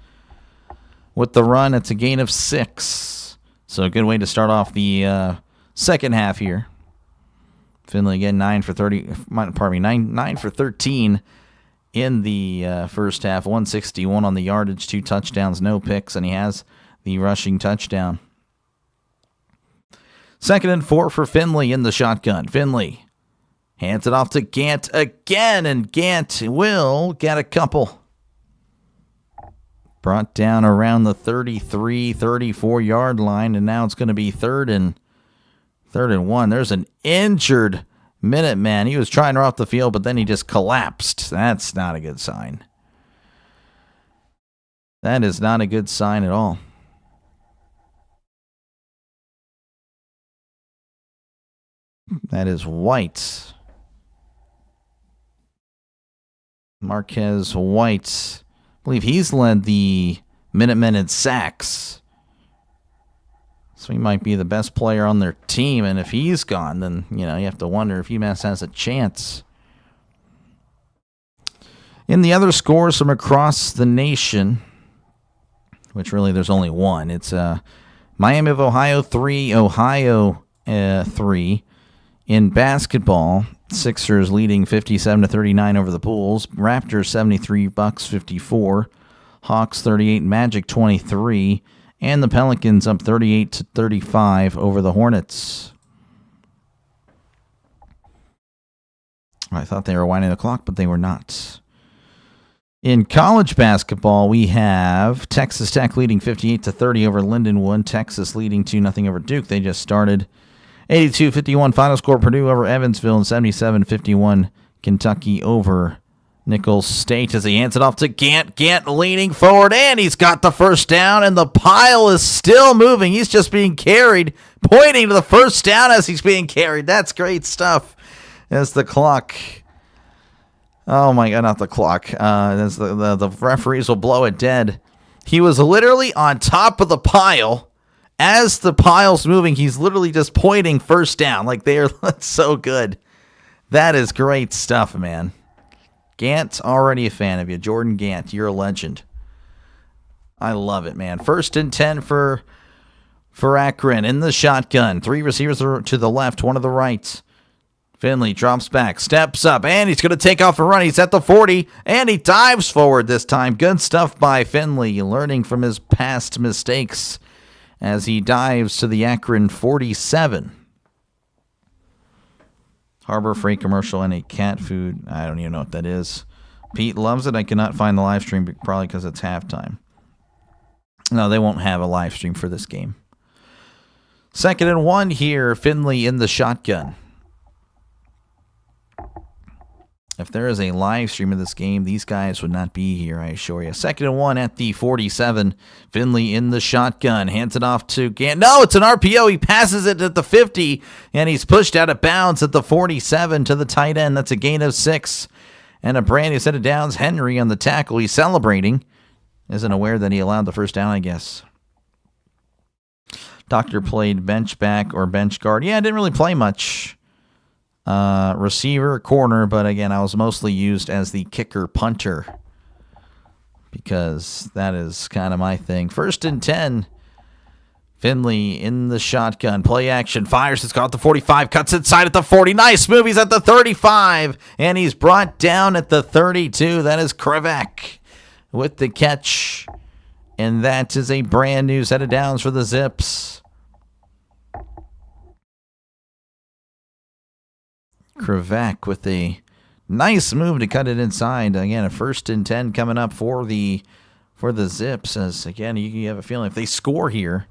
with the run. It's a gain of 6. So a good way to start off the second half here. Finley again 9 for 13 in the first half. 161 on the yardage, 2 touchdowns, no picks, and he has the rushing touchdown. 2nd and 4 for Finley in the shotgun. Finley hands it off to Gant again, and Gant will get a couple. Brought down around the 33, 34-yard line, and now it's going to be 3rd and 1. There's an injured Minuteman. He was trying to run off the field, but then he just collapsed. That's not a good sign. That is not a good sign at all. That is White. Marquez White. I believe he's led the Minutemen in sacks. So he might be the best player on their team. And if he's gone, then, you have to wonder if UMass has a chance. In the other scores from across the nation, which really there's only one, it's Miami of Ohio 3, Ohio 3. In basketball, Sixers leading 57-39 over the Bulls. Raptors 73-54. Hawks 38, Magic 23, and the Pelicans up 38-35 over the Hornets. I thought they were winding the clock, but they were not. In college basketball, we have Texas Tech leading 58-30 over Lindenwood. Texas leading 2-0 over Duke. They just started. 82-51 final score, Purdue over Evansville, and 77-51 Kentucky over Nicholls State, as he hands it off to Gant. Gant leaning forward, and he's got the first down, and the pile is still moving. He's just being carried, pointing to the first down as he's being carried. That's great stuff. As the clock, oh my God, not the clock, as the referees will blow it dead. He was literally on top of the pile. As the pile's moving, he's literally just pointing first down. Like, that's so good. That is great stuff, man. Gant's already a fan of you. Jordan Gant, you're a legend. I love it, man. 1st and 10 for Akron in the shotgun. 3 receivers to the left, 1 to the right. Finley drops back, steps up, and he's going to take off a run. He's at the 40, and he dives forward this time. Good stuff by Finley, learning from his past mistakes as he dives to the Akron 47. Harbor Freight commercial and a cat food. I don't even know what that is. Pete loves it. I cannot find the live stream, probably because it's halftime. No, they won't have a live stream for this game. 2nd and 1 here. Finley in the shotgun. If there is a live stream of this game, these guys would not be here, I assure you. 2nd and 1 at the 47. Finley in the shotgun. Hands it off to Gant. No, it's an RPO. He passes it at the 50, and he's pushed out of bounds at the 47 to the tight end. That's a gain of 6. And a brand new set of downs. Henry on the tackle. He's celebrating. Isn't aware that he allowed the first down, I guess. Doctor played bench back or bench guard. Yeah, didn't really play much. Receiver, corner, but again, I was mostly used as the kicker punter because that is kind of my thing. 1st and 10. Finley in the shotgun. Play action. Fires. It's got the 45. Cuts inside at the 40. Nice move. He's at the 35. And he's brought down at the 32. That is Krivak with the catch. And that is a brand new set of downs for the Zips. Krivak with a nice move to cut it inside. Again, a 1st and 10 coming up for the Zips. As again, you have a feeling if they score here,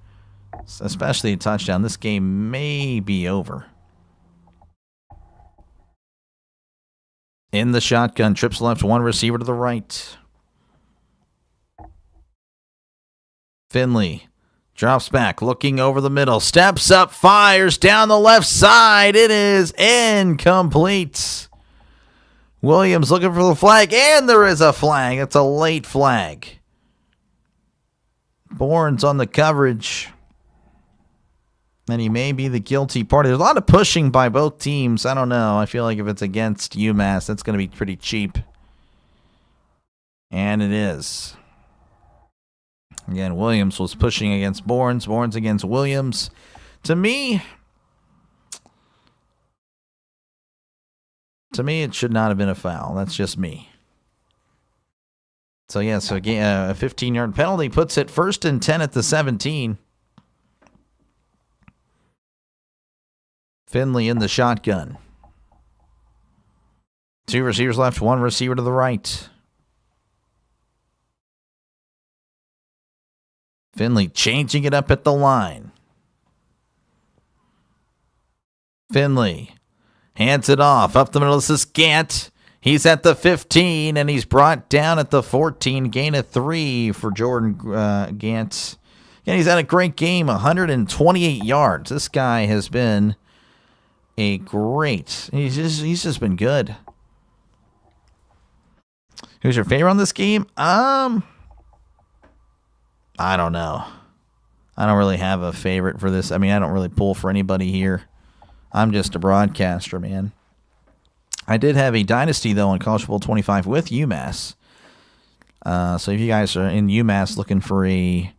especially a touchdown, this game may be over. In the shotgun, trips left, one receiver to the right. Finley drops back, looking over the middle, steps up, fires down the left side. It is incomplete. Williams looking for the flag, and there is a flag. It's a late flag. Bourne's on the coverage, and he may be the guilty party. There's a lot of pushing by both teams. I don't know. I feel like if it's against UMass, that's going to be pretty cheap. And it is. Again, Williams was pushing against Bourne's. Bourne's against Williams. To me, it should not have been a foul. That's just me. So, yeah, again, a 15-yard penalty puts it 1st and 10 at the 17. Finley in the shotgun. 2 receivers left, 1 receiver to the right. Finley changing it up at the line. Finley hands it off up the middle. This is Gant. He's at the 15, and he's brought down at the 14. Gain of 3 for Jordan Gant. And he's had a great game, 128 yards. This guy has been a great. He's just been good. Who's your favorite on this game? I don't know. I don't really have a favorite for this. I mean, I don't really pull for anybody here. I'm just a broadcaster, man. I did have a dynasty, though, on College Football 25 with UMass. So if you guys are in UMass looking for a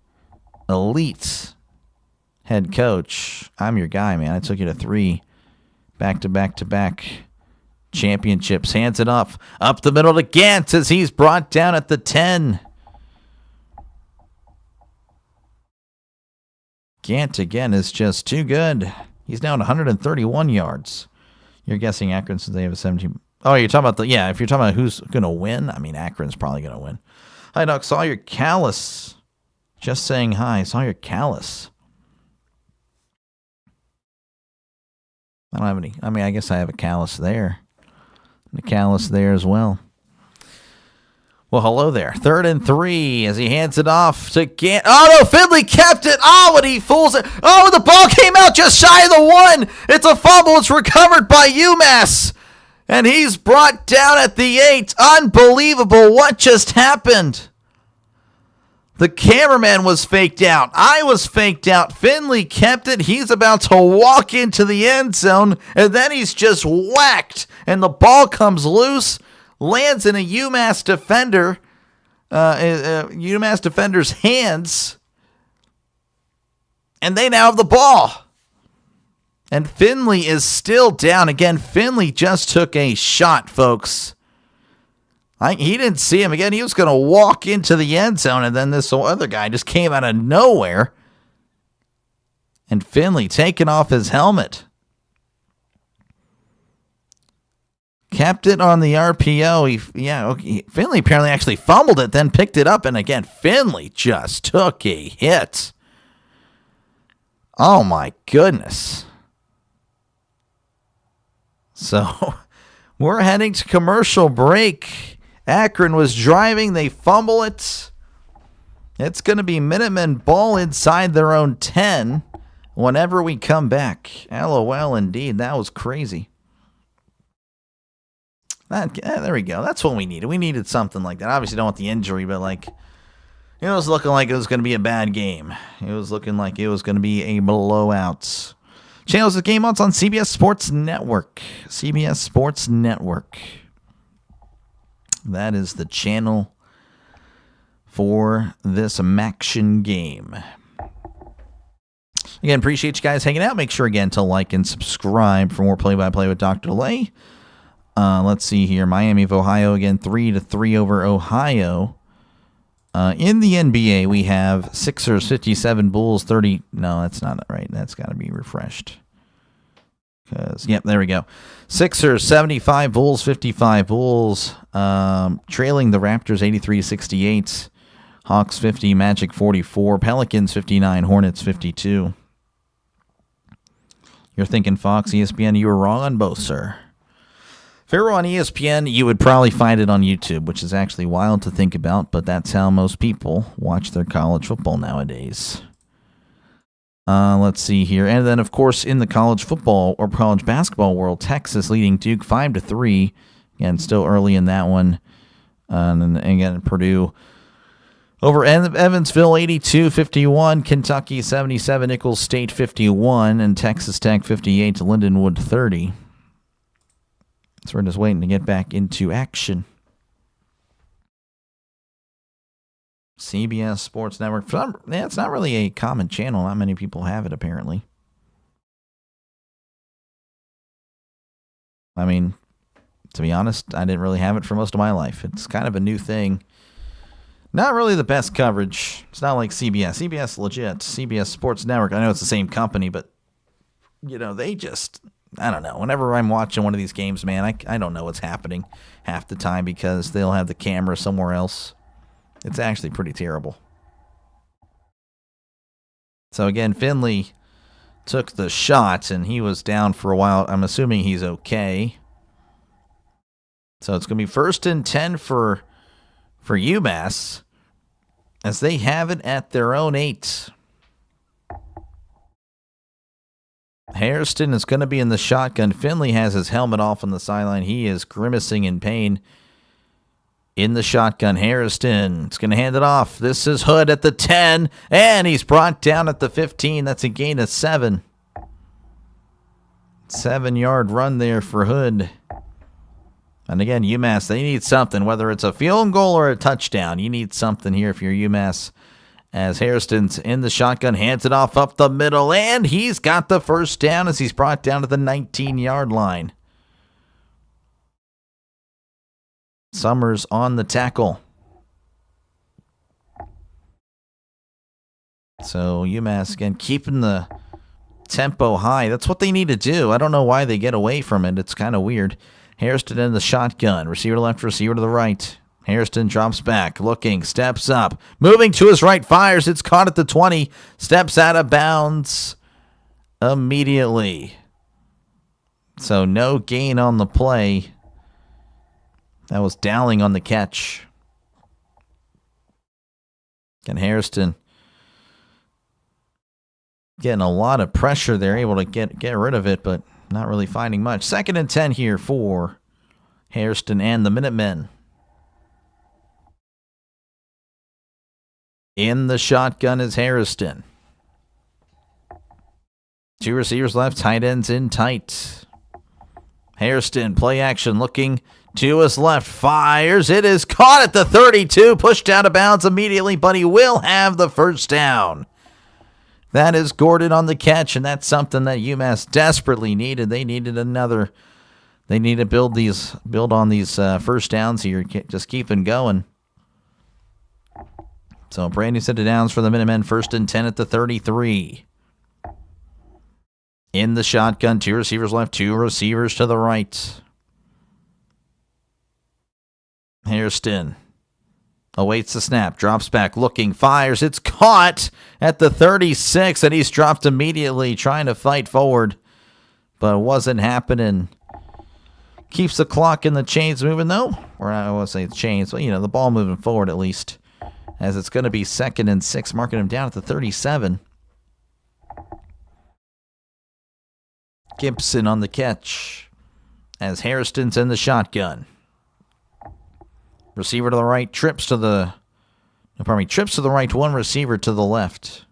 elite head coach, I'm your guy, man. I took you to 3 back-to-back championships. Hands it up the middle to Gant as he's brought down at the 10. Gant, again, is just too good. He's now at 131 yards. You're guessing Akron since they have a 17. Oh, you're talking about if you're talking about who's going to win, I mean, Akron's probably going to win. Hi, Doc. Saw your callus. Just saying hi. Saw your callus. I don't have any. I mean, I guess I have a callus there. And a callus there as well. Well, hello there. 3rd and 3 as he hands it off to Gant. Oh, no, Finley kept it. Oh, and he fools it. Oh, the ball came out just shy of the 1. It's a fumble. It's recovered by UMass. And he's brought down at the 8. Unbelievable. What just happened? The cameraman was faked out. I was faked out. Finley kept it. He's about to walk into the end zone, and then he's just whacked, and the ball comes loose. Lands in a UMass defender, UMass defender's hands, and they now have the ball. And Finley is still down. Again, Finley just took a shot, folks. He didn't see him. Again, he was going to walk into the end zone, and then this other guy just came out of nowhere. And Finley taking off his helmet. Kept it on the RPO. Finley apparently actually fumbled it, then picked it up. And again, Finley just took a hit. Oh, my goodness. So, we're heading to commercial break. Akron was driving. They fumble it. It's going to be Minutemen ball inside their own 10 whenever we come back. LOL, indeed. That was crazy. There we go. That's what we needed. We needed something like that. Obviously, don't want the injury, but it was looking like it was going to be a bad game. It was looking like it was going to be a blowout. Channels of Game Outs on CBS Sports Network. CBS Sports Network. That is the channel for this MACtion game. Again, appreciate you guys hanging out. Make sure, again, to like and subscribe for more play-by-play with DrDelay. Let's see here. Miami of Ohio, again, 3-3 over Ohio. In the NBA, we have Sixers 57, Bulls 30. No, that's not right. That's got to be refreshed. Yep, there we go. Sixers 75, Bulls 55. Bulls trailing the Raptors 83-68. Hawks 50, Magic 44, Pelicans 59, Hornets 52. You're thinking Fox, ESPN, you were wrong on both, sir. If it were on ESPN, you would probably find it on YouTube, which is actually wild to think about, but that's how most people watch their college football nowadays. Let's see here. And then, of course, in the college football or college basketball world, Texas leading Duke 5-3. Again, still early in that one. And then, again, Purdue over Evansville 82-51. Kentucky 77, Nicholls State 51, and Texas Tech 58 to Lindenwood 30. So we're just waiting to get back into action. CBS Sports Network. It's not really a common channel. Not many people have it, apparently. I mean, to be honest, I didn't really have it for most of my life. It's kind of a new thing. Not really the best coverage. It's not like CBS. CBS legit. CBS Sports Network. I know it's the same company, but, they just, I don't know. Whenever I'm watching one of these games, man, I don't know what's happening half the time because they'll have the camera somewhere else. It's actually pretty terrible. So again, Finley took the shot, and he was down for a while. I'm assuming he's okay. So it's going to be 1st and 10 for UMass, as they have it at their own 8. Hairston is going to be in the shotgun. Finley has his helmet off on the sideline. He is grimacing in pain. In the shotgun, Hairston is going to hand it off. This is Hood at the 10, and he's brought down at the 15. That's a gain of 7. 7-yard run there for Hood. And again, UMass, they need something, whether it's a field goal or a touchdown. You need something here if you're UMass. As Hairston's in the shotgun, hands it off up the middle, and he's got the first down as he's brought down to the 19-yard line. Summers on the tackle. So UMass, again, keeping the tempo high. That's what they need to do. I don't know why they get away from it. It's kind of weird. Hairston in the shotgun. Receiver to left, receiver to the right. Hairston drops back, looking, steps up. Moving to his right, fires. It's caught at the 20. Steps out of bounds immediately. So no gain on the play. That was Dowling on the catch. And Hairston getting a lot of pressure there, able to get rid of it, but not really finding much. 2nd and 10 here for Hairston and the Minutemen. In the shotgun is Hairston. 2 receivers left, tight ends in tight. Hairston, play action, looking to his left, fires. It is caught at the 32, pushed out of bounds immediately, but he will have the first down. That is Gordon on the catch, and that's something that UMass desperately needed. They needed another. They need to build on these first downs here, just keeping going. So brand new set of downs for the Minutemen, 1st and 10 at the 33. In the shotgun, 2 receivers left, 2 receivers to the right. Hairston awaits the snap, drops back, looking, fires. It's caught at the 36, and he's dropped immediately, trying to fight forward, but it wasn't happening. Keeps the clock and the chains moving, though. Or I won't say the chains, but, the ball moving forward at least, as it's going to be 2nd and 6, marking him down at the 37. Gibson on the catch as Hairston's in the shotgun. Receiver to the right, trips to the right, 1 receiver to the left.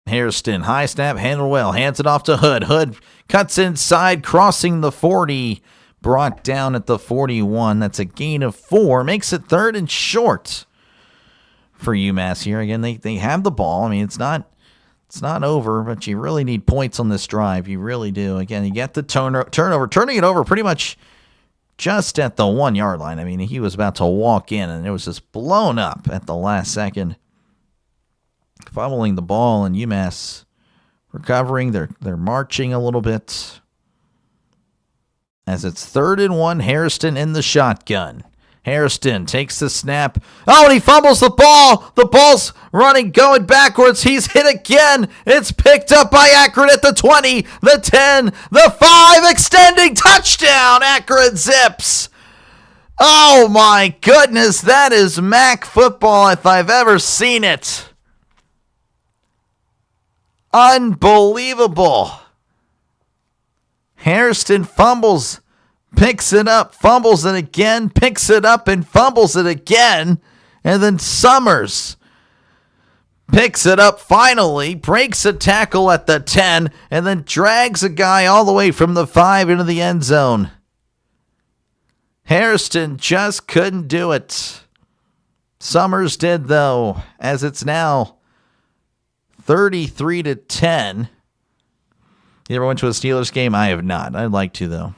Hairston, high snap, handled well, hands it off to Hood. Hood cuts inside, crossing the 40, brought down at the 41. That's a gain of 4, makes it 3rd and short for UMass here. Again, they have the ball. I mean, it's not over, but you really need points on this drive. You really do. Again, you get the turnover, turning it over pretty much just at the 1 yard line. I mean, he was about to walk in, and it was just blown up at the last second. Fumbling the ball, and UMass recovering. They're marching a little bit. As it's 3rd and 1, Hairston in the shotgun. Hairston takes the snap. Oh, and he fumbles the ball. The ball's running, going backwards. He's hit again. It's picked up by Akron at the 20, the 10, the 5, extending touchdown, Akron Zips. Oh, my goodness. That is MAC football if I've ever seen it. Unbelievable. Hairston fumbles, picks it up, fumbles it again, picks it up and fumbles it again. And then Summers picks it up finally, breaks a tackle at the 10, and then drags a guy all the way from the 5 into the end zone. Hairston just couldn't do it. Summers did, though, as it's now 33-10. You ever went to a Steelers game? I have not. I'd like to, though.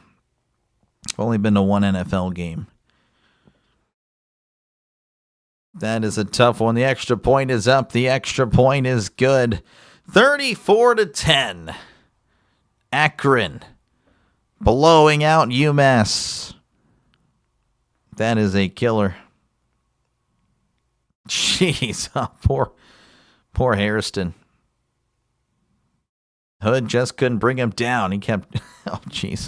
I've only been to one NFL game. That is a tough one. The extra point is up. The extra point is good. 34-10. Akron blowing out UMass. That is a killer. Jeez, oh, poor Hairston. Hood just couldn't bring him down. He kept, 34-10,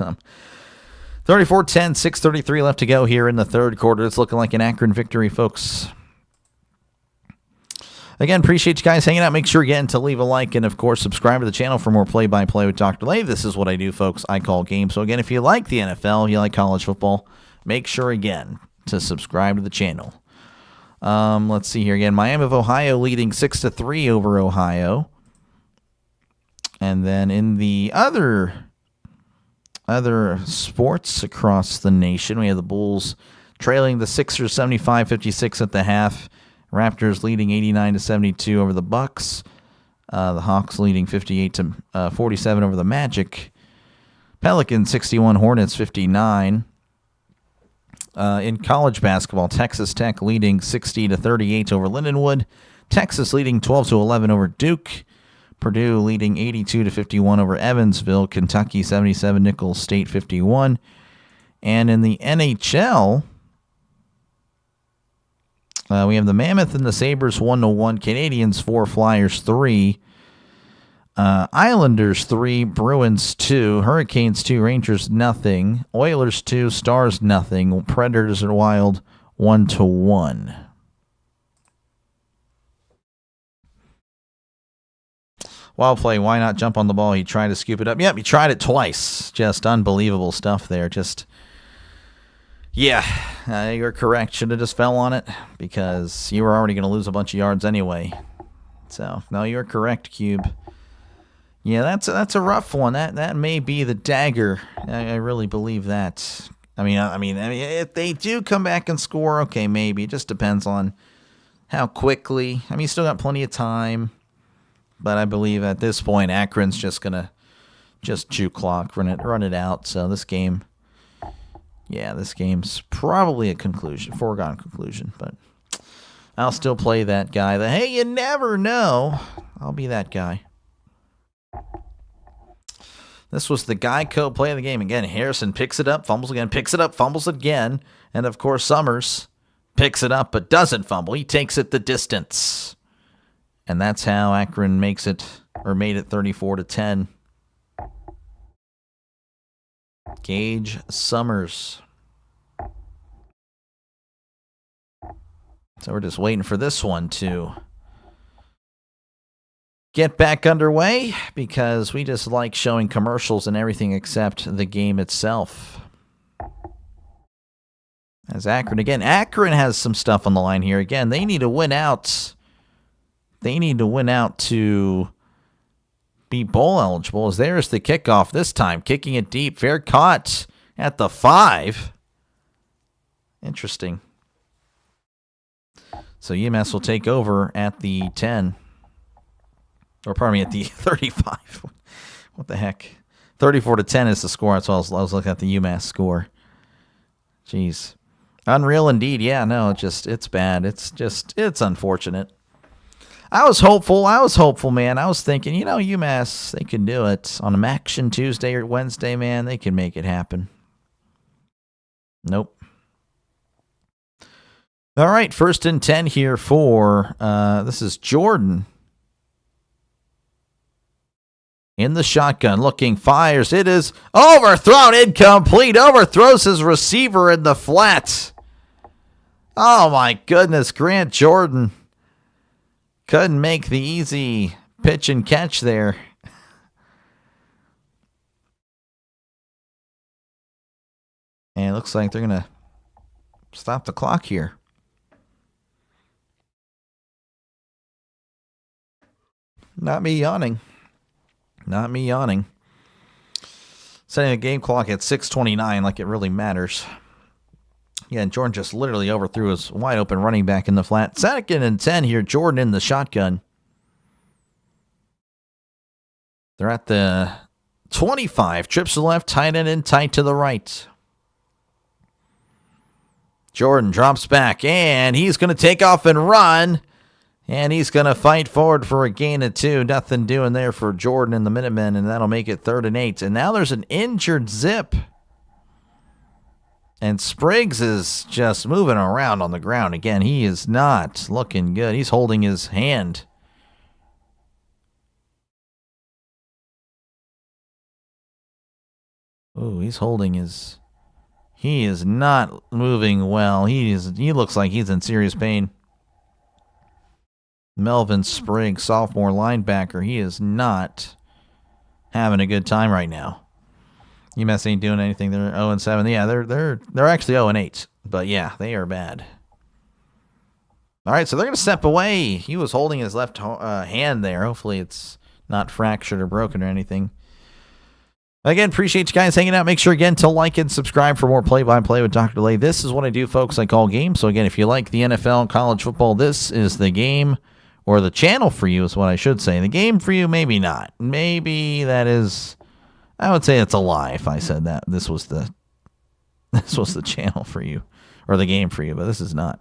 6:33 left to go here in the third quarter. It's looking like an Akron victory, folks. Again, appreciate you guys hanging out. Make sure again to leave a like and, of course, subscribe to the channel for more play-by-play with DrDelay. This is what I do, folks. I call games. So, again, if you like the NFL, you like college football, make sure, again, to subscribe to the channel. Let's see here again. Miami of Ohio leading 6-3 over Ohio. And then in the other sports across the nation, we have the Bulls trailing the Sixers 75-56 at the half. Raptors leading 89-72 over the Bucks. The Hawks leading 58-47 over the Magic. Pelicans 61, Hornets 59. In college basketball, Texas Tech leading 60-38 over Lindenwood. Texas leading 12-11 over Duke. Purdue leading 82-51 over Evansville. Kentucky 77, Nicholls State 51. And in the NHL, we have the Mammoth and the Sabres 1-1. Canadians 4, Flyers 3. Islanders 3, Bruins 2. Hurricanes 2, Rangers nothing. Oilers 2, Stars nothing. Predators and Wild 1-1. Wild play, why not jump on the ball? He tried to scoop it up. Yep, he tried it twice. Just unbelievable stuff there. You're correct. Should have just fell on it because you were already going to lose a bunch of yards anyway. So, no, you're correct, Cube. Yeah, that's a rough one. That may be the dagger. I really believe that. I mean, if they do come back and score, okay, maybe. It just depends on how quickly. I mean, you still got plenty of time. But I believe at this point, Akron's just going to chew clock, run it out. So this game's probably a foregone conclusion. But I'll still play that guy. Hey, you never know. I'll be that guy. This was the Geico play of the game. Again, Harrison picks it up, fumbles again, picks it up, fumbles again. And, of course, Summers picks it up but doesn't fumble. He takes it the distance. And that's how Akron made it 34-10. Gage Summers. So we're just waiting for this one to get back underway because we just like showing commercials and everything except the game itself. As Akron has some stuff on the line here. Again, they need to win out. They need to win out to be bowl eligible. As there's the kickoff this time. Kicking it deep. Fair caught at the 5. Interesting. So UMass will take over at the 10. Or pardon me, at the 35. What the heck? 34-10 is the score. That's why I was looking at the UMass score. Jeez. Unreal indeed. Yeah, no, it's bad. It's unfortunate. I was hopeful, man. I was thinking, UMass, they can do it on a MACtion Tuesday or Wednesday, man. They can make it happen. Nope. All right, 1st and 10 here for, this is Jordan. In the shotgun, looking, fires. It is overthrown, incomplete. Overthrows his receiver in the flat. Oh, my goodness. Grant Jordan couldn't make the easy pitch and catch there. And it looks like they're going to stop the clock here. Not me yawning. Setting the game clock at 6:29 like it really matters. Yeah, and Jordan just literally overthrew his wide open running back in the flat. 2nd and 10 here. Jordan in the shotgun. They're at the 25. Trips to the left, tight end and tight to the right. Jordan drops back, and he's going to take off and run. And he's going to fight forward for a gain of 2. Nothing doing there for Jordan and the Minutemen, and that'll make it 3rd and 8. And now there's an injured Zip. And Spriggs is just moving around on the ground again. He is not looking good. He's holding his hand. Oh, he's holding his... He is not moving well. He looks like he's in serious pain. Melvin Spriggs, sophomore linebacker, he is not having a good time right now. UMass ain't doing anything. They're 0-7. Yeah, they're actually 0-8. But yeah, they are bad. All right, so they're going to step away. He was holding his left hand there. Hopefully it's not fractured or broken or anything. Again, appreciate you guys hanging out. Make sure, again, to like and subscribe for more play-by-play with DrDelay. This is what I do, folks. I call games. So, again, if you like the NFL and college football, this is the game or the channel for you is what I should say. The game for you, maybe not. Maybe that is... I would say it's a lie if I said that this was the channel for you or the game for you, but this is not.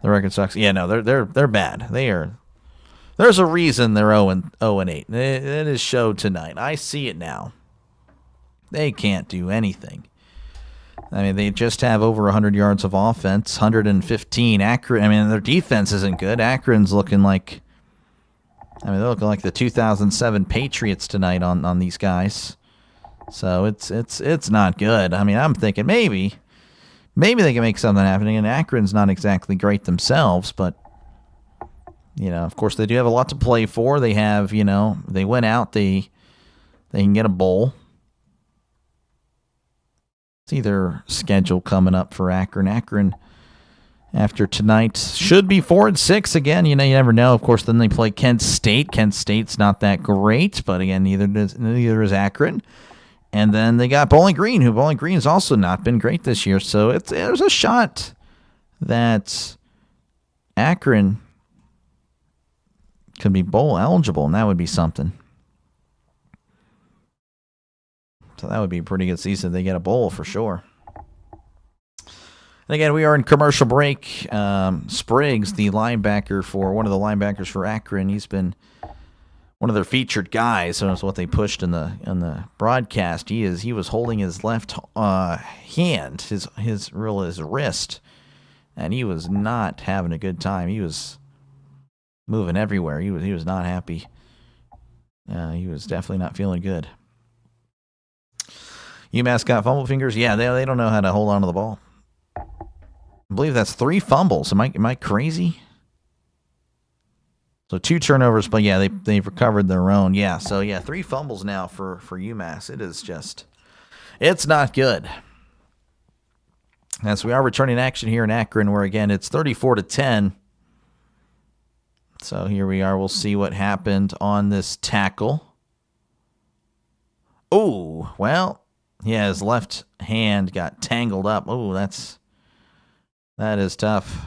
The record sucks. Yeah, no, they're bad. There's a reason they're 0-8. It is showed tonight. I see it now. They can't do anything. I mean, they just have over 100 yards of offense, 115. Akron, I mean, their defense isn't good. Akron's looking like, they're looking like the 2007 Patriots tonight on these guys. So it's not good. I mean, I'm thinking maybe they can make something happen. And Akron's not exactly great themselves, but of course they do have a lot to play for. They have, they went out, they can get a bowl. See their schedule coming up for Akron. Akron, after tonight, should be 4-6 again. You never know. Of course, then they play Kent State. Kent State's not that great, but again, neither is Akron. And then they got Bowling Green, who Bowling Green has also not been great this year. So there's a shot that Akron could be bowl eligible, and that would be something. So that would be a pretty good season if they get a bowl for sure. And again, we are in commercial break. Spriggs, the linebacker for one of the linebackers for Akron, he's been one of their featured guys. So that's what they pushed in the broadcast. He was holding his left hand, his wrist, and he was not having a good time. He was moving everywhere. He was not happy. He was definitely not feeling good. UMass got fumble fingers. Yeah, they don't know how to hold on to the ball. I believe that's 3 fumbles. Am I crazy? So 2 turnovers, but yeah, they've recovered their own. Yeah, so yeah, 3 fumbles now for UMass. It is just, it's not good. As we are returning action here in Akron, where again it's 34-10. So here we are. We'll see what happened on this tackle. Oh, well. Yeah, his left hand got tangled up. Oh, that is tough.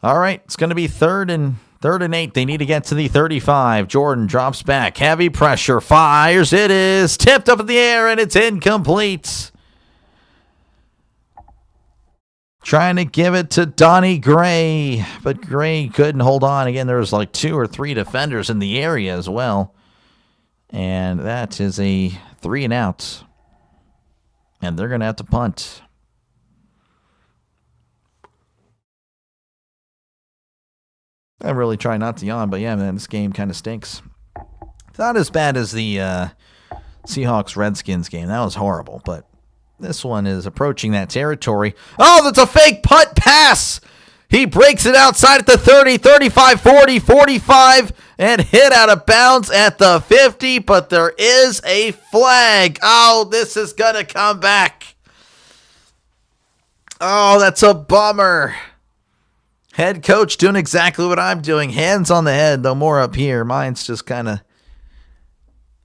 All right, it's going to be third and 8. They need to get to the 35. Jordan drops back. Heavy pressure. Fires. It is tipped up in the air, and it's incomplete. Trying to give it to Donnie Gray, but Gray couldn't hold on. Again, there was like 2 or 3 defenders in the area as well. And that is a 3 and out. And they're going to have to punt. I really try not to yawn, but yeah, man, this game kind of stinks. It's not as bad as the Seahawks-Redskins game. That was horrible, but this one is approaching that territory. Oh, that's a fake punt pass! He breaks it outside at the 30, 35, 40, 45, and hit out of bounds at the 50, but there is a flag. Oh, this is going to come back. Oh, that's a bummer. Head coach doing exactly what I'm doing. Hands on the head, no more up here. Mine's just kind of...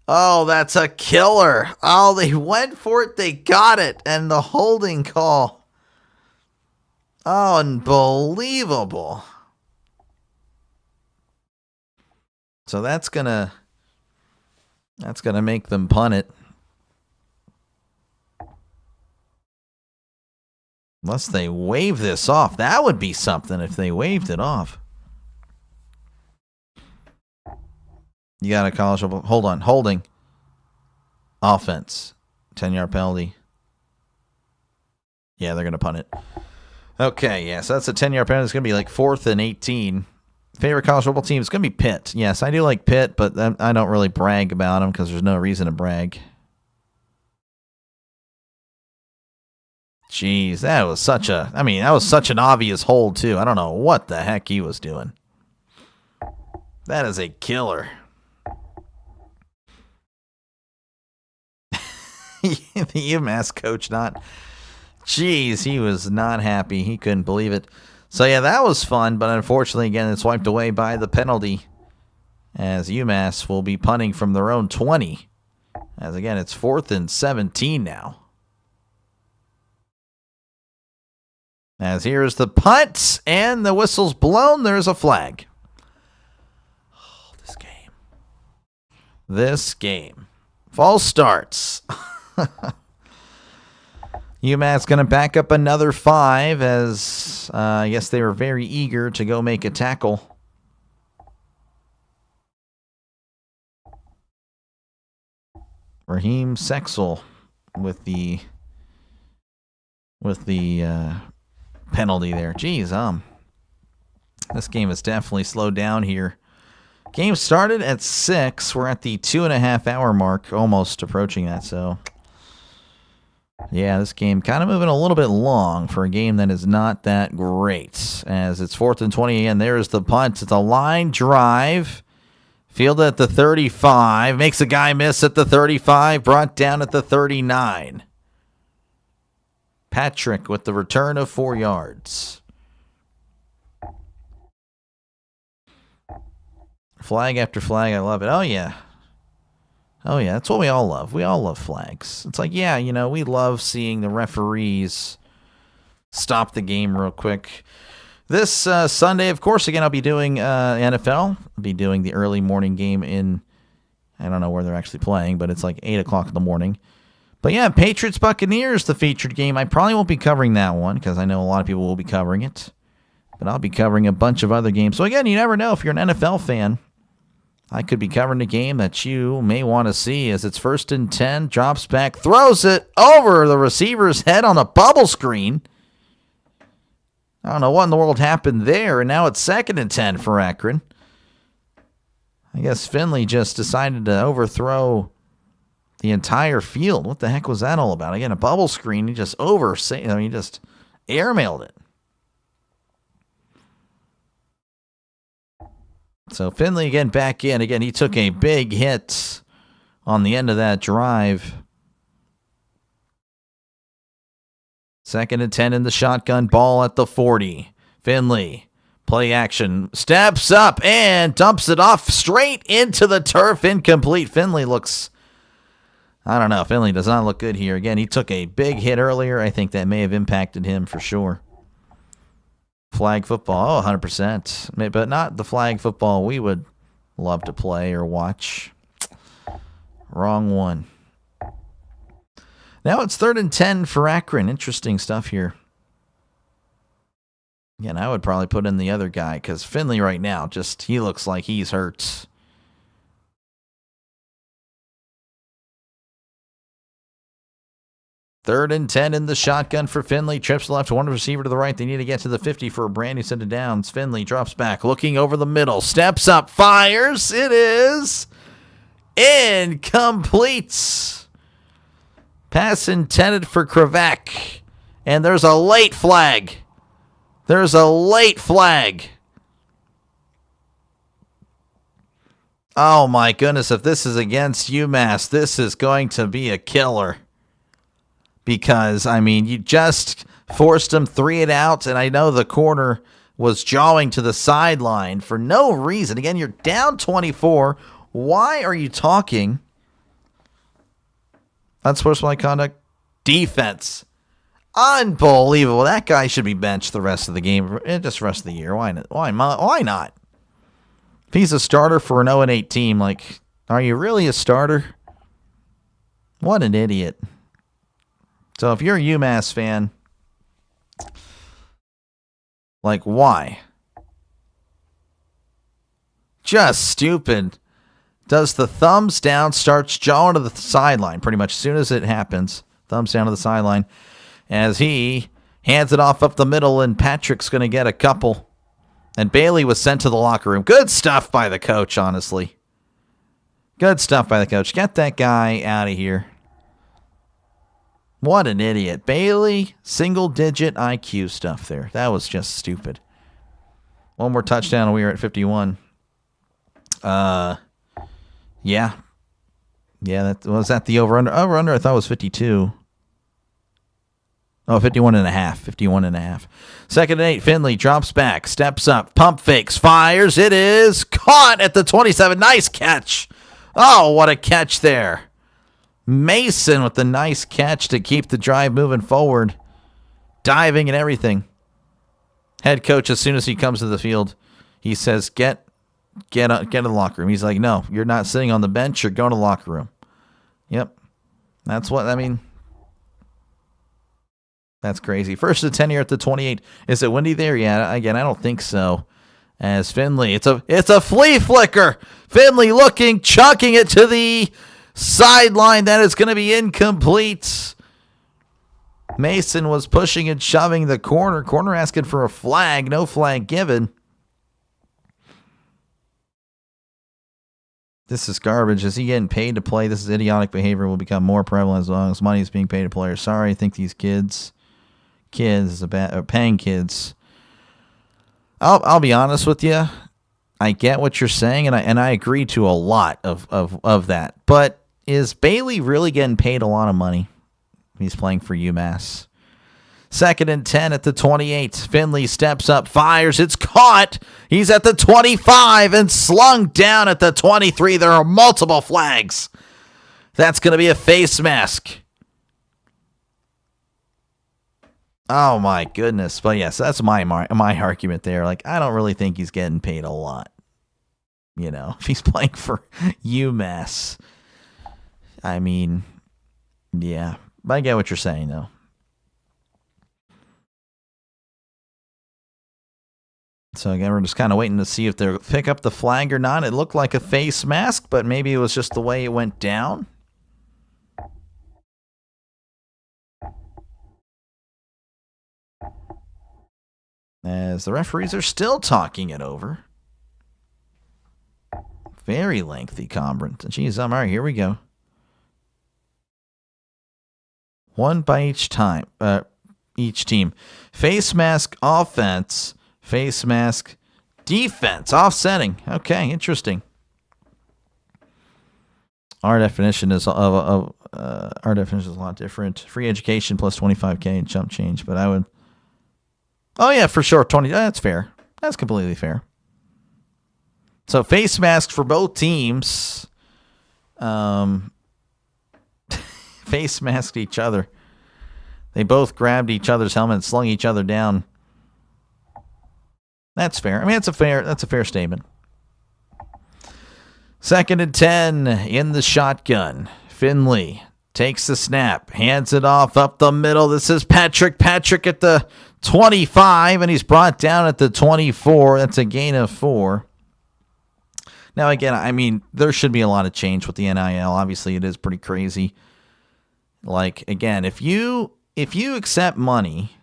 Oh, that's a killer. Oh, they went for it. They got it. And the holding call. Unbelievable. So that's gonna make them punt it. Unless they wave this off. That would be something if they waved it off. You got a college. Hold on. Holding. Offense. 10-yard penalty. Yeah, they're going to punt it. Okay, yeah, so that's a 10-yard penalty. It's going to be like 4th and 18. Favorite college football team is going to be Pitt. Yes, I do like Pitt, but I don't really brag about them because there's no reason to brag. Jeez, that was such an obvious hold, too. I don't know what the heck he was doing. That is a killer. The UMass coach Jeez, he was not happy. He couldn't believe it. So, yeah, that was fun, but unfortunately, again, it's wiped away by the penalty as UMass will be punting from their own 20. As, again, it's 4th and 17 now. As here's the punt, and the whistle's blown. There's a flag. Oh, this game. False starts. UMass going to back up another 5 as I guess they were very eager to go make a tackle. Raheem Sexel with the penalty there. Jeez, this game is definitely slowed down here. Game started at 6. We're at the 2.5 hour mark, almost approaching that, so... Yeah, this game kind of moving a little bit long for a game that is not that great. As it's 4th and 20, and there's the punt. It's a line drive. Fielded at the 35. Makes a guy miss at the 35. Brought down at the 39. Patrick with the return of 4 yards. Flag after flag. I love it. Oh, yeah. Oh, yeah, that's what we all love. We all love flags. It's like, yeah, you know, we love seeing the referees stop the game real quick. This Sunday, of course, again, I'll be doing NFL. I'll be doing the early morning game in, I don't know where they're actually playing, but it's like 8 o'clock in the morning. But yeah, Patriots-Buccaneers, the featured game. I probably won't be covering that one because I know a lot of people will be covering it. But I'll be covering a bunch of other games. So again, you never know if you're an NFL fan. I could be covering a game that you may want to see as it's 1st and 10, drops back, throws it over the receiver's head on a bubble screen. I don't know what in the world happened there, and now it's 2nd and 10 for Akron. I guess Finley just decided to overthrow the entire field. What the heck was that all about? Again, a bubble screen, he just he just airmailed it. So Finley again back in. Again, he took a big hit on the end of that drive. 2nd and 10 in the shotgun, ball at the 40. Finley, play action, steps up and dumps it off straight into the turf. Incomplete. Finley looks, I don't know. Finley does not look good here. Again, he took a big hit earlier. I think that may have impacted him for sure. Flag football, 100%. But not the flag football we would love to play or watch. Wrong one. Now it's 3rd and 10 for Akron. Interesting stuff here. And I would probably put in the other guy because Finley right now, he looks like he's hurt. Third and 10 in the shotgun for Finley. Trips left, one receiver to the right. They need to get to the 50 for a brand new set of downs. Finley drops back, looking over the middle. Steps up, fires. It is incomplete. Pass intended for Krivak. And there's a late flag. Oh my goodness, if this is against UMass, this is going to be a killer. Because, I mean, you just forced him 3 and out, and I know the corner was jawing to the sideline for no reason. Again, you're down 24. Why are you talking? Unsportsmanlike conduct. Defense. Unbelievable. That guy should be benched the rest of the game, just the rest of the year. Why not? Why not? If he's a starter for an 0-8 team, like, are you really a starter? What an idiot. So if you're a UMass fan, like, why? Just stupid. Does the thumbs down, starts jawing to the sideline pretty much as soon as it happens. Thumbs down to the sideline as he hands it off up the middle, and Patrick's going to get a couple. And Bailey was sent to the locker room. Good stuff by the coach, honestly. Good stuff by the coach. Get that guy out of here. What an idiot. Bailey, single-digit IQ stuff there. That was just stupid. One more touchdown, and we are at 51. Yeah. Yeah, was that the over-under? Over-under, I thought was 52. Oh, 51 and a half. 51 and a half. Second and 8, Finley drops back, steps up, pump fakes, fires. It is caught at the 27. Nice catch. Oh, what a catch there. Mason with the nice catch to keep the drive moving forward. Diving and everything. Head coach, as soon as he comes to the field, he says, get in the locker room. He's like, no, you're not sitting on the bench. You're going to the locker room. Yep. That's what, I mean, that's crazy. First and 10 here at the 28. Is it windy there? Yeah, again, I don't think so. As Finley, it's a flea flicker. Finley looking, chucking it to the sideline. That is going to be incomplete. Mason was pushing and shoving the corner. Corner asking for a flag. No flag given. This is garbage. Is he getting paid to play? This is idiotic behavior. Will become more prevalent as long as money is being paid to players. Sorry, I think these kids is paying kids. I'll be honest with you. I get what you're saying, and I agree to a lot of that. But is Bailey really getting paid a lot of money? He's playing for UMass. Second and 10 at the 28. Finley steps up, fires. It's caught. He's at the 25 and slung down at the 23. There are multiple flags. That's going to be a face mask. Oh, my goodness. But yes, that's my argument there. Like, I don't really think he's getting paid a lot. You know, if he's playing for UMass. I mean, yeah. But I get what you're saying, though. So again, we're just kind of waiting to see if they'll pick up the flag or not. It looked like a face mask, but maybe it was just the way it went down. As the referees are still talking it over. Very lengthy conference. Jeez, all right, here we go. One by each team. Face mask offense. Face mask defense. Offsetting. Okay, interesting. Our definition is a lot different. Free education plus $25K and chump change, but I would. Oh yeah, for sure. 20. That's fair. That's completely fair. So face masks for both teams. Face masked each other. They both grabbed each other's helmet and slung each other down. That's fair. I mean, that's a fair statement. Second and 10 in the shotgun. Finley takes the snap, hands it off up the middle. This is Patrick. Patrick at the 25, and he's brought down at the 24. That's a gain of 4. Now, again, I mean, there should be a lot of change with the NIL. Obviously, it is pretty crazy. Like, again, if you accept money,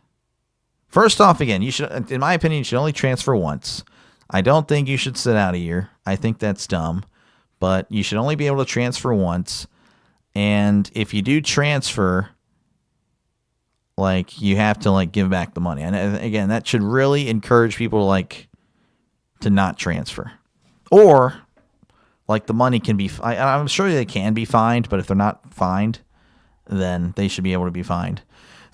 first off, again, you should, in my opinion, you should only transfer once. I don't think you should sit out a year. I think that's dumb. But you should only be able to transfer once. And if you do transfer, like, you have to, like, give back the money. And again, that should really encourage people, like, to not transfer. Or, like, the money can be, I'm sure they can be fined, but if they're not fined, then they should be able to be fined.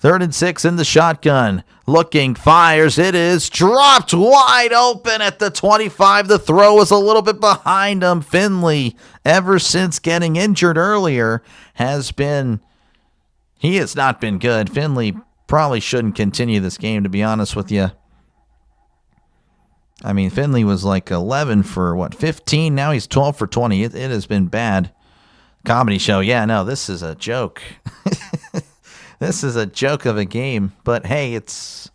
3rd and 6 in the shotgun. Looking, fires. It is dropped wide open at the 25. The throw was a little bit behind him. Finley, ever since getting injured earlier, he has not been good. Finley probably shouldn't continue this game, to be honest with you. I mean, Finley was like 11 for, 15? Now he's 12 for 20. It has been bad. Comedy show. Yeah, no, this is a joke. This is a joke of a game. But, hey, it's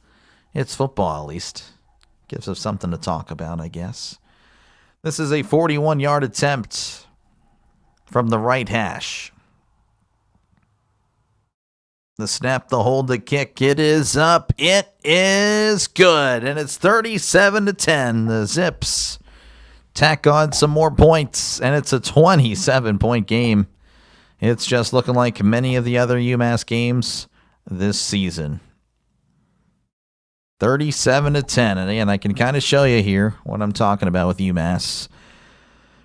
football, at least. Gives us something to talk about, I guess. This is a 41-yard attempt from the right hash. The snap, the hold, the kick. It is up. It is good. And it's 37-10. The Zips tack on some more points. And it's a 27-point game. It's just looking like many of the other UMass games this season. 37-10. And again, I can kind of show you here what I'm talking about with UMass.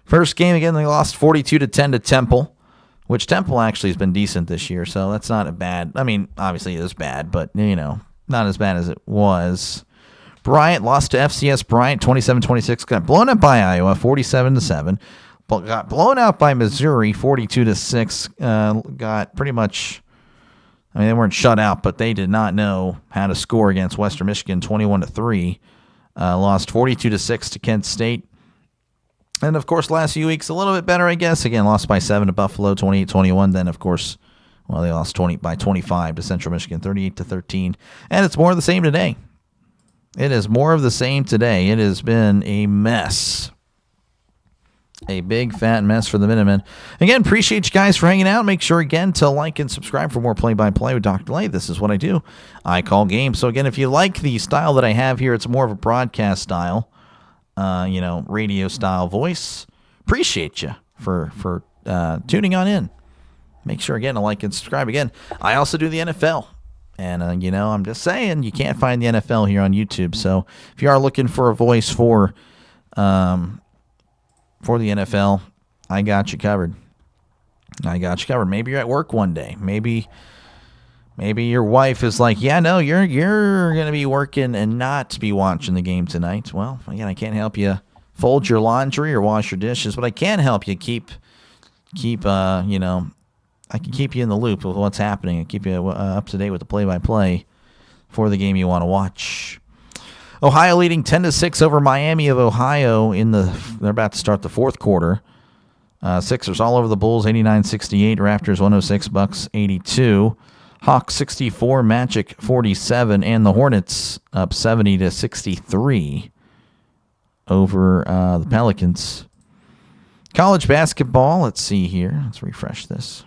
First game, again, they lost 42-10 to Temple. Which Temple actually has been decent this year, so that's not a bad. I mean, obviously it is bad, but, not as bad as it was. Bryant lost to FCS Bryant, 27-26. Got blown out by Iowa, 47-7. Got blown out by Missouri, 42-6. Got pretty much. I mean, they weren't shut out, but they did not know how to score against Western Michigan, 21-3. Lost 42-6 to Kent State. And, of course, last few weeks, a little bit better, I guess. Again, lost by 7 to Buffalo, 28-21. Then, of course, they lost 25 to Central Michigan, 38-13. And it's more of the same today. It is more of the same today. It has been a mess. A big, fat mess for the Minutemen. Again, appreciate you guys for hanging out. Make sure, again, to like and subscribe for more play-by-play with DrDelay. This is what I do. I call games. So, again, if you like the style that I have here, it's more of a broadcast style. Radio style voice. Appreciate you for tuning on in. Make sure, again, to like and subscribe. Again, I also do the NFL. And, I'm just saying, you can't find the NFL here on YouTube. So if you are looking for a voice for the NFL, I got you covered. Maybe you're at work one day. Maybe your wife is like, yeah, no, you're going to be working and not be watching the game tonight. Well, again, I can't help you fold your laundry or wash your dishes, but I can help you keep I can keep you in the loop with what's happening and keep you up to date with the play-by-play for the game you want to watch. Ohio leading 10-6 over Miami of Ohio they're about to start the fourth quarter. Sixers all over the Bulls, 89-68. Raptors 106, Bucks 82. Hawks 64, Magic 47, and the Hornets up 70-63 over the Pelicans. College basketball, let's see here. Let's refresh this.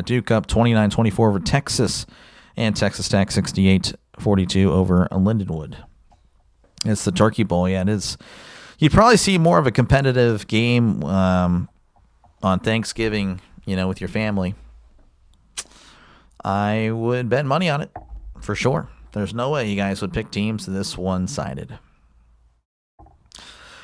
Duke up 29-24 over Texas, and Texas Tech 68-42 over Lindenwood. It's the Turkey Bowl. Yeah, it is. You'd probably see more of a competitive game on Thanksgiving, with your family. I would bet money on it, for sure. There's no way you guys would pick teams this one-sided.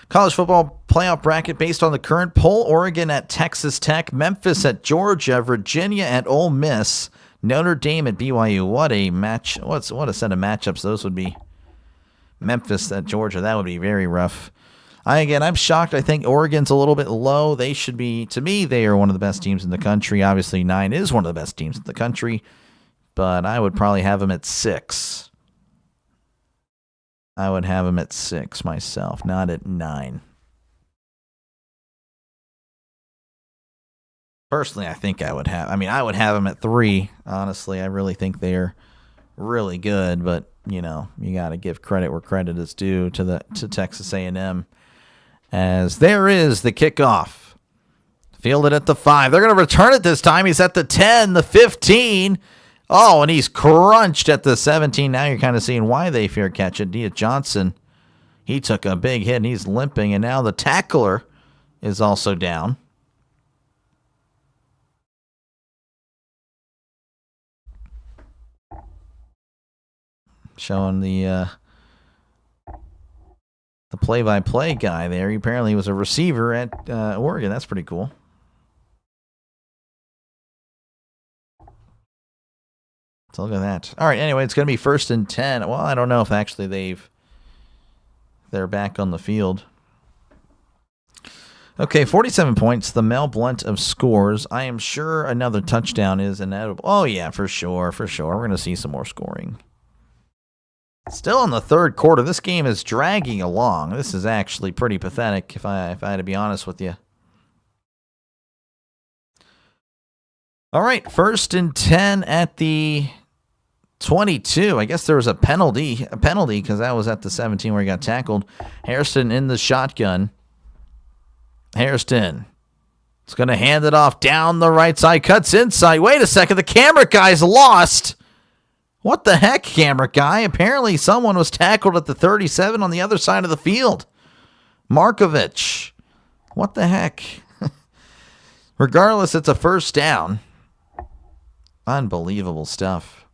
College football playoff bracket based on the current poll. Oregon at Texas Tech, Memphis at Georgia, Virginia at Ole Miss, Notre Dame at BYU. What a match. What a set of matchups those would be. Memphis at Georgia, that would be very rough. I'm shocked. I think Oregon's a little bit low. They should be, to me, they are one of the best teams in the country. Obviously, 9 is one of the best teams in the country, but I would probably have them at 6. I would have them at 6 myself, not at 9. Personally, I think I would have them at 3. Honestly, I really think they're really good, but you got to give credit where credit is due to Texas A&M. As there is the kickoff. Fielded at the 5. They're going to return it this time. He's at the 10, the 15. Oh, and he's crunched at the 17. Now you're kind of seeing why they fair catch it. Dia Johnson, he took a big hit, and he's limping, and now the tackler is also down. Showing the play-by-play guy there. He apparently was a receiver at Oregon. That's pretty cool. So look at that. All right, anyway, it's going to be 1st and 10. Well, I don't know if actually they're back on the field. Okay, 47 points, the Mel Blunt of scores. I am sure another touchdown is inevitable. Oh, yeah, for sure. We're going to see some more scoring. Still in the third quarter. This game is dragging along. This is actually pretty pathetic, if I had to be honest with you. All right, 1st and 10 at the 22. I guess there was a penalty because that was at the 17 where he got tackled. Hairston in the shotgun. Hairston is going to hand it off down the right side, cuts inside. Wait a second, the camera guy's lost. What the heck, camera guy? Apparently someone was tackled at the 37 on the other side of the field. Markovich. What the heck? Regardless, it's a 1st down. Unbelievable stuff.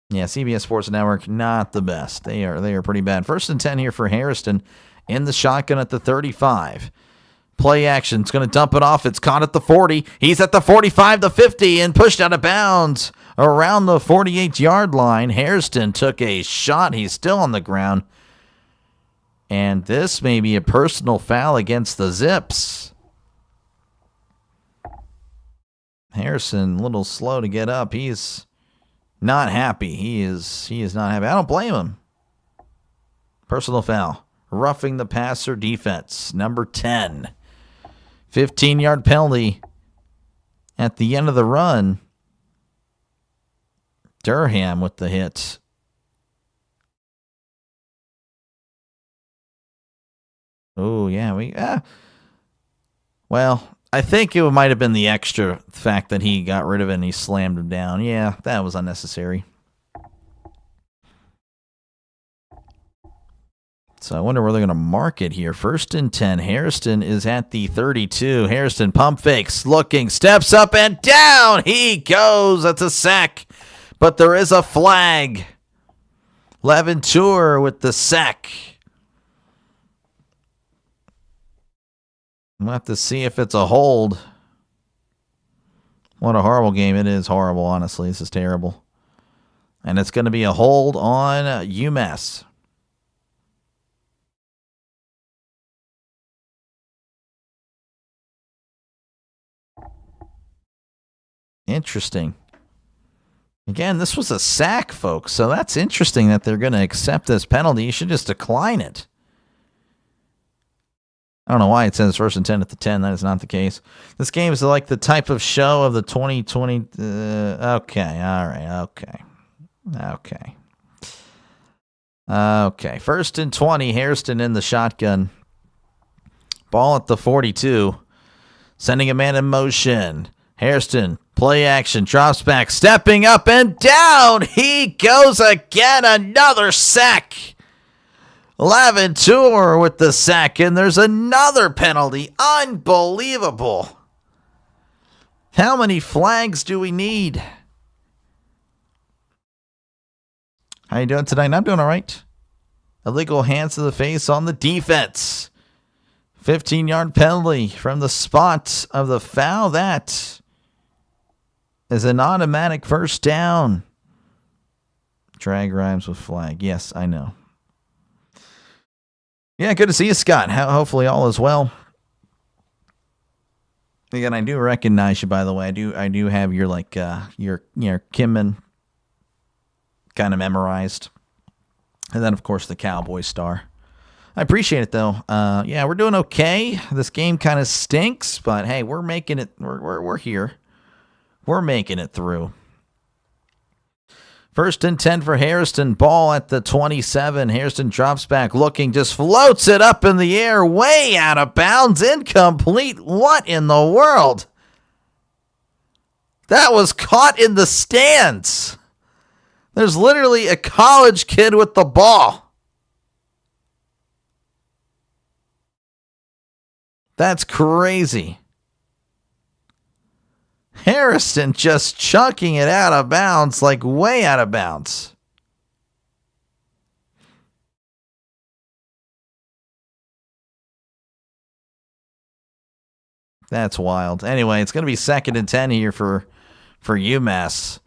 Yeah, CBS Sports Network, not the best. They are pretty bad. 1st and 10 here for Hairston in the shotgun at the 35. Play action. It's going to dump it off. It's caught at the 40. He's at the 45, the 50, and pushed out of bounds around the 48-yard line. Hairston took a shot. He's still on the ground. And this may be a personal foul against the Zips. Harrison, a little slow to get up. He's not happy. He is not happy. I don't blame him. Personal foul. Roughing the passer defense. Number 10. 15-yard penalty at the end of the run. Durham with the hit. Oh, yeah. Well, I think it might have been the extra fact that he got rid of it and he slammed him down. Yeah, that was unnecessary. So I wonder where they're going to mark it here. 1st and 10. Hairston is at the 32. Hairston pump fakes, looking, steps up and down. He goes. That's a sack. But there is a flag. Leventure with the sack. We'll have to see if it's a hold. What a horrible game. It is horrible, honestly. This is terrible. And it's going to be a hold on UMass. Interesting. Again, this was a sack, folks, so that's interesting that they're going to accept this penalty. You should just decline it. I don't know why it says 1st and 10 at the 10. That is not the case. This game is like the type of show of the 2020. Okay, all right, okay. 1st and 20. Hairston in the shotgun. Ball at the 42. Sending a man in motion. Hairston, play action, drops back, stepping up and down. He goes again, another sack. Leventure with the sack, and there's another penalty. Unbelievable. How many flags do we need? How you doing tonight? I'm doing all right. Illegal hands to the face on the defense. 15-yard penalty from the spot of the foul. That is an automatic 1st down. Drag rhymes with flag. Yes, I know. Yeah, good to see you, Scott. Hopefully all is well. Again, I do recognize you, by the way. I do have your your Kimman kind of memorized. And then, of course, the Cowboy star. I appreciate it, though. Yeah, we're doing okay. This game kind of stinks, but hey, we're making it. We're here. We're making it through. First and 10 for Hairston. Ball at the 27. Hairston drops back looking, just floats it up in the air, way out of bounds, incomplete. What in the world? That was caught in the stands. There's literally a college kid with the ball. That's crazy. Harrison just chucking it out of bounds, like way out of bounds. That's wild. Anyway, it's going to be 2nd and 10 here for UMass.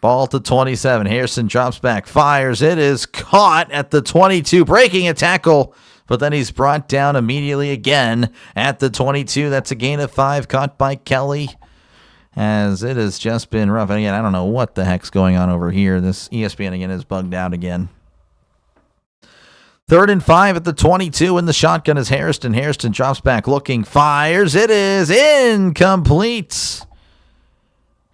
Ball to 27. Harrison drops back, fires. It is caught at the 22, breaking a tackle, but then he's brought down immediately again at the 22. That's a gain of 5, caught by Kelly, as it has just been rough. And again, I don't know what the heck's going on over here. This ESPN again is bugged out again. 3rd and 5 at the 22, and the shotgun is Hairston. Hairston drops back looking, fires. It is incomplete.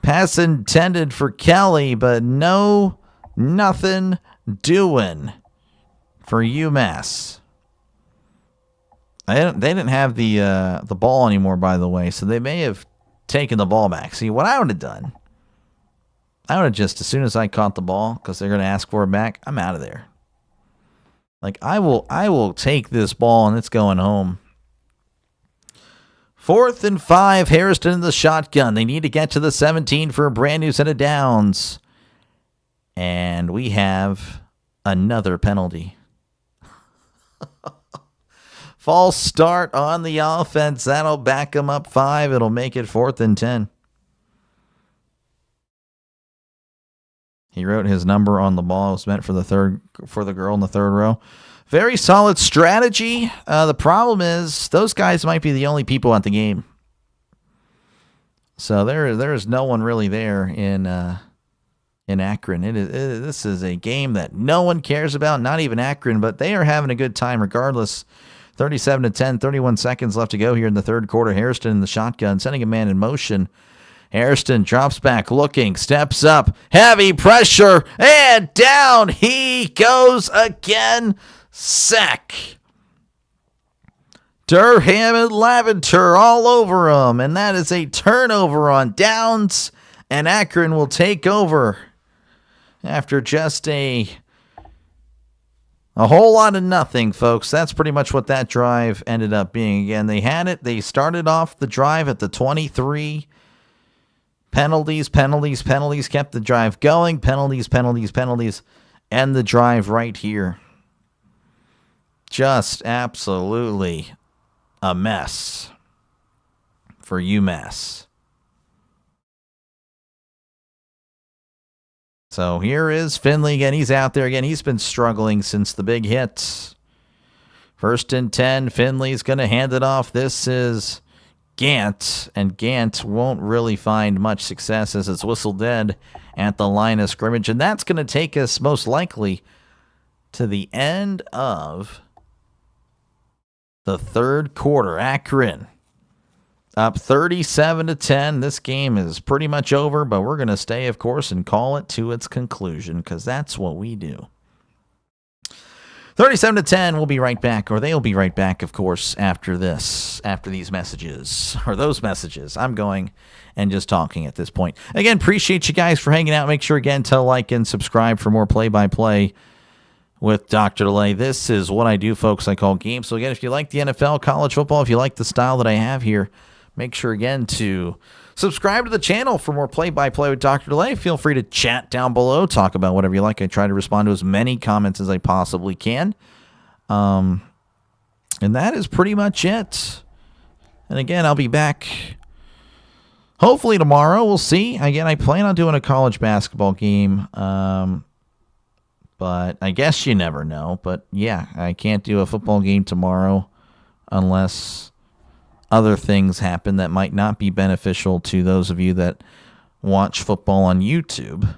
Pass intended for Kelly, but nothing doing for UMass. They didn't have the ball anymore, by the way, so they may have taken the ball back. See, what I would have done, I would have just, as soon as I caught the ball, because they're going to ask for it back, I'm out of there. Like, I will take this ball, and it's going home. 4th and 5, Hairston in the shotgun. They need to get to the 17 for a brand new set of downs. And we have another penalty. False start on the offense. That'll back them up 5. It'll make it 4th and 10. He wrote his number on the ball. It was meant for the girl in the 3rd row. Very solid strategy. The problem is those guys might be the only people at the game. So there is no one really there in Akron. This is a game that no one cares about, not even Akron, but they are having a good time regardless. 37-10, 31 seconds left to go here in the 3rd quarter. Hairston in the shotgun, sending a man in motion. Hairston drops back looking, steps up, heavy pressure, and down he goes again. Sack. Durham and Laventer all over him, and that is a turnover on downs, and Akron will take over after just a whole lot of nothing, folks. That's pretty much what that drive ended up being. Again, they had it. They started off the drive at the 23. Penalties, kept the drive going. Penalties, and the drive right here. Just absolutely a mess for UMass. So here is Finley again. He's out there again. He's been struggling since the big hit. 1st and 10. Finley's going to hand it off. This is Gant, and Gant won't really find much success as it's whistled dead at the line of scrimmage. And that's going to take us most likely to the end of the 3rd quarter. Akron up 37-10. This game is pretty much over, but we're going to stay, of course, and call it to its conclusion because that's what we do. 37-10. We'll be right back, or they'll be right back, of course, after these messages, or those messages. I'm going and just talking at this point. Again, appreciate you guys for hanging out. Make sure, again, to like and subscribe for more play-by-play with DrDelay. This is what I do, folks. I call games. So, again, if you like the NFL, college football, if you like the style that I have here, make sure, again, to subscribe to the channel for more play-by-play with DrDelay. Feel free to chat down below. Talk about whatever you like. I try to respond to as many comments as I possibly can. And that is pretty much it. And, again, I'll be back hopefully tomorrow. We'll see. Again, I plan on doing a college basketball game. But I guess you never know. But, yeah, I can't do a football game tomorrow unless other things happen that might not be beneficial to those of you that watch football on YouTube.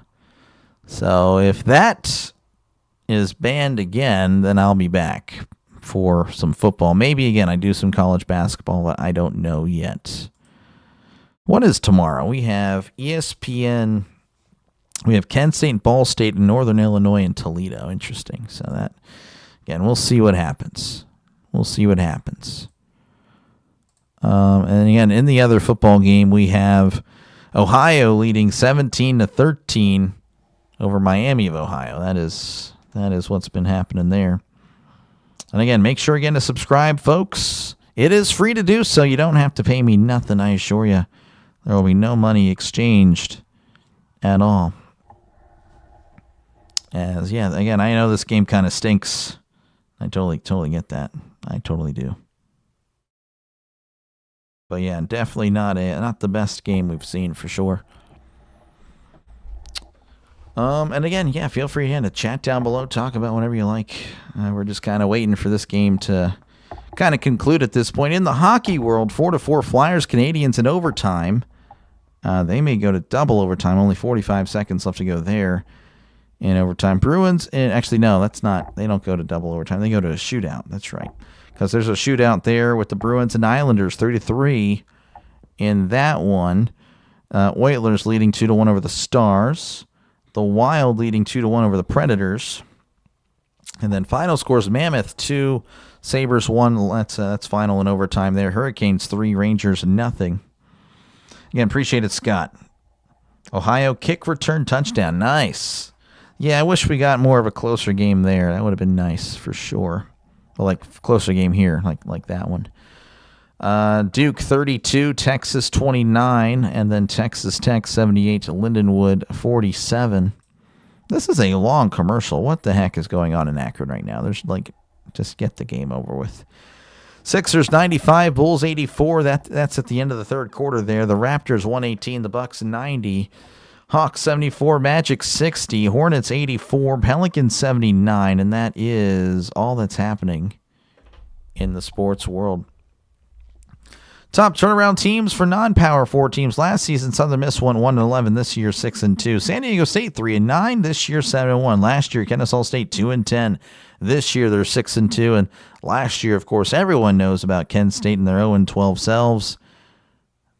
So if that is banned again, then I'll be back for some football. Maybe, again, I do some college basketball, but I don't know yet. What is tomorrow? We have ESPN We have Kent State and Ball State and Northern Illinois and Toledo. Interesting. So that, again, we'll see what happens. We'll see what happens. And again, in the other football game, we have Ohio leading 17-13 over Miami of Ohio. That is what's been happening there. And again, make sure again to subscribe, folks. It is free to do so. You don't have to pay me nothing, I assure you. There will be no money exchanged at all. As, yeah, again, I know this game kind of stinks. I totally get that. I totally do. But yeah, definitely not the best game we've seen for sure. And again, yeah, feel free again to chat down below, talk about whatever you like. We're just kind of waiting for this game to kind of conclude at this point. In the hockey world, 4-4 Flyers, Canadians in overtime. They may go to double overtime. Only 45 seconds left to go there in overtime. Bruins, actually, no, that's not. They don't go to double overtime. They go to a shootout. That's right. Because there's a shootout there with the Bruins and Islanders, 3-3 in that one. Oilers leading 2-1 over the Stars. The Wild leading 2-1 over the Predators. And then final scores, Mammoth 2, Sabres 1. That's final in overtime there. Hurricanes 3, Rangers nothing. Again, appreciate it, Scott. Ohio kick return touchdown. Nice. Yeah, I wish we got more of a closer game there. That would have been nice for sure. Well, like closer game here, like that one. Duke 32, Texas 29, and then Texas Tech 78 to Lindenwood 47. This is a long commercial. What the heck is going on in Akron right now? There's just get the game over with. Sixers 95, Bulls 84. That's at the end of the third quarter there. The Raptors 118, the Bucks 90. Hawks 74, Magic 60, Hornets 84, Pelicans 79, and that is all that's happening in the sports world. Top turnaround teams for non-Power 4 teams. Last season, Southern Miss won 1-11. This year, 6-2. San Diego State 3-9. This year, 7-1. Last year, Kennesaw State 2-10. This year, they're 6-2. And last year, of course, everyone knows about Kent State and their 0-12 selves.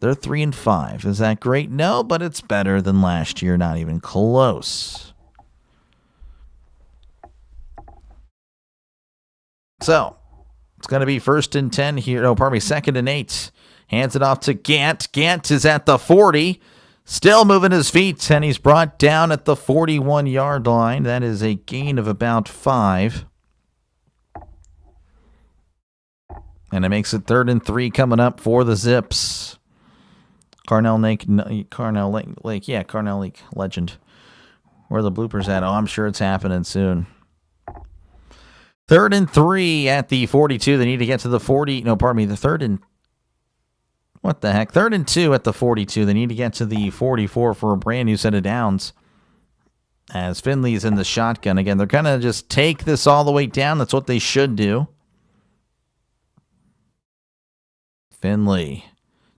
They're 3-5. Is that great? No, but it's better than last year. Not even close. So, it's going to be 1st and 10 here. No, pardon me, 2nd and 8. Hands it off to Gant. Gant is at the 40. Still moving his feet, and he's brought down at the 41-yard line. That is a gain of about 5. And it makes it 3rd and 3 coming up for the Zips. Carnell Lake, yeah, Carnell Lake legend. Where are the bloopers at? Oh, I'm sure it's happening soon. 3rd and 3 at the 42. They need to get to the 40. No, pardon me. The 3rd and... What the heck? 3rd and 2 at the 42. They need to get to the 44 for a brand new set of downs. As Finley's in the shotgun again. They're going to just take this all the way down. That's what they should do. Finley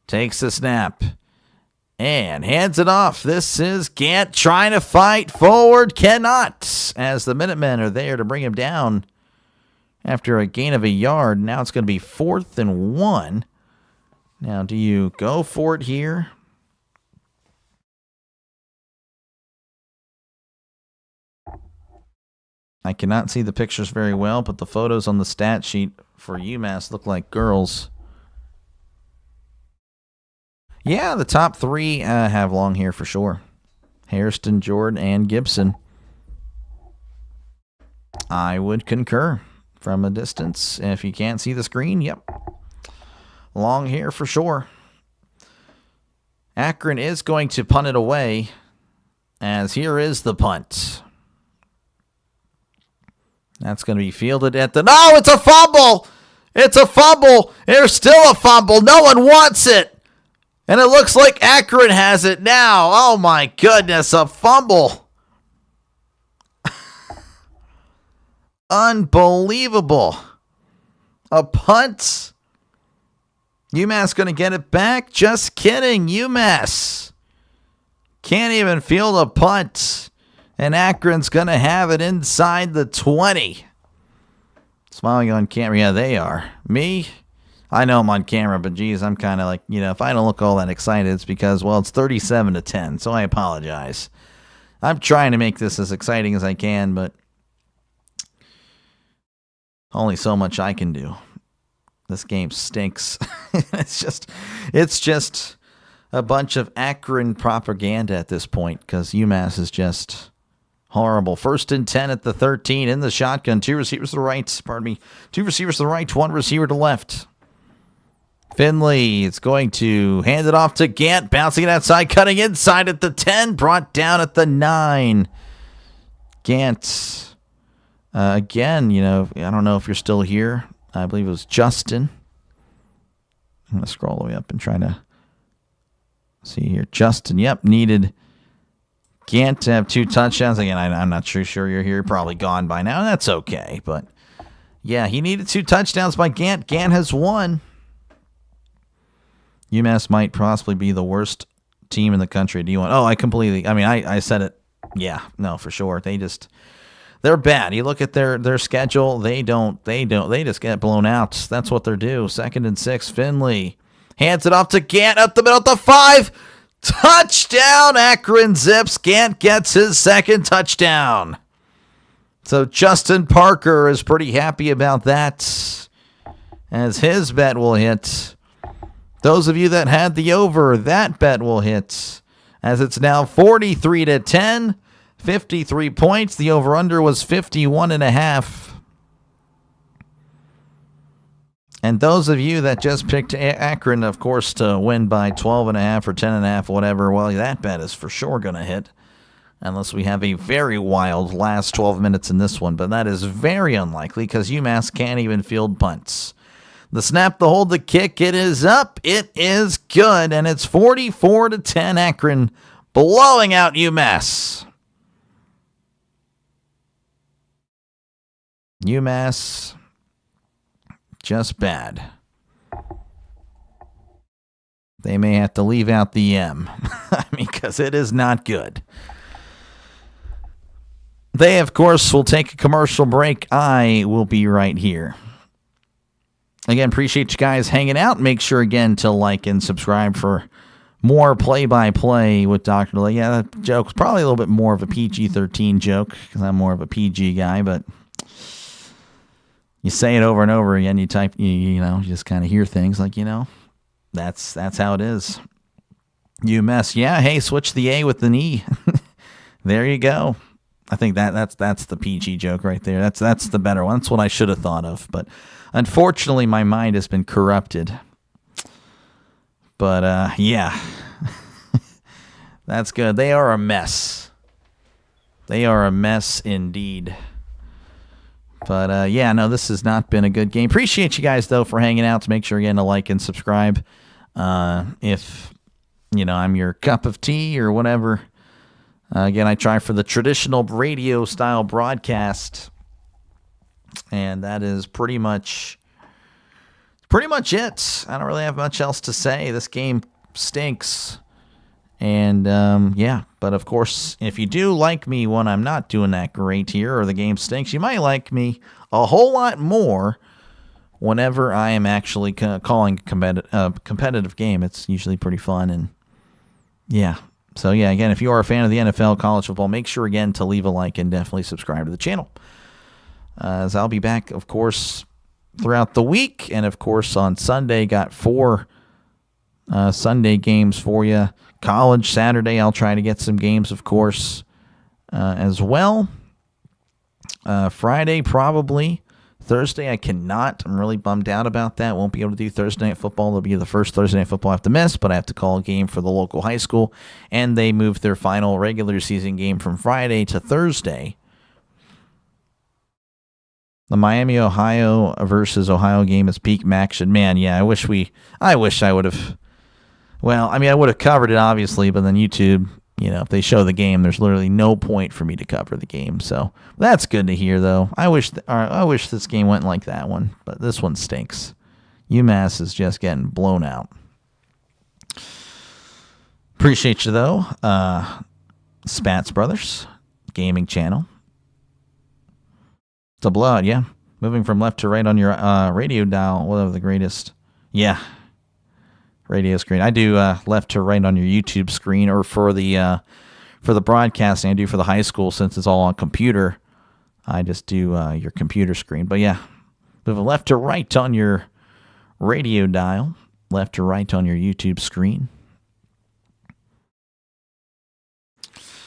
takes the snap and hands it off. This is Gant trying to fight forward. Cannot, as the Minutemen are there to bring him down after a gain of a yard. Now it's going to be 4th and 1. Now, do you go for it here? I cannot see the pictures very well, but the photos on the stat sheet for UMass look like girls. Yeah, the top 3 have long hair for sure. Hairston, Jordan, and Gibson. I would concur from a distance. If you can't see the screen, yep. Long hair for sure. Akron is going to punt it away, as here is the punt. That's going to be fielded at the... No, it's a fumble! It's a fumble! There's still a fumble. No one wants it. And it looks like Akron has it now. Oh my goodness, a fumble. Unbelievable. A punt. UMass going to get it back? Just kidding. UMass can't even field a punt. And Akron's going to have it inside the 20. Smiling on camera. Yeah, they are. Me? I know I'm on camera, but geez, I'm kind of like, if I don't look all that excited, it's because, well, it's 37-10, so I apologize. I'm trying to make this as exciting as I can, but only so much I can do. This game stinks. It's just a bunch of Akron propaganda at this point because UMass is just horrible. 1st and 10 at the 13 in the shotgun. 2 receivers to the right. 2 receivers to the right, 1 receiver to the left. Finley is going to hand it off to Gant, bouncing it outside, cutting inside at the 10, brought down at the 9. Gant, again, I don't know if you're still here. I believe it was Justin. I'm going to scroll all the way up and try to see here. Justin, needed Gant to have 2 touchdowns. Again, I'm not sure you're here. You're probably gone by now. That's okay. But, yeah, he needed 2 touchdowns by Gant. Gant has 1. UMass might possibly be the worst team in the country. I said it. Yeah, no, for sure. They're bad. You look at their schedule, they just get blown out. That's what they're due. 2nd and 6, Finley hands it off to Gant up the middle at the 5. Touchdown, Akron Zips. Gant gets his 2nd touchdown. So Justin Parker is pretty happy about that, as his bet will hit. Those of you that had the over, that bet will hit, as it's now 43-10, 53 points. The over-under was 51.5. And those of you that just picked Akron, of course, to win by 12.5 or 10.5, whatever, well, that bet is for sure going to hit, unless we have a very wild last 12 minutes in this one. But that is very unlikely because UMass can't even field punts. The snap, the hold, the kick, it is up. It is good, and it's 44-10 Akron, blowing out UMass. UMass, just bad. They may have to leave out the M, because it is not good. They, of course, will take a commercial break. I will be right here. Again, appreciate you guys hanging out. Make sure, again, to like and subscribe for more play-by-play with DrDelay. Yeah, that joke's probably a little bit more of a PG-13 joke because I'm more of a PG guy, but you say it over and over again. You type, you just kind of hear things like, that's how it is. UMass, yeah, hey, switch the A with the E. There you go. I think that's the PG joke right there. That's the better one. That's what I should have thought of, but unfortunately, my mind has been corrupted. But, yeah. That's good. They are a mess. They are a mess indeed. But, yeah, no, this has not been a good game. Appreciate you guys, though, for hanging out. To make sure, again, to like and subscribe. If, I'm your cup of tea or whatever. Again, I try for the traditional radio-style broadcast. And that is pretty much it. I don't really have much else to say. This game stinks. And, yeah. But, of course, if you do like me when I'm not doing that great here or the game stinks, you might like me a whole lot more whenever I am actually calling a competitive game. It's usually pretty fun. And, yeah. So, yeah, again, if you are a fan of the NFL, college football, make sure, again, to leave a like and definitely subscribe to the channel. As I'll be back, of course, throughout the week. And, of course, on Sunday, got 4 Sunday games for you. College Saturday, I'll try to get some games, of course, as well. Friday, probably. Thursday, I cannot. I'm really bummed out about that. Won't be able to do Thursday Night Football. It'll be the first Thursday Night Football I have to miss, but I have to call a game for the local high school. And they moved their final regular season game from Friday to Thursday. The Miami, Ohio versus Ohio game is peak MACtion. Man, yeah, I wish I would have. Well, I would have covered it, obviously, but then YouTube, if they show the game, there's literally no point for me to cover the game. So that's good to hear, though. I wish this game went like that one, but this one stinks. UMass is just getting blown out. Appreciate you, though. Spats Brothers, gaming channel. It's a blowout, yeah. Moving from left to right on your radio dial, whatever the greatest. Yeah. Radio screen. I do left to right on your YouTube screen, or for the for the broadcasting. I do for the high school since it's all on computer. I just do your computer screen. But yeah, move left to right on your radio dial, left to right on your YouTube screen.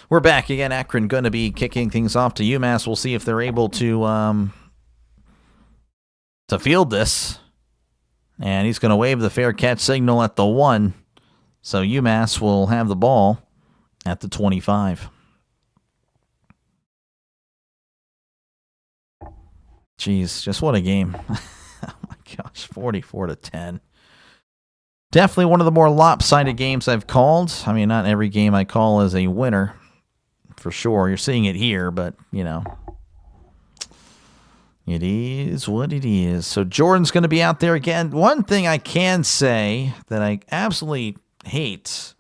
We're back again. Akron going to be kicking things off to UMass. We'll see if they're able to field this. And he's going to wave the fair catch signal at the 1. So UMass will have the ball at the 25. Jeez, just what a game. Oh my gosh, 44-10. Definitely one of the more lopsided games I've called. I mean, not every game I call is a winner, for sure. You're seeing it here, but, you know, it is what it is. So Jordan's going to be out there again. One thing I can say that I absolutely hate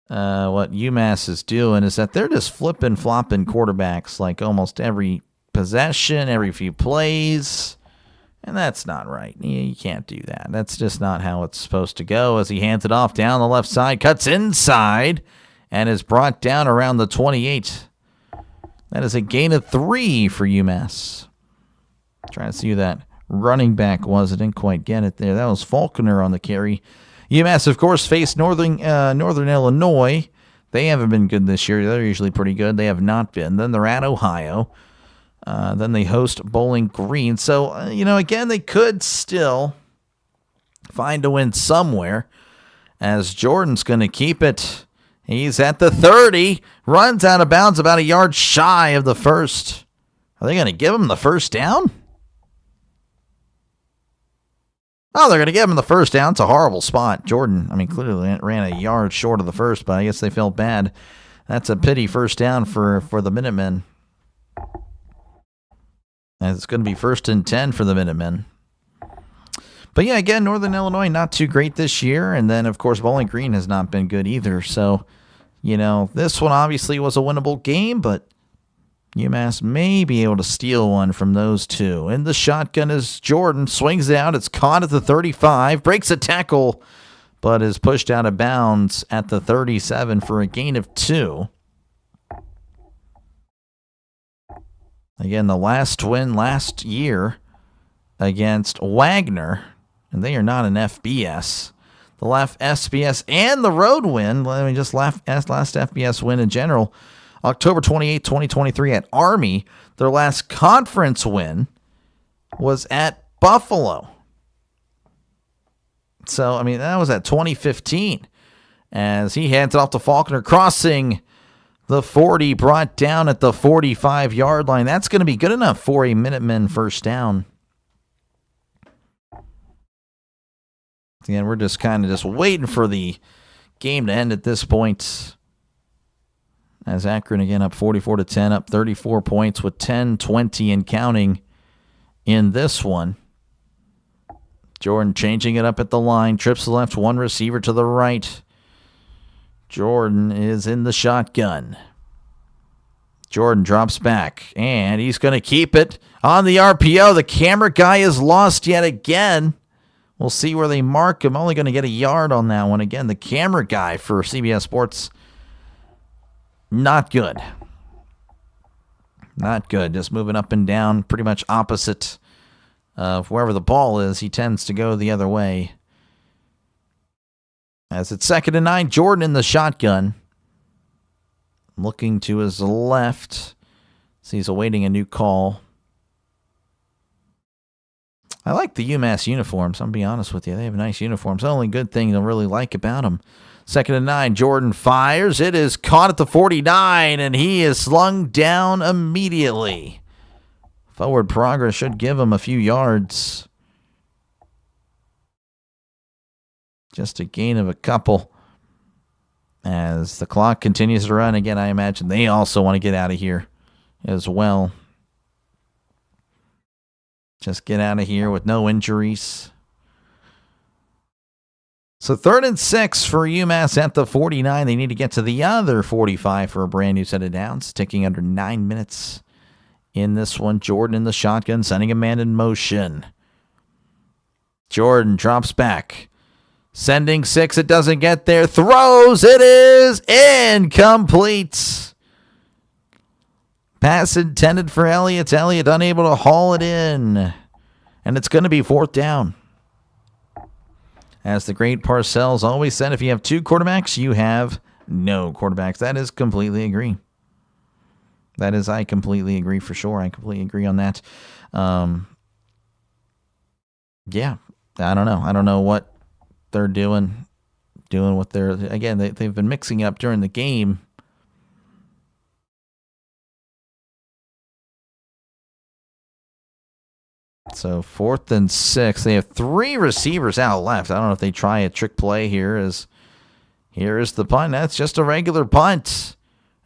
what UMass is doing is that they're just flipping, flopping quarterbacks like almost every possession, every few plays. And that's not right. You can't do that. That's just not how it's supposed to go. As he hands it off down the left side, cuts inside, and is brought down around the 28. That is a gain of 3 for UMass. Trying to see who that running back was. I didn't quite get it there. That was Faulkner on the carry. UMass, of course, faced Northern Illinois. They haven't been good this year. They're usually pretty good. They have not been. Then they're at Ohio. Then they host Bowling Green. So, again, they could still find a win somewhere, as Jordan's going to keep it. He's at the 30, runs out of bounds about a yard shy of the first. Are they going to give him the first down? Oh, they're going to give him the first down. It's a horrible spot. Jordan, clearly ran a yard short of the first, but I guess they felt bad. That's a pity first down for the Minutemen. And it's going to be 1st and 10 for the Minutemen. But yeah, again, Northern Illinois not too great this year. And then, of course, Bowling Green has not been good either. So, this one obviously was a winnable game, but UMass may be able to steal one from those two. In the shotgun is Jordan. Swings it out. It's caught at the 35. Breaks a tackle, but is pushed out of bounds at the 37 for a gain of 2. Again, the last win last year against Wagner, and they are not an FBS. The last SBS and the road win, just last FBS win in general, October 28, 2023 at Army. Their last conference win was at Buffalo. So, that was at 2015. As he hands it off to Faulkner, crossing the 40, brought down at the 45-yard line. That's going to be good enough for a Minutemen first down. Again, we're just kind of waiting for the game to end at this point. As Akron again up 44-10, up 34 points with 10-20 and counting in this one. Jordan changing it up at the line, trips to the left, one receiver to the right. Jordan is in the shotgun. Jordan drops back, and he's going to keep it on the RPO. The camera guy is lost yet again. We'll see where they mark him. Only going to get a yard on that one. Again, the camera guy for CBS Sports, not good. Not good. Just moving up and down, pretty much opposite of wherever the ball is. He tends to go the other way. As it's 2nd and 9, Jordan in the shotgun. Looking to his left. So he's awaiting a new call. I like the UMass uniforms. I'll be honest with you. They have nice uniforms. The only good thing I really like about them. 2nd and 9, Jordan fires. It is caught at the 49, and he is slung down immediately. Forward progress should give him a few yards. Just a gain of a couple. As the clock continues to run, again, I imagine they also want to get out of here as well. Just get out of here with no injuries. So 3rd and 6 for UMass at the 49. They need to get to the other 45 for a brand new set of downs. Ticking under 9 minutes in this one. Jordan in the shotgun, sending a man in motion. Jordan drops back. Sending 6. It doesn't get there. Throws. It is incomplete. Pass intended for Elliott. Elliott unable to haul it in. And it's going to be 4th down. As the great Parcells always said, if you have 2 quarterbacks, you have no quarterbacks. That is completely agree. I completely agree for sure. I completely agree on that. Yeah, I don't know. I don't know what they're doing what they're, again, they've been mixing up during the game. So 4th and 6. They have 3 receivers out left. I don't know if they try a trick play here. Here is the punt. That's just a regular punt.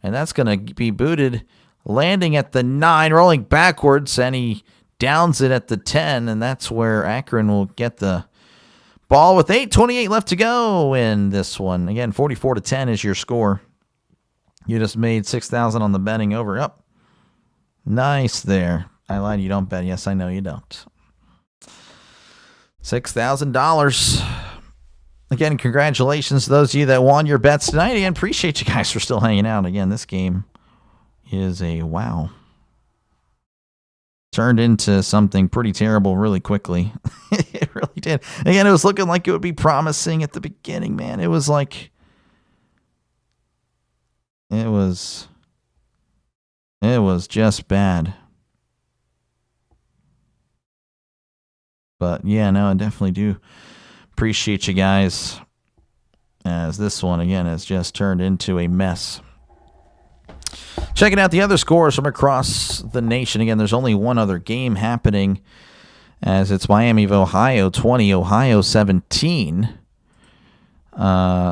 And that's going to be booted. Landing at the 9, rolling backwards, and he downs it at the 10. And that's where Akron will get the ball with 8:28 left to go in this one. Again, 44-10 is your score. You just made $6,000 on the betting over. Up. Nice there. I lied. You don't bet. Yes, I know you don't. $6,000. Again, congratulations to those of you that won your bets tonight. Again, appreciate you guys for still hanging out. Again, this game is a wow. Turned into something pretty terrible really quickly. It really did. Again, it was looking like it would be promising at the beginning, man. It was like... It was just bad. But yeah, no, I definitely do appreciate you guys, as this one again has just turned into a mess. Checking out the other scores from across the nation. Again, there's only one other game happening, as it's Miami of Ohio 20, Ohio 17.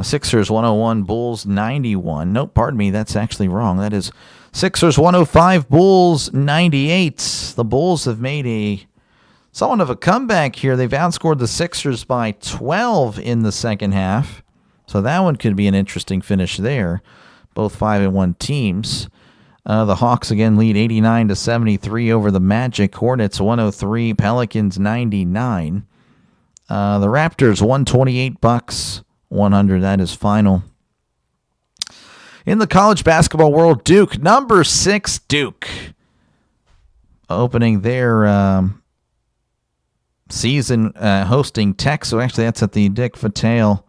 Sixers 101, Bulls 91. Nope, pardon me, that's actually wrong. That is Sixers 105, Bulls 98. The Bulls have made somewhat of a comeback here. They've outscored the Sixers by 12 in the second half. So that one could be an interesting finish there. Both 5-1 teams. The Hawks again lead 89-73 over the Magic. Hornets 103, Pelicans 99. The Raptors 128, Bucks 100. That is final. In the college basketball world, Duke, number 6 Duke, opening their season hosting Tech. So actually that's at the Dick Vitale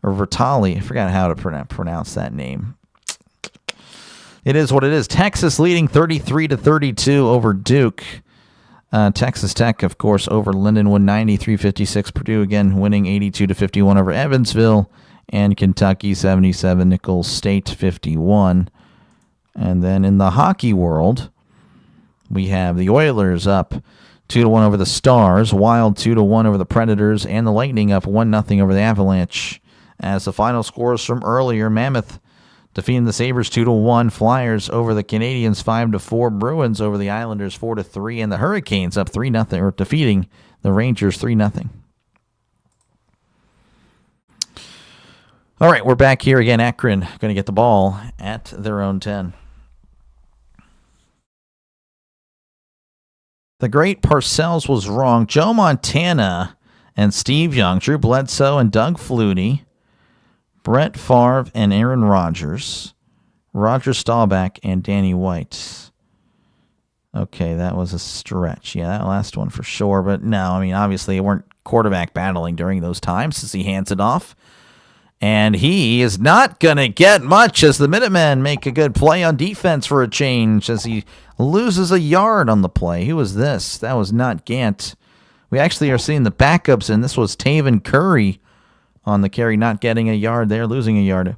or Vitale. I forgot how to pronounce that name. It is what it is. Texas leading 33-32 over Duke. Texas Tech, of course, over Lindenwood 93-56. Purdue again winning 82-51 over Evansville. And Kentucky 77, Nicholls State 51. And then in the hockey world, we have the Oilers up 2-1 over the Stars, Wild 2-1 over the Predators, and the Lightning up 1-0 over the Avalanche. As the final scores from earlier, Mammoth defeating the Sabres 2-1, Flyers over the Canadiens 5-4, Bruins over the Islanders 4-3, and the Hurricanes up 3-0, or defeating the Rangers 3-0. All right, we're back here again. Akron going to get the ball at their own 10. The great Parcells was wrong. Joe Montana and Steve Young, Drew Bledsoe and Doug Flutie, Brett Favre and Aaron Rodgers, Roger Staubach and Danny White. Okay, that was a stretch. Yeah, that last one for sure. But no, I mean, obviously they weren't quarterback battling during those times as he hands it off. And he is not going to get much as the Minutemen make a good play on defense for a change as he loses a yard on the play. Who was this? That was not Gant. We actually are seeing the backups, and this was Taven Curry on the carry, not getting a yard there, losing a yard.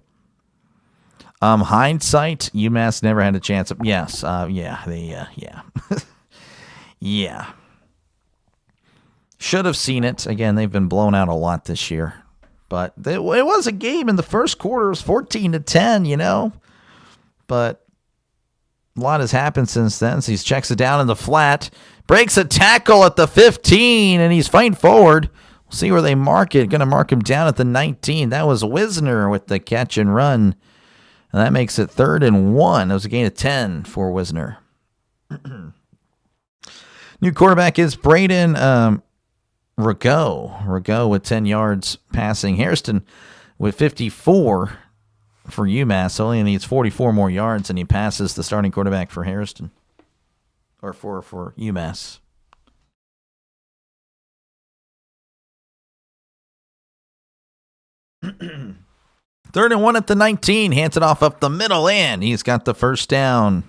Hindsight, UMass never had a chance. Yes, yeah. Yeah. Should have seen it. Again, they've been blown out a lot this year. But it was a game in the first quarter. It was 14-10, you know. But a lot has happened since then. So he checks it down in the flat. Breaks a tackle at the 15, and he's fighting forward. We'll see where they mark it. Going to mark him down at the 19. That was Wisner with the catch and run. And that makes it 3rd and 1. That was a gain of 10 for Wisner. New quarterback is Braden Rago with 10 yards passing. Hairston with 54 for UMass. Only needs 44 more yards, and he passes the starting quarterback for Hairston. Or for UMass. Third and 1 at the 19. Hands it off up the middle, and he's got the first down.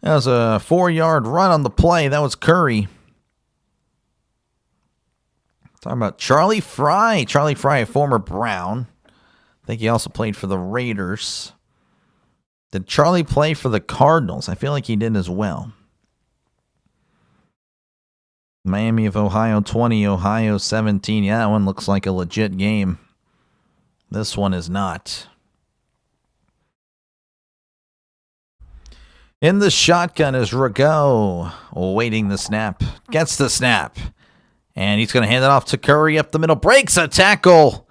That was a 4-yard run on the play. That was Curry. Talking about Charlie Fry. Charlie Fry, a former Brown. I think he also played for the Raiders. Did Charlie play for the Cardinals? I feel like he did as well. Miami of Ohio 20, Ohio 17. Yeah, that one looks like a legit game. This one is not. In the shotgun is Rago, awaiting the snap. Gets the snap. And he's going to hand it off to Curry up the middle. Breaks a tackle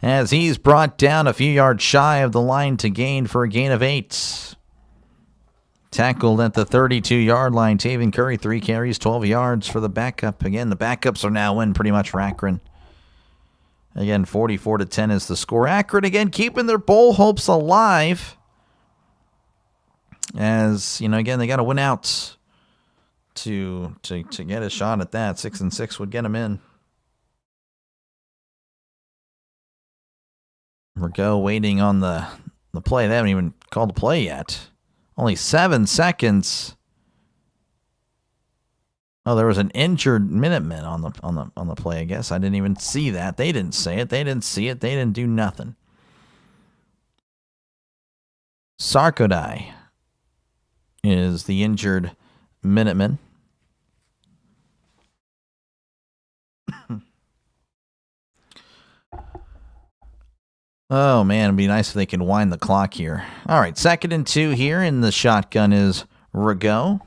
as he's brought down a few yards shy of the line to gain for a gain of 8. Tackled at the 32-yard line. Taven Curry, 3 carries, 12 yards for the backup. Again, the backups are now in pretty much for Akron. Again, 44-10 is the score. Akron, again, keeping their bowl hopes alive. As, again, they got to win out to get a shot at that. 6-6 would get them in. Rago waiting on the play. They haven't even called the play yet. Only 7 seconds. Oh, there was an injured Minuteman on the play, I guess. I didn't even see that. They didn't say it. They didn't see it. They didn't do nothing. Sarkodie is the injured Minuteman. Oh, man, it'd be nice if they could wind the clock here. All right, 2nd and 2 here, and the shotgun is Rago.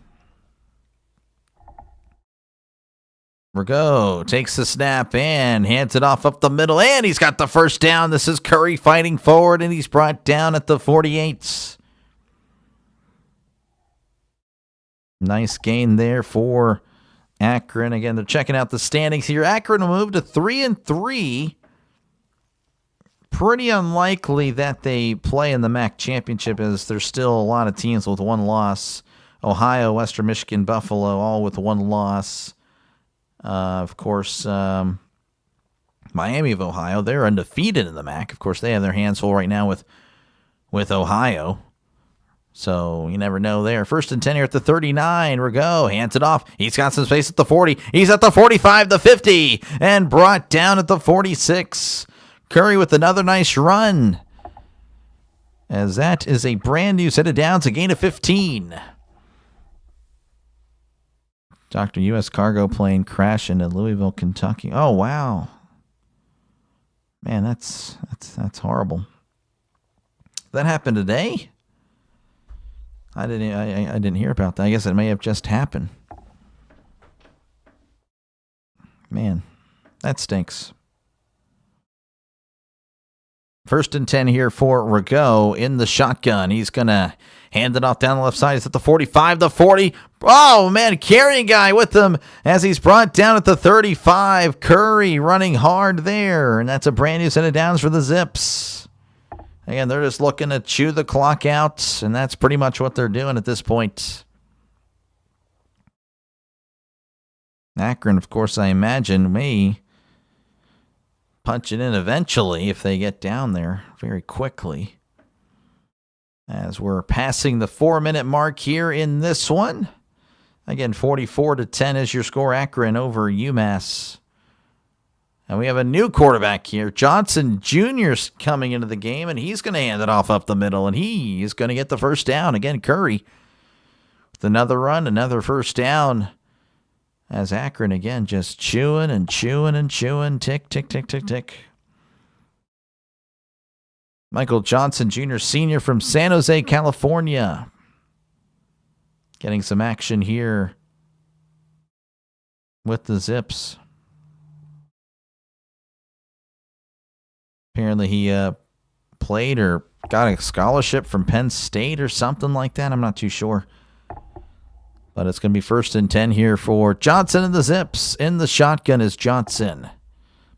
Rago takes the snap and hands it off up the middle, and he's got the first down. This is Curry fighting forward, and he's brought down at the 48. Nice gain there for Akron. Again, they're checking out the standings here. Akron will move to 3-3. Pretty unlikely that they play in the MAC championship, as there's still a lot of teams with 1 loss. Ohio, Western Michigan, Buffalo, all with 1 loss. Of course, Miami of Ohio, they're undefeated in the MAC. Of course, they have their hands full right now with Ohio. So you never know there. 1st and 10 here at the 39. Rago hands it off. He's got some space at the 40. He's at the 45, the 50, and brought down at the 46. Curry with another nice run, as that is a brand new set of downs, a gain of 15. Dr. U.S. cargo plane crash into Louisville, Kentucky. Oh, wow. Man, that's horrible. That happened today? I didn't hear about that. I guess it may have just happened. Man, that stinks. 1st and 10 here for Rago in the shotgun. He's going to hand it off down the left side. He's at the 45, the 40. Oh, man, carrying guy with him as he's brought down at the 35. Curry running hard there, and that's a brand new set of downs for the Zips. Again, they're just looking to chew the clock out, and that's pretty much what they're doing at this point. Akron, of course, I imagine, may punch it in eventually if they get down there very quickly. As we're passing the 4-minute mark here in this one. Again, 44-10 is your score. Akron over UMass. And we have a new quarterback here. Johnson Jr.'s coming into the game, and he's going to hand it off up the middle, and he is going to get the first down. Again, Curry with another run, another first down. As Akron, again, just chewing and chewing and chewing. Tick, tick, tick, tick, tick. Michael Johnson Jr., senior from San Jose, California. Getting some action here with the Zips. Apparently he played or got a scholarship from Penn State or something like that. I'm not too sure. But it's going to be 1st and 10 here for Johnson and the Zips. In the shotgun is Johnson.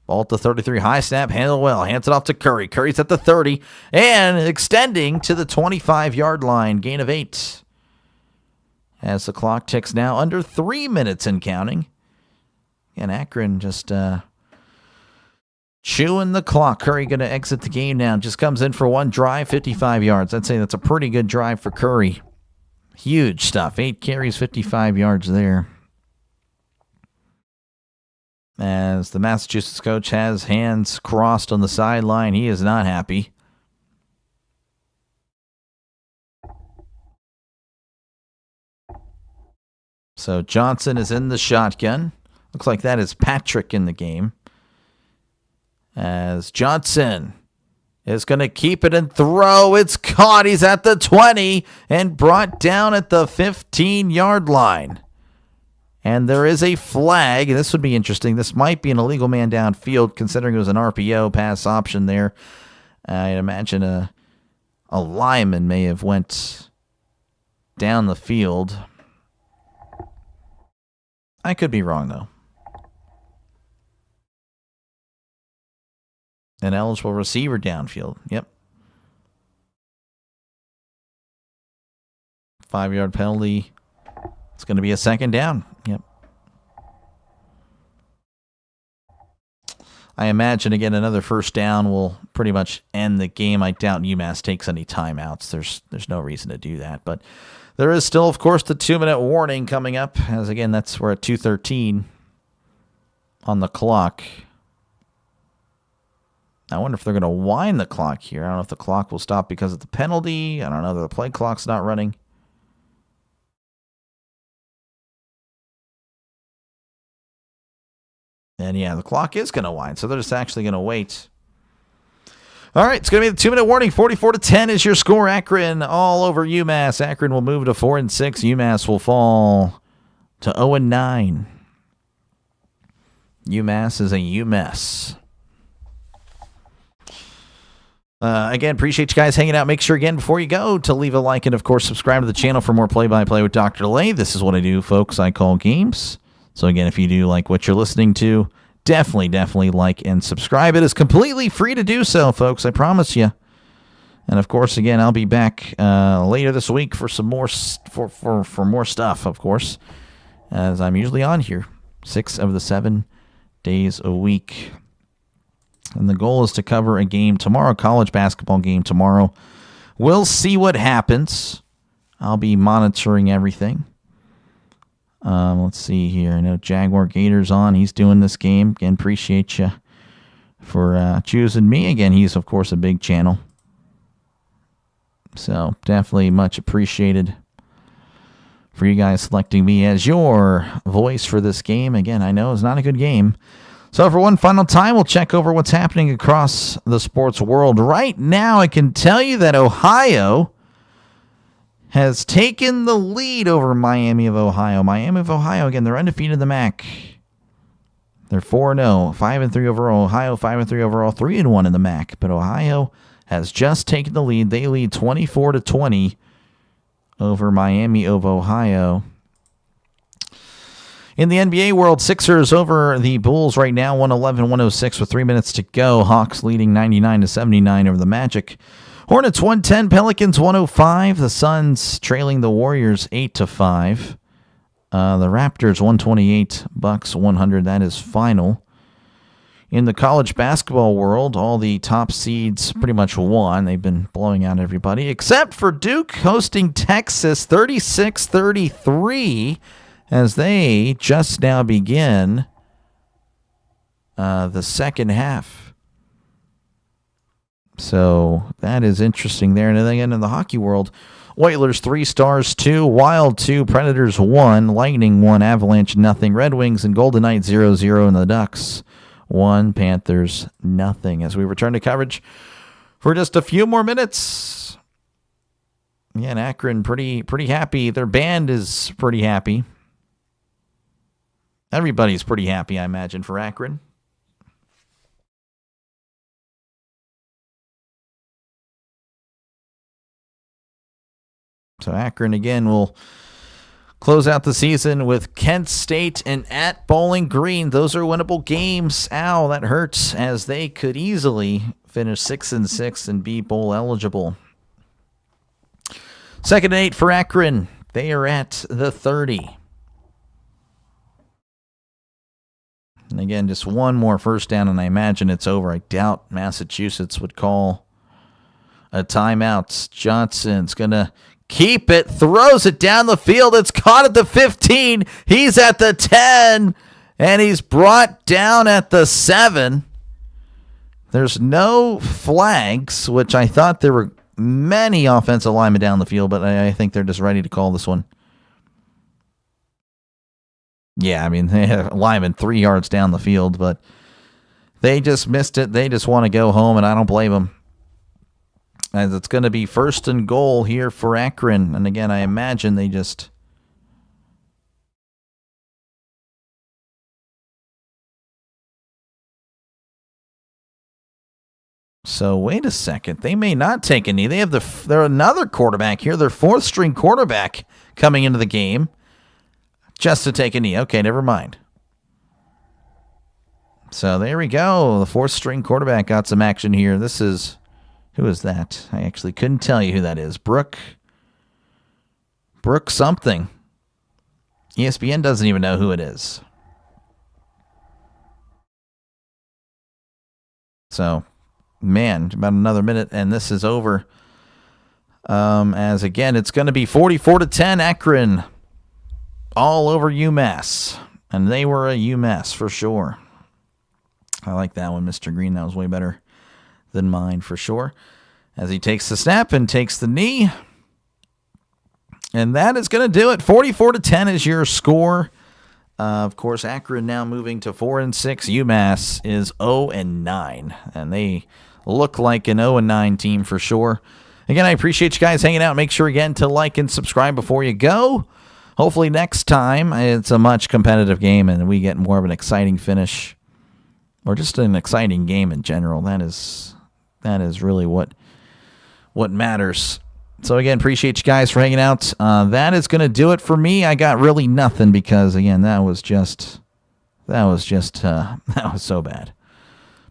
Ball at the 33. High snap. Handled well. Hands it off to Curry. Curry's at the 30. And extending to the 25-yard line. Gain of 8. As the clock ticks now under 3 minutes and counting. And Akron just chewing the clock. Curry going to exit the game now. Just comes in for one drive, 55 yards. I'd say that's a pretty good drive for Curry. Huge stuff. 8 carries, 55 yards there. As the Massachusetts coach has hands crossed on the sideline, he is not happy. So Johnson is in the shotgun. Looks like that is Patrick in the game. As Johnson is going to keep it and throw. It's caught. He's at the 20 and brought down at the 15-yard line. And there is a flag. This would be interesting. This might be an illegal man downfield, considering it was an RPO pass option there. I'd imagine a lineman may have went down the field. I could be wrong, though. An eligible receiver downfield. Yep. 5-yard penalty. It's going to be a 2nd down. Yep. I imagine, again, another 1st down will pretty much end the game. I doubt UMass takes any timeouts. There's no reason to do that. But there is still, of course, the 2-minute warning coming up. As, again, we're at 2:13 on the clock. I wonder if they're going to wind the clock here. I don't know if the clock will stop because of the penalty. I don't know. The play clock's not running. And yeah, the clock is going to wind, so they're just actually going to wait. All right, it's going to be the 2-minute warning. 44-10 is your score. Akron all over UMass. Akron will move to 4-6. UMass will fall to 0-9. UMass is a UMass. Again, appreciate you guys hanging out. Make sure, again, before you go, to leave a like and, of course, subscribe to the channel for more play-by-play with DrDelay. This is what I do, folks. I call games. So, again, if you do like what you're listening to, definitely like and subscribe. It is completely free to do so, folks. I promise you. And, of course, again, I'll be back later this week for some more for more stuff, of course, as I'm usually on here 6 of the 7 days a week. And the goal is to cover a game tomorrow, college basketball game tomorrow. We'll see what happens. I'll be monitoring everything. Let's see here. I know Jaguar Gators on. He's doing this game. Again, appreciate you for choosing me. Again, he's, of course, a big channel. So definitely much appreciated for you guys selecting me as your voice for this game. Again, I know it's not a good game. So for one final time, we'll check over what's happening across the sports world. Right now, I can tell you that Ohio has taken the lead over Miami of Ohio. Miami of Ohio, again, they're undefeated in the MAC. They're 4-0, 5-3 overall. Ohio, 5-3 overall, 3-1 in the MAC. But Ohio has just taken the lead. They lead 24-20 over Miami of Ohio. In the NBA world, Sixers over the Bulls right now, 111-106 with 3 minutes to go. Hawks leading 99-79 over the Magic. Hornets 110, Pelicans 105. The Suns trailing the Warriors 8-5. The Raptors 128, Bucks 100. That is final. In the college basketball world, all the top seeds pretty much won. They've been blowing out everybody, except for Duke hosting Texas 36-33. As they just now begin the second half. So that is interesting there. And then again, in the hockey world, Oilers 3, Stars 2, Wild 2, Predators 1, Lightning 1, Avalanche nothing, Red Wings and Golden Knights 0-0, and the Ducks 1, Panthers nothing. As we return to coverage for just a few more minutes. Yeah, and Akron pretty happy. Their band is pretty happy. Everybody's pretty happy, I imagine, for Akron. So Akron, again, will close out the season with Kent State and at Bowling Green. Those are winnable games. Ow, that hurts, as they could easily finish 6-6 and be bowl eligible. 2nd and 8 for Akron. They are at the 30. And again, just one more first down, and I imagine it's over. I doubt Massachusetts would call a timeout. Johnson's going to keep it, throws it down the field. It's caught at the 15. He's at the 10, and he's brought down at the 7. There's no flags, which I thought there were many offensive linemen down the field, but I think they're just ready to call this one. Yeah, I mean, they have a lineman 3 yards down the field, but they just missed it. They just want to go home, and I don't blame them. As it's going to be 1st and goal here for Akron. And again, I imagine they just... So wait a second. They may not take a knee. They have they're another quarterback here. Their 4th-string quarterback coming into the game just to take a knee. Okay, never mind. So there we go. The 4th-string quarterback got some action here. This is... Who is that? I actually couldn't tell you who that is. Brooke something. ESPN doesn't even know who it is. So, man, about another minute, and this is over. As again, it's going to be 44-10 Akron all over UMass. And they were a UMass for sure. I like that one, Mr. Green. That was way better than mine for sure. As he takes the snap and takes the knee. And that is going to do it. 44-10 is your score. Of course, Akron now moving to 4-6. UMass is 0-9. And they look like an 0-9 team for sure. Again, I appreciate you guys hanging out. Make sure again to like and subscribe before you go. Hopefully next time it's a much competitive game and we get more of an exciting finish. Or just an exciting game in general. That is really what matters. So again, appreciate you guys for hanging out. That is going to do it for me. I got really nothing because again, that was so bad.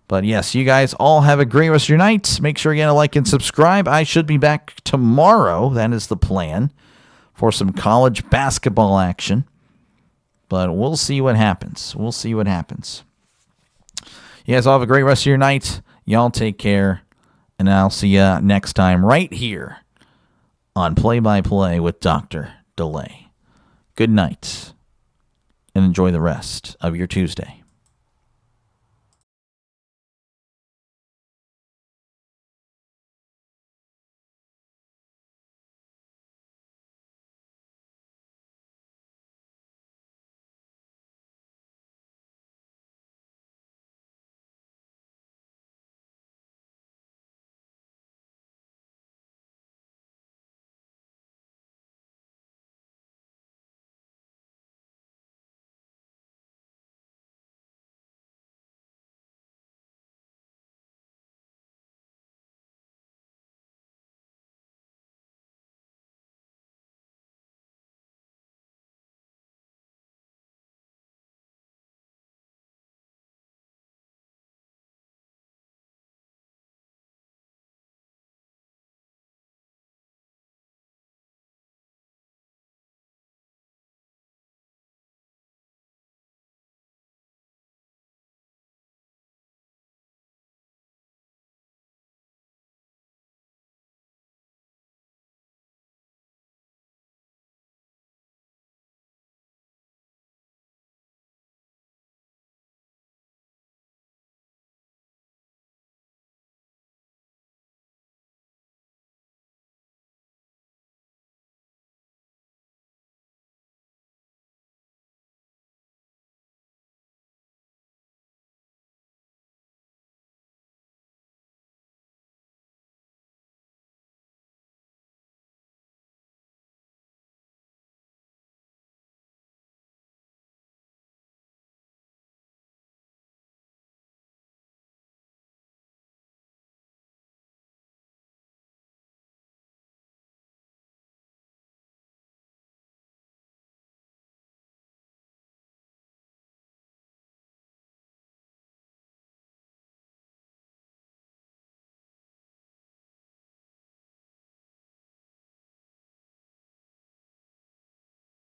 But yes, you guys all have a great rest of your night. Make sure again to like and subscribe. I should be back tomorrow. That is the plan for some college basketball action. But we'll see what happens. You guys all have a great rest of your night. Y'all take care. And I'll see you next time right here on Play by Play with DrDelay. Good night. And enjoy the rest of your Tuesday.